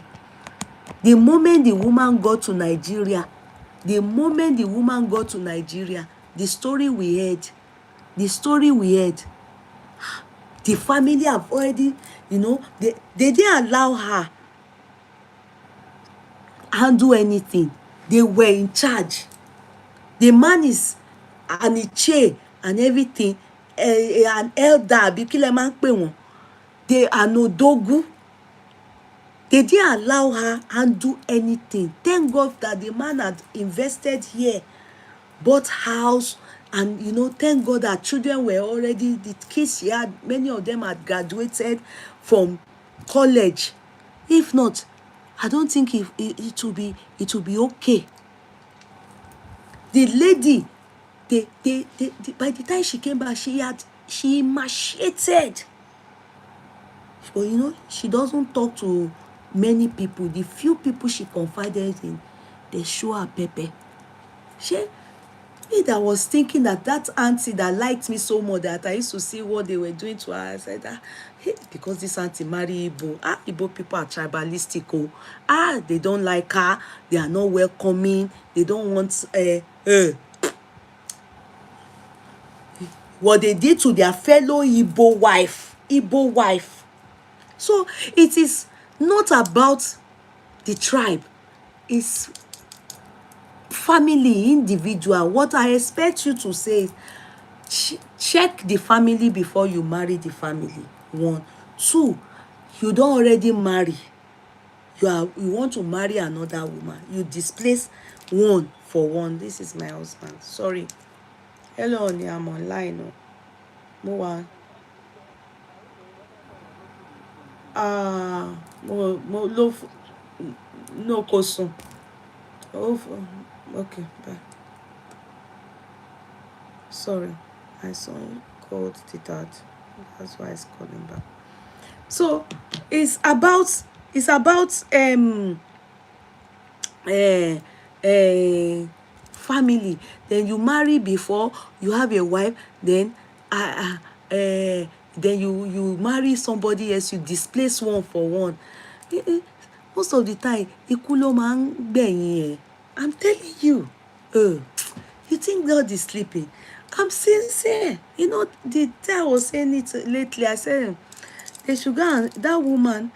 The moment the woman got to Nigeria, the story we heard, the family have already, they didn't allow her handle anything. They were in charge. The man is an Iche and everything, an elder, they are no dogu. They didn't allow her handle anything. Thank God that the man had invested here, bought house, and thank God that children were already, the kids she had, many of them had graduated from college. If not, I don't think it will be okay. The lady, by the time she came back, she emaciated. But she doesn't talk to many people. The few people she confided in, they show her pepper. Me that was thinking that auntie that liked me so much, that I used to see what they were doing to her, I said, because this auntie marry Igbo, Igbo people are tribalistic. They don't like her, they are not welcoming, they don't want what they did to their fellow Igbo wife. So it is not about the tribe, it's family, individual. What I expect you to say is check the family before you marry the family. 1. 2, you don't already marry, you want to marry another woman, you displace one for one. This is my husband, sorry. Hello honey, I'm online. Mo love no kosun. Okay, bye. Sorry, my son called the dad, that's why he's calling back. So it's about family. Then you marry before you have a wife, then then you marry somebody else, you displace one for one. Most of the time ikú ló máa ń gbẹ̀yìn ẹ̀. I'm telling you. You think God is sleeping? I'm sincere. You know, the day I was saying it lately, I said they should go and that woman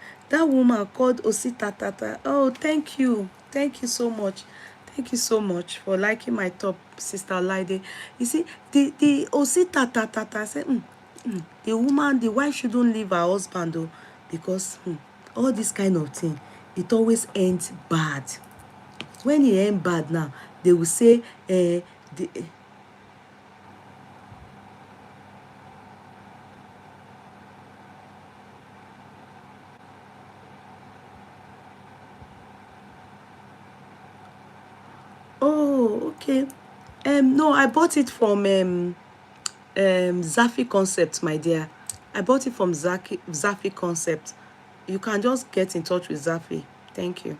called Osita Tata. Oh, thank you. Thank you so much. Thank you so much for liking my top, Sister Lide. You see, the Osita Tata said, the woman, the wife shouldn't leave her husband though, because all this kind of thing, it always ends bad. When it ends bad now, they will say, the oh, okay. No, I bought it from Zafi Concept, my dear. I bought it from Zafi Concept. You can just get in touch with Zafi. Thank you.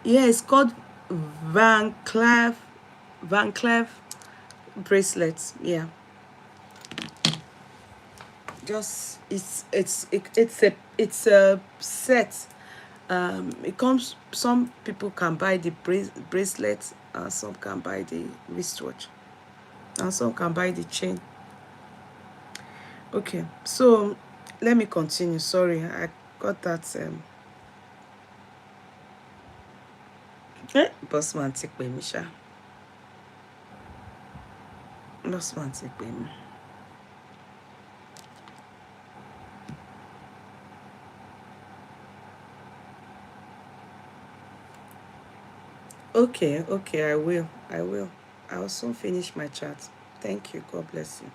Yeah, it's called Van Cleef Van Cleef bracelets. Yeah, just it's a set. It comes. Some people can buy the bracelet, and some can buy the wristwatch, and some can buy the chain. Okay, so let me continue. Sorry, I got that. Bossman ti pè mí ṣá. Bossman ti pè mí. Okay, okay, I will. I will. I will soon finish my chat. Thank you. God bless you.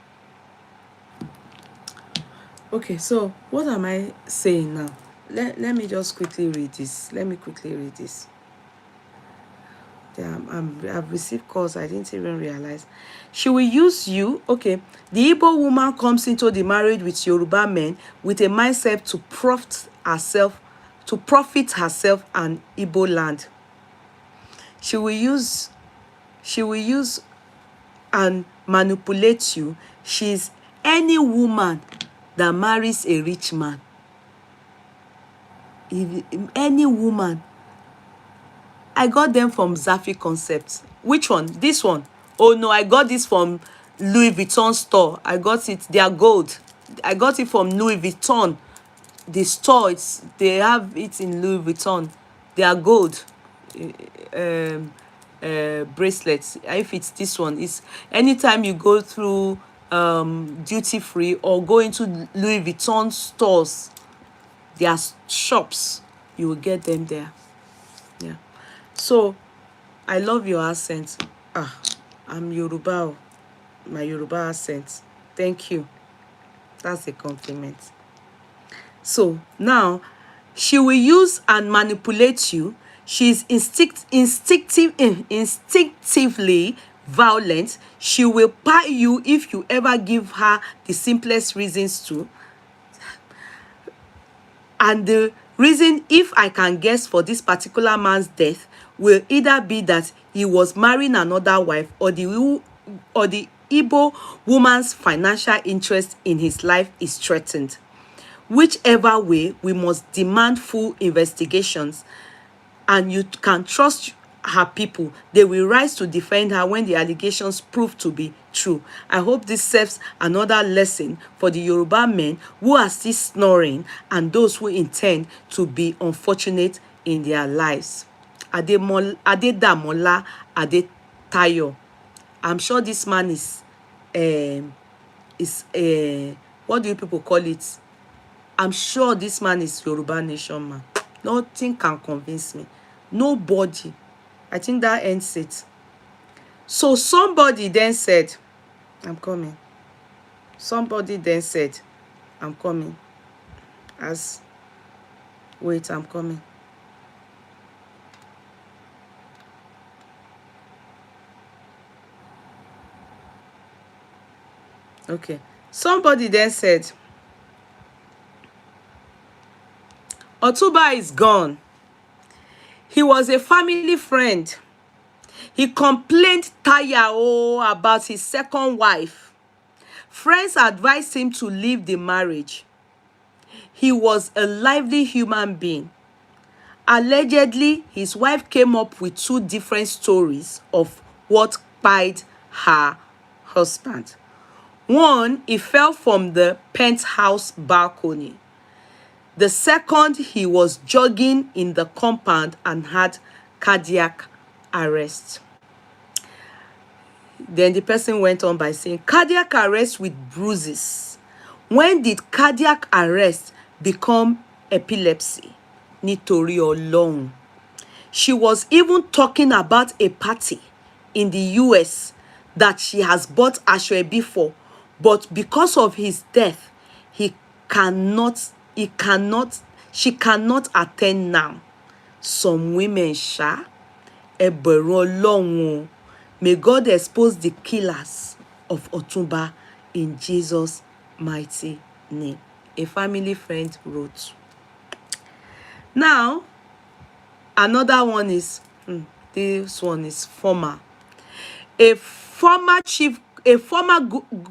Okay, so what am I saying now? Let me just quickly read this. Let me quickly read this. Yeah, I've received calls I didn't even realize. She will use you. Okay, the Igbo woman comes into the marriage with Yoruba men with a mindset to profit herself and Igbo land. She will use and manipulate you. She's any woman that marries a rich man. If any woman, I got them from Zafi Concept. Which one? This one? Oh no, I got this from Louis Vuitton store. I got it. They are gold. I got it from Louis Vuitton. The store, they have it in Louis Vuitton. They are gold. Bracelets. If it's this one, it's anytime you go through duty free or go into Louis Vuitton stores, their shops, you will get them there. Yeah. So I love your accent. I'm Yoruba. My Yoruba accent. Thank you. That's a compliment. So now she will use and manipulate you. She's instinctively violent. She will pie you if you ever give her the simplest reasons to. And the reason, if I can guess, for this particular man's death will either be that he was marrying another wife, or the Igbo woman's financial interest in his life is threatened. Whichever way, we must demand full investigations, and you can trust her people. They will rise to defend her when the allegations prove to be true. I hope this serves another lesson for the Yoruba men who are still snoring and those who intend to be unfortunate in their lives. Adedamola Adetayo. I'm sure this man is what do you people call it? I'm sure this man is Yoruba Nation man. Nothing can convince me. Nobody. I think that ends it. So somebody then said, I'm coming. Somebody then said, I'm coming. Wait, I'm coming. Okay. Somebody then said, Otuba is gone. He was a family friend. He complained about his second wife. Friends advised him to leave the marriage. He was a lively human being. Allegedly, his wife came up with 2 different stories of what pied her husband. One, he fell from the penthouse balcony. The second, he was jogging in the compound and had cardiac arrest. Then the person went on by saying, cardiac arrest with bruises. When did cardiac arrest become epilepsy? Nítorí Ọlọ́run. She was even talking about a party in the US that she has bought aṣọ ẹbí for, but because of his death, she cannot attend now. Some women, ẹ bẹ̀rù Ọlọ́run o. May God expose the killers of Ọ̀túnba in Jesus' mighty name. A family friend wrote. Now, another one is, this one is former. A former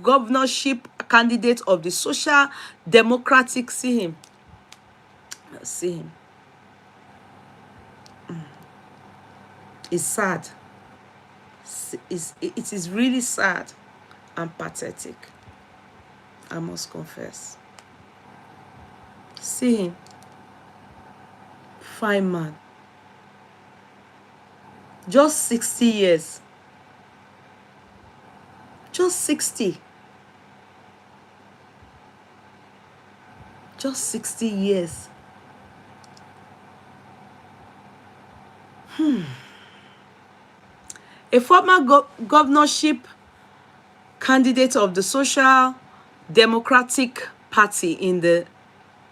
governorship candidate of the Social Democratic, see him. It's sad. It is really sad and pathetic, I must confess. See him. Fine man. Just 60 years. Just 60. Just 60 years. A former governorship candidate of the Social Democratic Party in the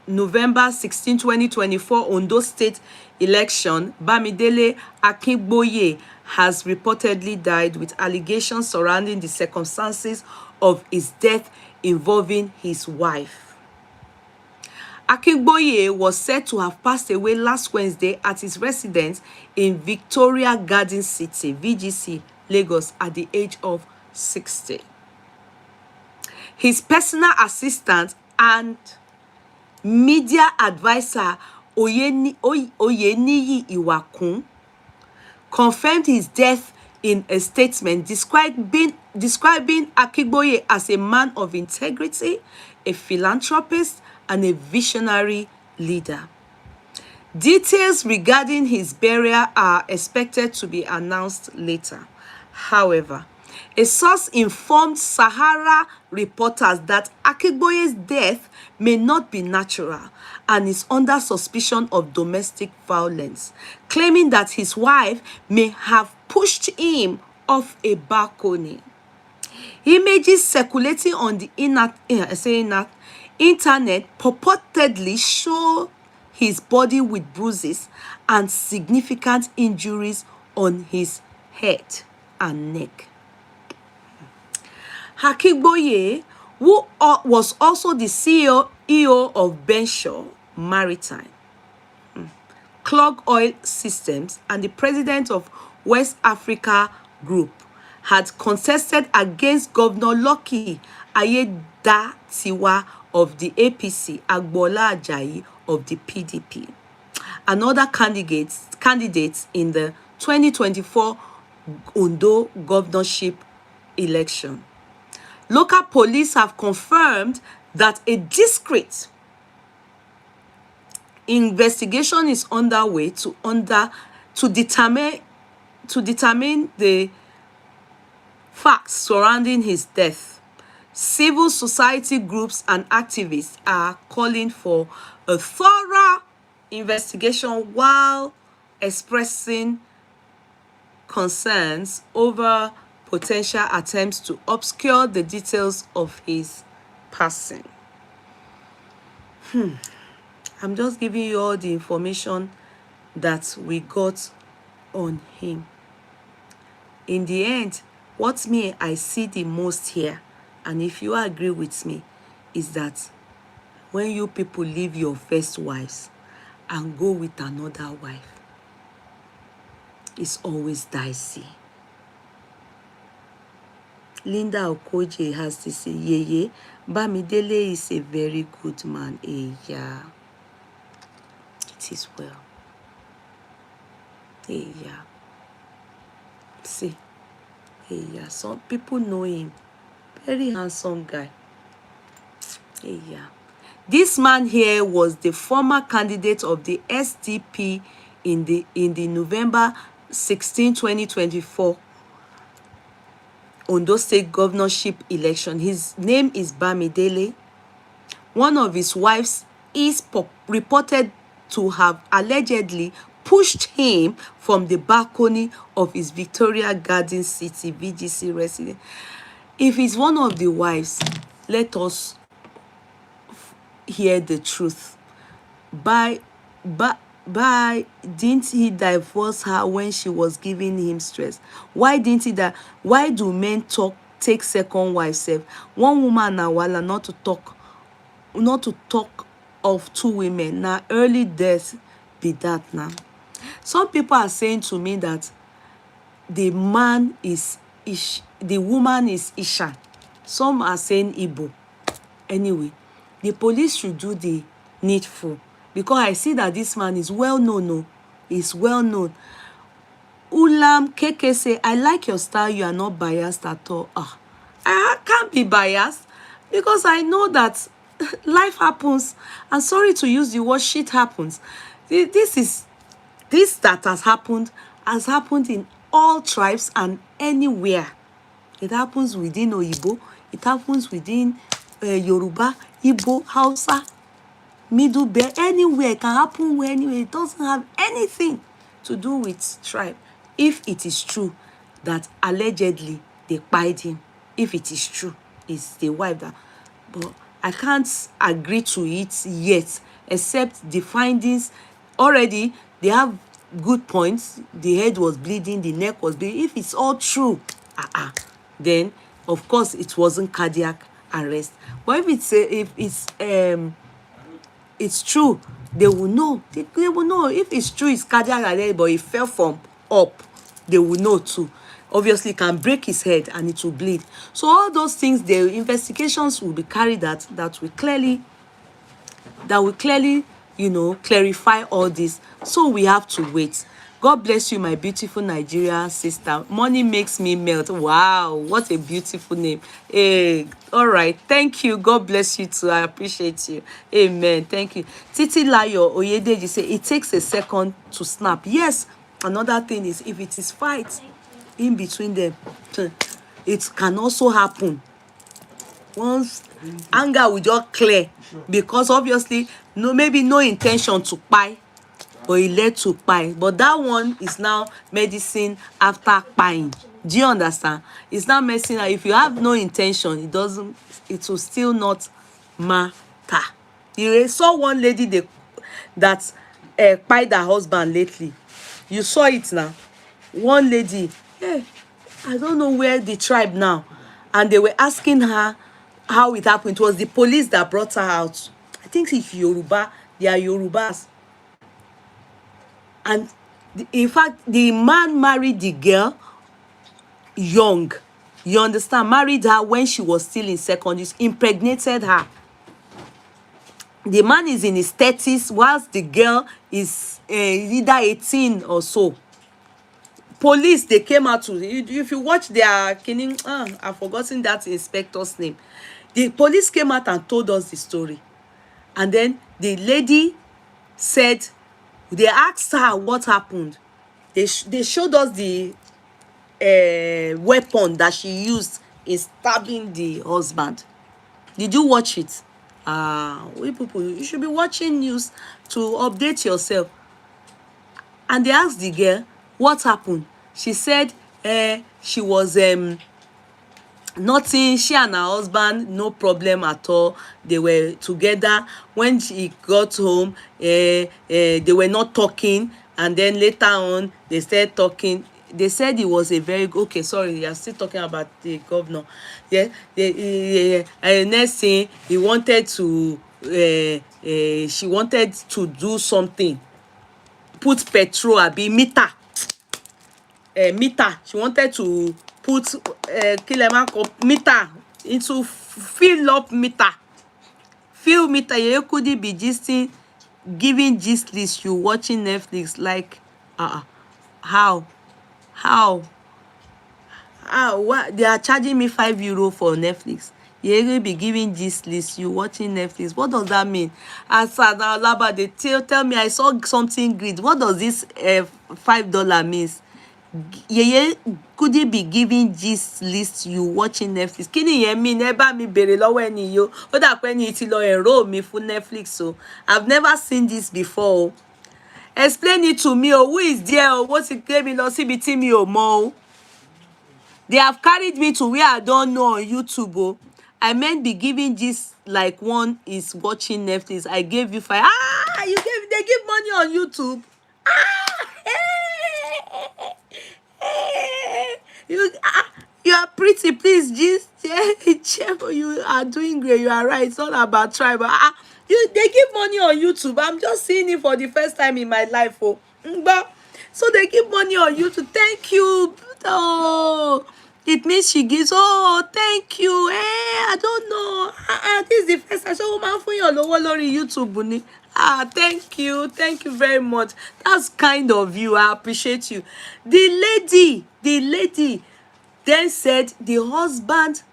November 16, 2024 Ondo State election, Bamidele Akinboye, has reportedly died with allegations surrounding the circumstances of his death involving his wife. Akinboye was said to have passed away last Wednesday at his residence in Victoria Garden City, VGC, Lagos, at the age of 60. His personal assistant and media advisor, Oyeniyi Iwakun, confirmed his death in a statement describing Akinboye as a man of integrity, a philanthropist, and a visionary leader. Details regarding his burial are expected to be announced later. However, a source informed Sahara reporters that Akinboye's death may not be natural and is under suspicion of domestic violence, claiming that his wife may have pushed him off a balcony. Images circulating on the internet purportedly show his body with bruises and significant injuries on his head and neck. Akinboye, who was also the CEO of Benshaw Maritime, Clog Oil Systems, and the president of West Africa Group, had contested against Governor Lucky Ayedatiwa of the APC, Agbola Ajayi of the PDP, and other candidates in the 2024 Ondo governorship election. Local police have confirmed that a discreet investigation is underway to determine the facts surrounding his death. Civil society groups and activists are calling for a thorough investigation while expressing concerns over potential attempts to obscure the details of his passing. I'm just giving you all the information that we got on him. In the end, what I see the most here, and if you agree with me, is that when you people leave your first wives and go with another wife, it's always dicey. Linda Okoje has to say, Yeye, Bamidele is a very good man. Yeah, it is well. Hey, yeah. See. Hey, yeah. Some people know him. Very handsome guy. Hey, yeah. This man here was the former candidate of the SDP in the November 16, 2024 Ondo State governorship election. His name is Bamidele. One of his wives is reported to have allegedly pushed him from the balcony of his Victoria Garden City VGC residence. If it's one of the wives, let us hear the truth. By didn't he divorce her when she was giving him stress? Why didn't he that? Why do men take second wife sef? One woman na wala, not to talk of two women. Now early death be that now. Some people are saying to me that the man is the woman is Isha. Some are saying Igbo. Anyway, the police should do the needful, because I see that this man is well known. No, is well known. Ulam Keke say, I like your style, you are not biased at all. I can't be biased because I know that life happens. I'm sorry to use the word shit happens. This that has happened in all tribes and anywhere. It happens within Oyibo, it happens within Yoruba, Igbo, Hausa, Middle Belt, anywhere. It can happen anywhere. It doesn't have anything to do with tribe. If it is true that allegedly they kpai him, if it is true, it's the wife that, but I can't agree to it yet, except the findings already, they have good points. The head was bleeding, the neck was bleeding. If it's all true, then of course it wasn't cardiac arrest. But if it's true, they will know. They will know. If it's true, it's cardiac arrest, but he fell from up, they will know too. Obviously, it can break his head and it will bleed. So all those things, the investigations will be carried out that will clearly, clarify all this. So we have to wait. God bless you, my beautiful Nigerian sister. Money makes me melt. Wow, what a beautiful name. Hey, all right. Thank you. God bless you too. I appreciate you. Amen. Thank you. Titi Layo Oyedeji say it takes a second to snap. Yes. Another thing is, if it is fight in between them, it can also happen. Once anger will just clear, because obviously maybe no intention to buy, but it led to kpai. But that one is now medicine after kpaing. Do you understand? It's not medicine. If you have no intention, it will still not matter. You saw one lady that kpai her husband lately. You saw it now. One lady, I don't know where the tribe now, and they were asking her how it happened. It was the police that brought her out. I think it's Yoruba. They are Yorubas. And in fact, the man married the girl young. You understand? Married her when she was still in secondary, impregnated her. The man is in his 30s, whilst the girl is either 18 or so. Police, they came out to, if you watch their killing, I've forgotten that inspector's name. The police came out and told us the story. And then the lady said, they asked her what happened. They showed us the weapon that she used in stabbing the husband. Did you watch it? We people, you should be watching news to update yourself. And they asked the girl what happened. She said she was nothing. She and her husband, no problem at all. They were together. When she got home, they were not talking, and then later on they started talking. They said he was a very good, okay, sorry, you are still talking about the governor. And next thing, he wanted to she wanted to do something, put petrol abi meter, she wanted to put meter into fill meter. Yeye Kudi be gisting, giving gist list, you watching Netflix like How? How? What? They are charging me €5 for Netflix. Yeye be giving this list, you watching Netflix. What does that mean? As Laba, they tell me I saw something great. What does this $5 means? Yeye Kudi be giving this list, you watching Netflix. Kí ni yẹn mean? Ẹ bá mi bèrè lọ́wọ́ ẹni yo. Ó dà pé ẹni tí lọ enroll mi fún Netflix so. I've never seen this before. Explain it to me. Who is there? What's it gave me? Lọ síbi tí mi ò mọ̀. They have carried me to where I don't know on YouTube. Oh. I meant be giving this like one is watching Netflix. I gave you 5. They give money on YouTube. You are pretty, please. Just you are doing great. You are right. It's not about tribal. They give money on YouTube. I'm just seeing it for the first time in my life. Oh, but so they give money on YouTube. Thank you. Oh, it means she gives. Oh, thank you. I don't know. This is the first time. So, man, for your lower lorry YouTube, bunny. Thank you. Thank you very much. That's kind of you. I appreciate you. The lady then said the husband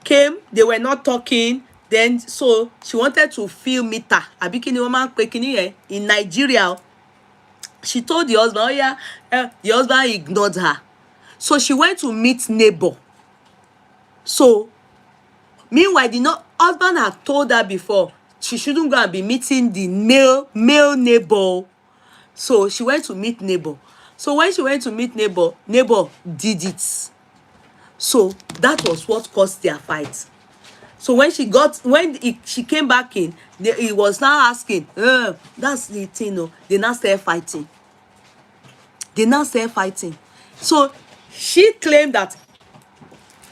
came. They were not talking. Then, so she wanted to feel meter. Abikini woman kwekini in Nigeria. She told the husband, oh yeah, the husband ignored her. So she went to meet neighbor. So, meanwhile, the husband had told her before she shouldn't go and be meeting the male neighbor. So she went to meet neighbor. So when she went to meet neighbor did it. So that was what caused their fight. So when she came back in, he was now asking, that's the thing, no. They now started fighting. So she claimed that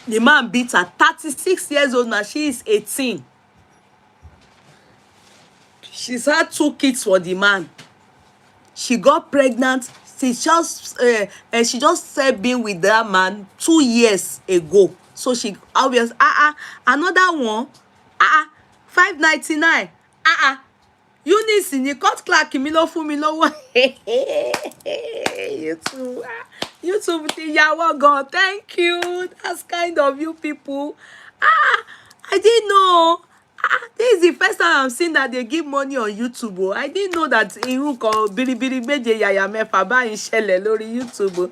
the man beat her. 36 years old now. She is 18. She's had 2 kids for the man. She got pregnant. She just said being with that man 2 years ago. So she obviously another one 599 Eunice ni court clerk mi ló fún mi lówó. YouTube ti yàwó gan. Thank you. That's kind of you people. I didn't know. This is the first time I'm seeing that they give money on YouTube. Oh. I didn't know that irú kan biribiri méje yàyà mẹ́fà báyìí ṣẹlẹ̀ lórí YouTube. Oh.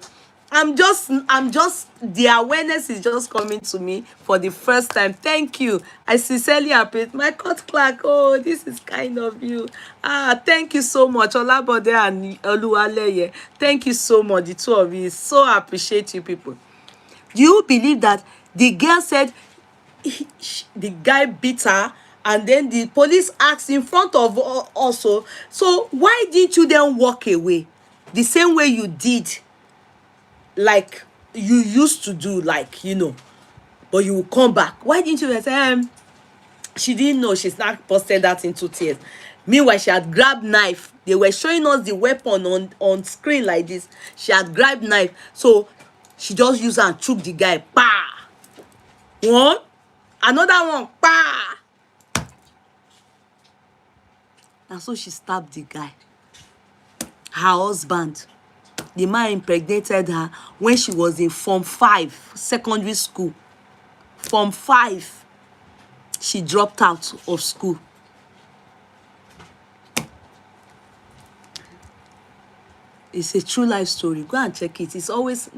I'm just the awareness is just coming to me for the first time. Thank you. I sincerely appreciate my court clerk. Oh, this is kind of you. Thank you so much. Olabode and Oluwaleye. Thank you so much. The two of you. So appreciate you people. Do you believe that the girl said the guy beat her and then the police asked in front of also, so why didn't you then walk away the same way you did, like you used to do, like, you know, but you will come back? Why didn't you say she didn't know? She's not posted that into tears. Meanwhile, she had grabbed knife. They were showing us the weapon on screen like this. She had grabbed knife, so she just used and took the guy. Pa! One, another one. Pa! And so she stabbed the guy. Her husband. The man impregnated her when she was in Form 5, secondary school. Form 5. She dropped out of school. It's a true life story. Go and check it. It's always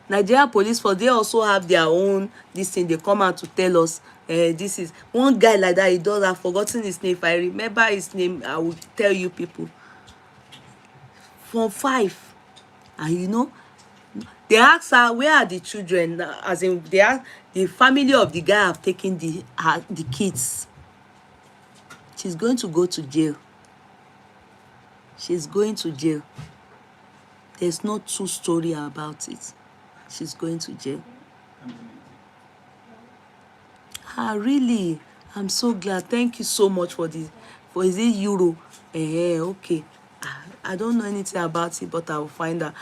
Nigeria Police Force. They also have their own this thing. They come out to tell us this is one guy like that. He does. I've forgotten his name. If I remember his name, I will tell you people. Form 5, and you know, they ask her where are the children. As in, they ask, the family of the guy have taken the kids. She's going to go to jail. She's going to jail. There's no true story about it. She's going to jail. Really? I'm so glad. Thank you so much for this. Is it euro? Okay. I don't know anything about it, but I will find out.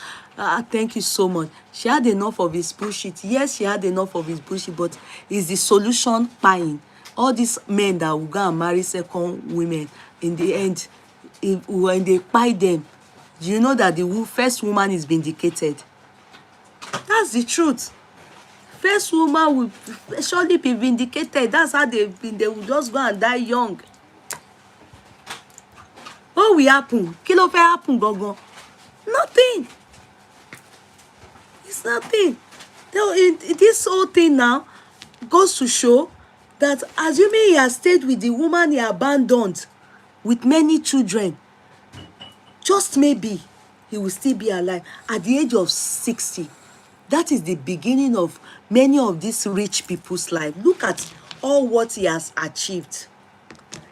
Thank you so much. She had enough of his bullshit. Yes, she had enough of his bullshit, but is the solution buying? All these men that will go and marry second women, in the end, when they buy them, do you know that the first woman is vindicated? That's the truth. First woman will surely be vindicated. That's how they've been. They will just go and die young. What will happen? Kí ló fẹ́ happen gangan? Nothing. It's nothing. This whole thing now goes to show that assuming he has stayed with the woman he abandoned with many children, just maybe he will still be alive at the age of 60. That is the beginning of many of these rich people's life. Look at all what he has achieved.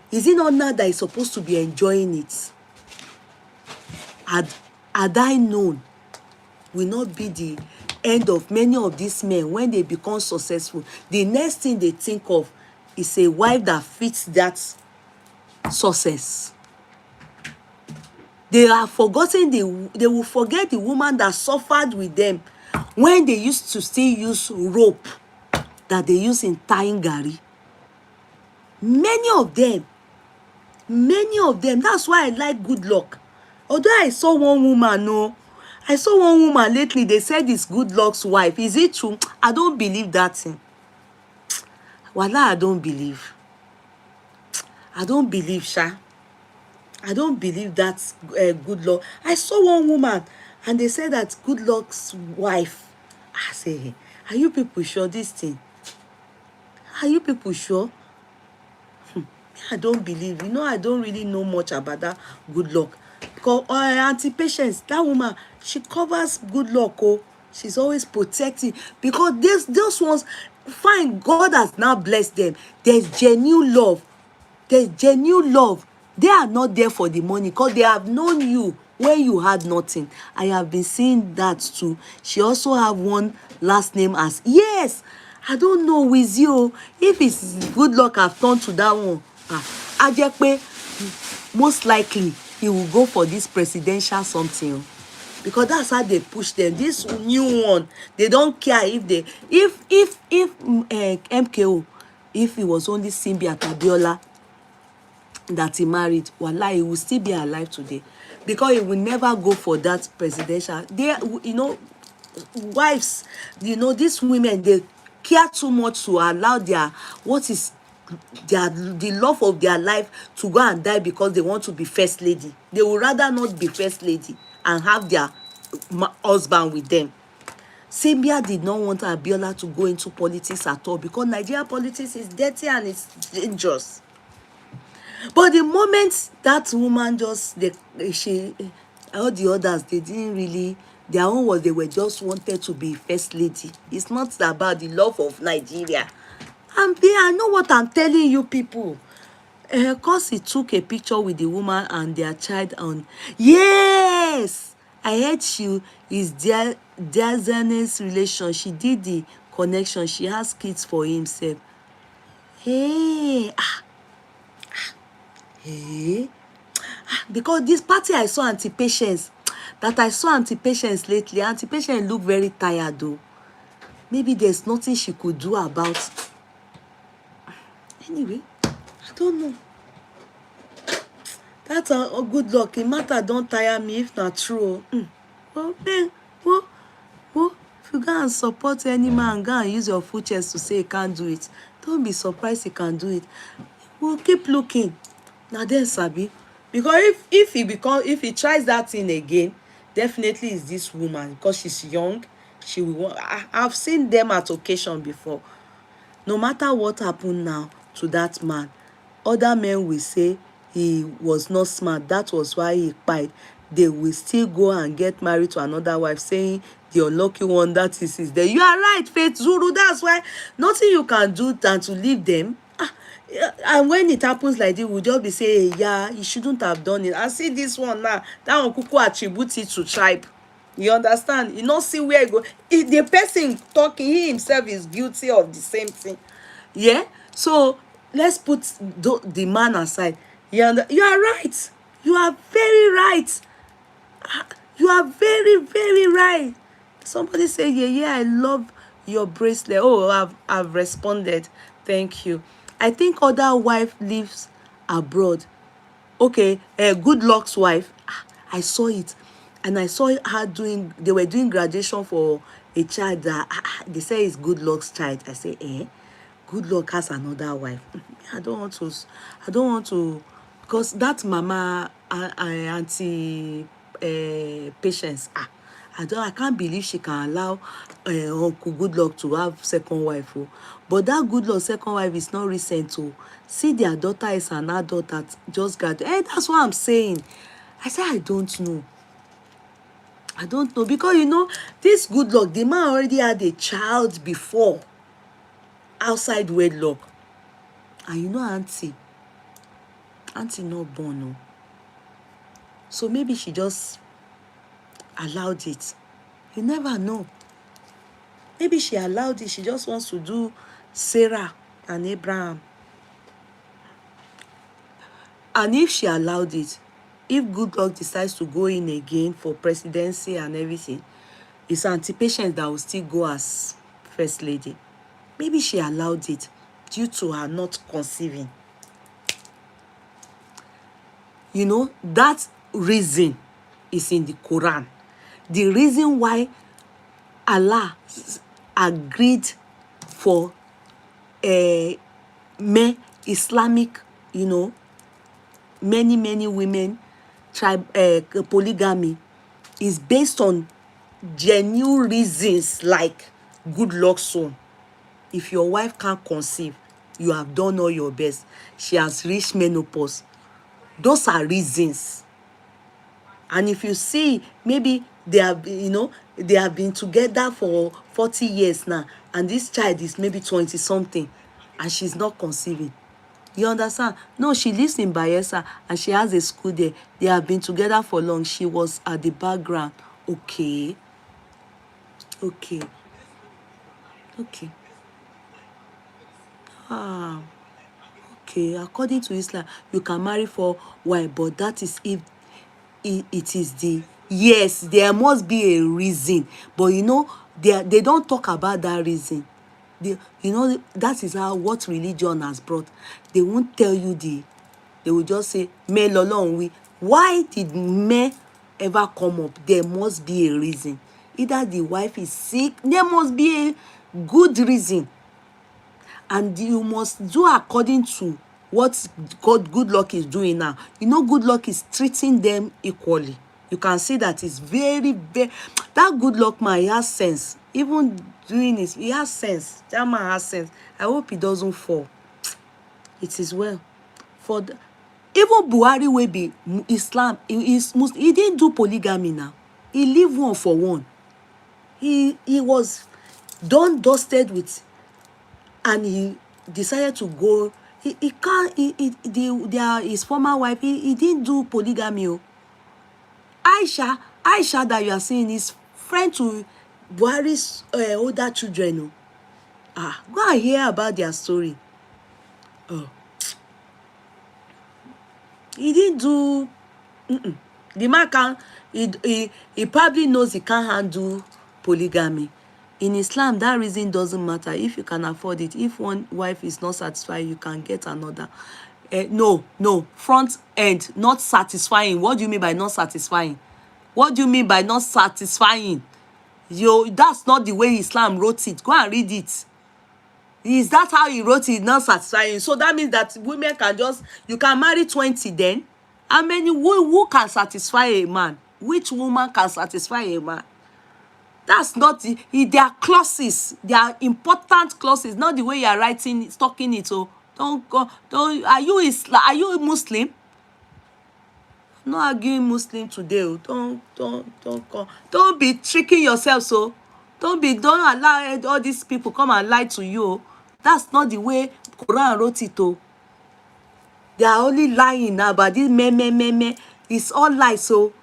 Is it not now that he's supposed to be enjoying it? Had I known, will not be the end of many of these men when they become successful. The next thing they think of is a wife that fits that success. They are forgotten, they will forget the woman that suffered with them when they used to still use rope that they use in tying garri. Many of them, that's why I like Good Luck. Although I saw one woman, I saw one woman lately, they said it's Good Luck's wife. Is it true? I don't believe that thing. Wallah, I don't believe. I don't believe, Sha. I don't believe that's Good Luck. I saw one woman and they said that Good Luck's wife. I say, are you people sure this thing? Are you people sure? I don't believe. I don't really know much about that Good Luck. Because Auntie Patience, that woman, she covers Good Luck. Oh, she's always protecting. Because those ones, fine, God has now blessed them. There's genuine love. They are not there for the money because they have known you when you had nothing. I have been seeing that too. She also have one last name as, yes, I don't know with you. If it's Good Luck I've turned to that one, Ajepe, most likely he will go for this presidential something. Because that's how they push them. This new one, they don't care if MKO, if it was only Simbi Abiola that he married, wallah, he will still be alive today. Because he will never go for that presidential. They, wives, these women, they care too much to allow the love of their life to go and die because they want to be first lady. They would rather not be first lady and have their husband with them. Simbia did not want Abiola to go into politics at all because Nigeria politics is dirty and it's dangerous. But the moment that woman all the others, they didn't really, their own was they were just wanted to be first lady. It's not about the love of Nigeria. And I know what I'm telling you people. Because he took a picture with the woman and their child on. Yes! I heard she is Diazane's relation. She did the connection. She has kids for himself. Hey! Hey! Because this party I saw Auntie Patience. That I saw Auntie Patience lately. Auntie Patience looked very tired though. Maybe there's nothing she could do about. Anyway, I don't know. That's a Good Luck. A matter don't tire me if not true. Well, then, if you go and support any man, go and use your full chest to say he can't do it. Don't be surprised he can do it. We'll keep looking. Now then, Sabi. Because if he tries that thing again, definitely it's this woman. Because she's young, she will want. I've seen them at occasion before. No matter what happened now to that man, other men will say he was not smart. That was why he cried. They will still go and get married to another wife, saying the unlucky one that is there. You are right, Faith Zuru. That's why nothing you can do than to leave them. And when it happens like this, we'll just be saying, yeah, he shouldn't have done it. I see this one now. That one Kuku attributes it to tribe. You understand? You not see where he go. The person talking, he himself is guilty of the same thing. Yeah? So let's put the man aside. You are right. You are very right. You are very, very right. Somebody say, yeah, I love your bracelet. Oh, I've responded. Thank you. I think other wife lives abroad. Okay, Good Luck's wife. I saw it. And I saw her doing, they were doing graduation for a child that they say is good luck's child. I say, good luck has another wife. I don't want to, because that mama, auntie, patience, I can't believe she can allow Uncle Good Luck to have second wife. Oh. But that Good Luck second wife is not recent. Oh. See, their daughter is an adult that just got. That's what I'm saying. I said, I don't know. I don't know, because this Good Luck, the man already had a child before outside wedlock. And auntie not born. No. So maybe she just allowed it. You never know. Maybe she allowed it. She just wants to do Sarah and Abraham. And if she allowed it, if Good Luck decides to go in again for presidency and everything, it's Auntie Patience that will still go as first lady. Maybe she allowed it due to her not conceiving. That reason is in the Quran. The reason why Allah agreed for Islamic, many women polygamy is based on genuine reasons, like Good Luck's son. If your wife can't conceive, you have done all your best. She has reached menopause. Those are reasons. And if you see, maybe they have been together for 40 years now, and this child is maybe 20 something, and she's not conceiving. You understand? No, she lives in Bayelsa and she has a school there. They have been together for long. She was at the background. Okay. Okay. Okay. According to Islam, you can marry for why, but that is if it is the, yes, there must be a reason. But they don't talk about that reason. That is how what religion has brought. They won't tell you they will just say me lolorun wi. Why did me ever come up? There must be a reason. Either the wife is sick, there must be a good reason, and you must do according to what Good Luck is doing now. Good Luck is treating them equally. You can see that it's very, very, that Good Luck man, he has sense. Even doing this, he has sense. That man has sense. I hope he doesn't fall. It is well. Even Buhari will be Islam. He didn't do polygamy now. He lived one for one. He was done, dusted with, and he decided to go. He can't. His former wife. He didn't do polygamy. Oh. Aisha that you are seeing is friend to Buhari's older children. Oh. Go and hear about their story. Oh. He didn't do. The man can. He probably knows he can't handle polygamy. In Islam, that reason doesn't matter. If you can afford it, if one wife is not satisfied, you can get another. No, front end, not satisfying. What do you mean by not satisfying? What do you mean by not satisfying? That's not the way Islam wrote it. Go and read it. Is that how he wrote it? Not satisfying. So that means that women can you can marry 20 then. How many, who can satisfy a man? Which woman can satisfy a man? That's not there are clauses. There are important clauses, not the way you are writing, talking it. So are you Muslim? I'm not arguing Muslim today. Don't be tricking yourself. So don't allow all these people come and lie to you. That's not the way Quran wrote it. They are only lying now, but this me. It's all lies. So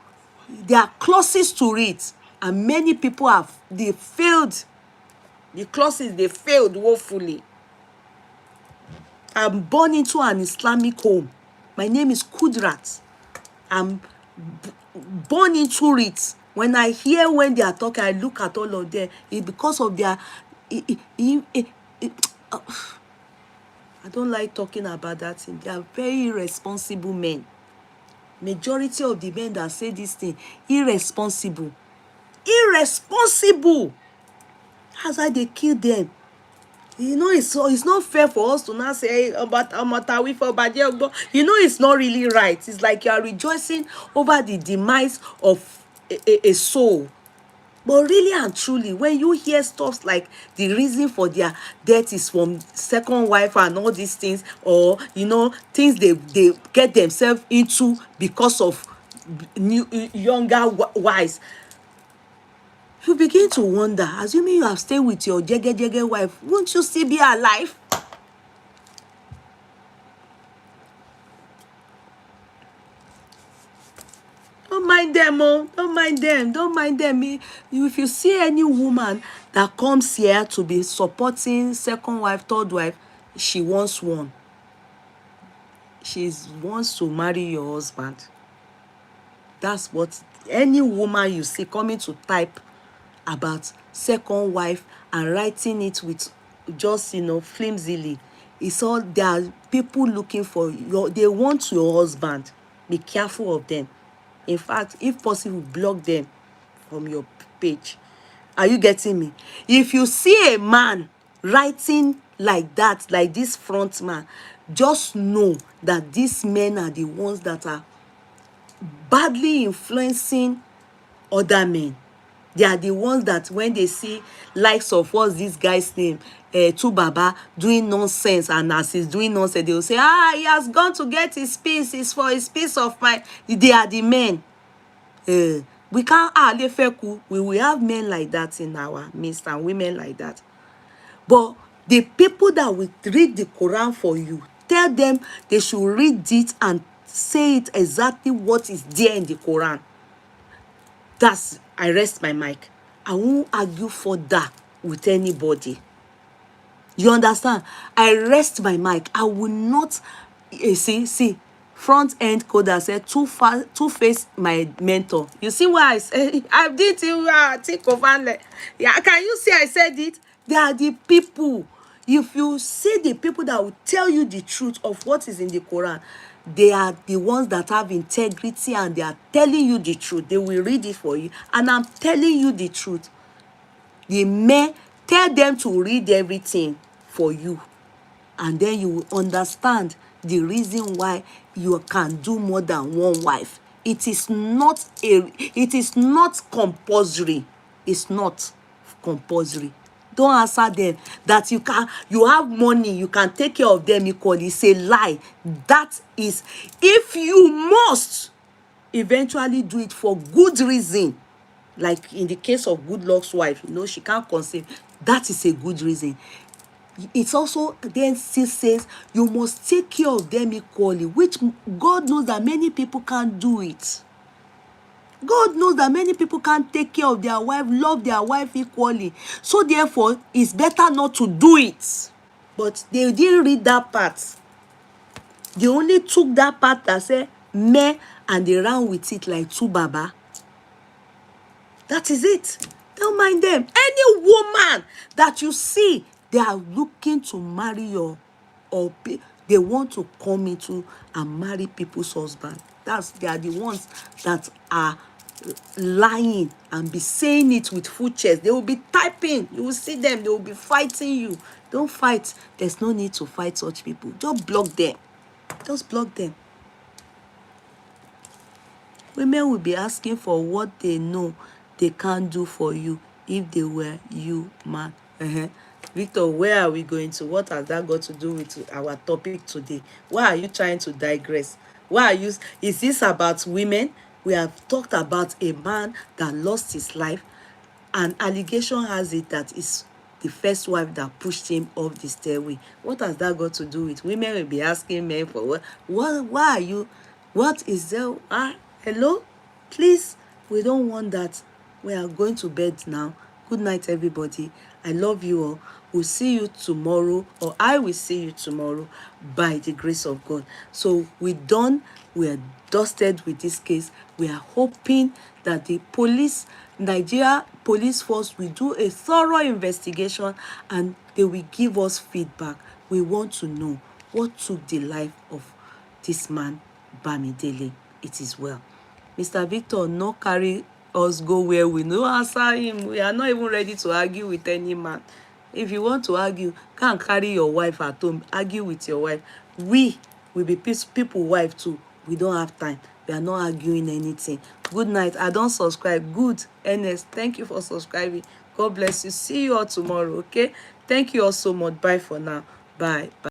there are clauses to it. And many people they failed. The clauses, they failed woefully. I'm born into an Islamic home. My name is Kudrat. I'm born into it. When I hear when they are talking, I look at all of them. It's because of their... I don't like talking about that thing. They are very irresponsible men. Majority of the men that say this thing, irresponsible. Irresponsible. That's why they kill them. You know, it's not fair for us to now say, but you know, it's not really right. It's like you are rejoicing over the demise of a soul. But really and truly, when you hear stuff like the reason for their death is from second wife and all these things, or you know, things they get themselves into because of younger wives, you begin to wonder, assuming you have stayed with your jege wife, won't you still be alive? Don't mind them, oh, don't mind them, don't mind them. If you see any woman that comes here to be supporting second wife, third wife, she wants one. She wants to marry your husband. That's what any woman you see coming to type about second wife and writing it with just, you know, flimsily. It's all, there are people looking for your, they want your husband. Be careful of them. In fact, if possible, block them from your page. Are you getting me? If you see a man writing like that, like this front man, just know that these men are the ones that are badly influencing other men. They are the ones that when they see likes of what's this guy's name, Baba doing nonsense, and as he's doing nonsense, they will say, he has gone to get his peace. It's for his peace of mind. They are the men. We can't we will have men like that in our midst and women like that. But the people that will read the Quran for you, tell them they should read it and say it exactly what is there in the Quran. That's, I rest my mic. I won't argue further with anybody. You understand? I rest my mic. I will not, see, front end coder said, Two-Face my mentor. You see why I said, I did it, take over. Yeah, can you see I said it? They are the people. If you see the people that will tell you the truth of what is in the Quran, they are the ones that have integrity and they are telling you the truth. They will read it for you. And I'm telling you the truth. The men, tell them to read everything for you. And then you will understand the reason why you can do more than one wife. It is not compulsory. It's not compulsory. Don't answer them that you have money, you can take care of them equally. It's a lie. That is, if you must eventually do it for good reason, like in the case of Good Luck's wife, you know, she can't conceive. That is a good reason. It's also then still says you must take care of them equally, which God knows that many people can't do it. God knows that many people can't take care of their wife, love their wife equally. So therefore, it's better not to do it. But they didn't read that part. They only took that part that said me, and they ran with it like two baba. That is it. Don't mind them. Any woman that you see, they are looking to marry your, or they want to come into and marry people's husband. They are the ones that are lying and be saying it with full chest. They will be typing. You will see them. They will be fighting you. Don't fight. There's no need to fight such people. Just block them. Just block them. Women will be asking for what they know they can't do for you if they were you, man. Victor, where are we going to? What has that got to do with our topic today? Why are you trying to digress? Why are you? Is this about women? We have talked about a man that lost his life. An allegation has it that it's the first wife that pushed him off the stairway. What has that got to do with? Women will be asking men for what? Why are you? What is there? Hello? Please, we don't want that. We are going to bed now. Good night, everybody. I love you all. We'll see you tomorrow, or I will see you tomorrow by the grace of God. So we're done. We're dusted with this case. We are hoping that the Nigeria police force will do a thorough investigation and they will give us feedback. We want to know what took the life of this man, Bamidele. it is well. Mr. Victor no carry us go where we no answer him. We are not even ready to argue with any man. If you want to argue, go and carry your wife at home, argue with your wife. We will be people wife too. We don't have time. We are not arguing anything. Good night. I don't subscribe. Good, Ernest, thank you for subscribing. God bless you. See you all tomorrow. Okay, thank you all so much. Bye for now. Bye.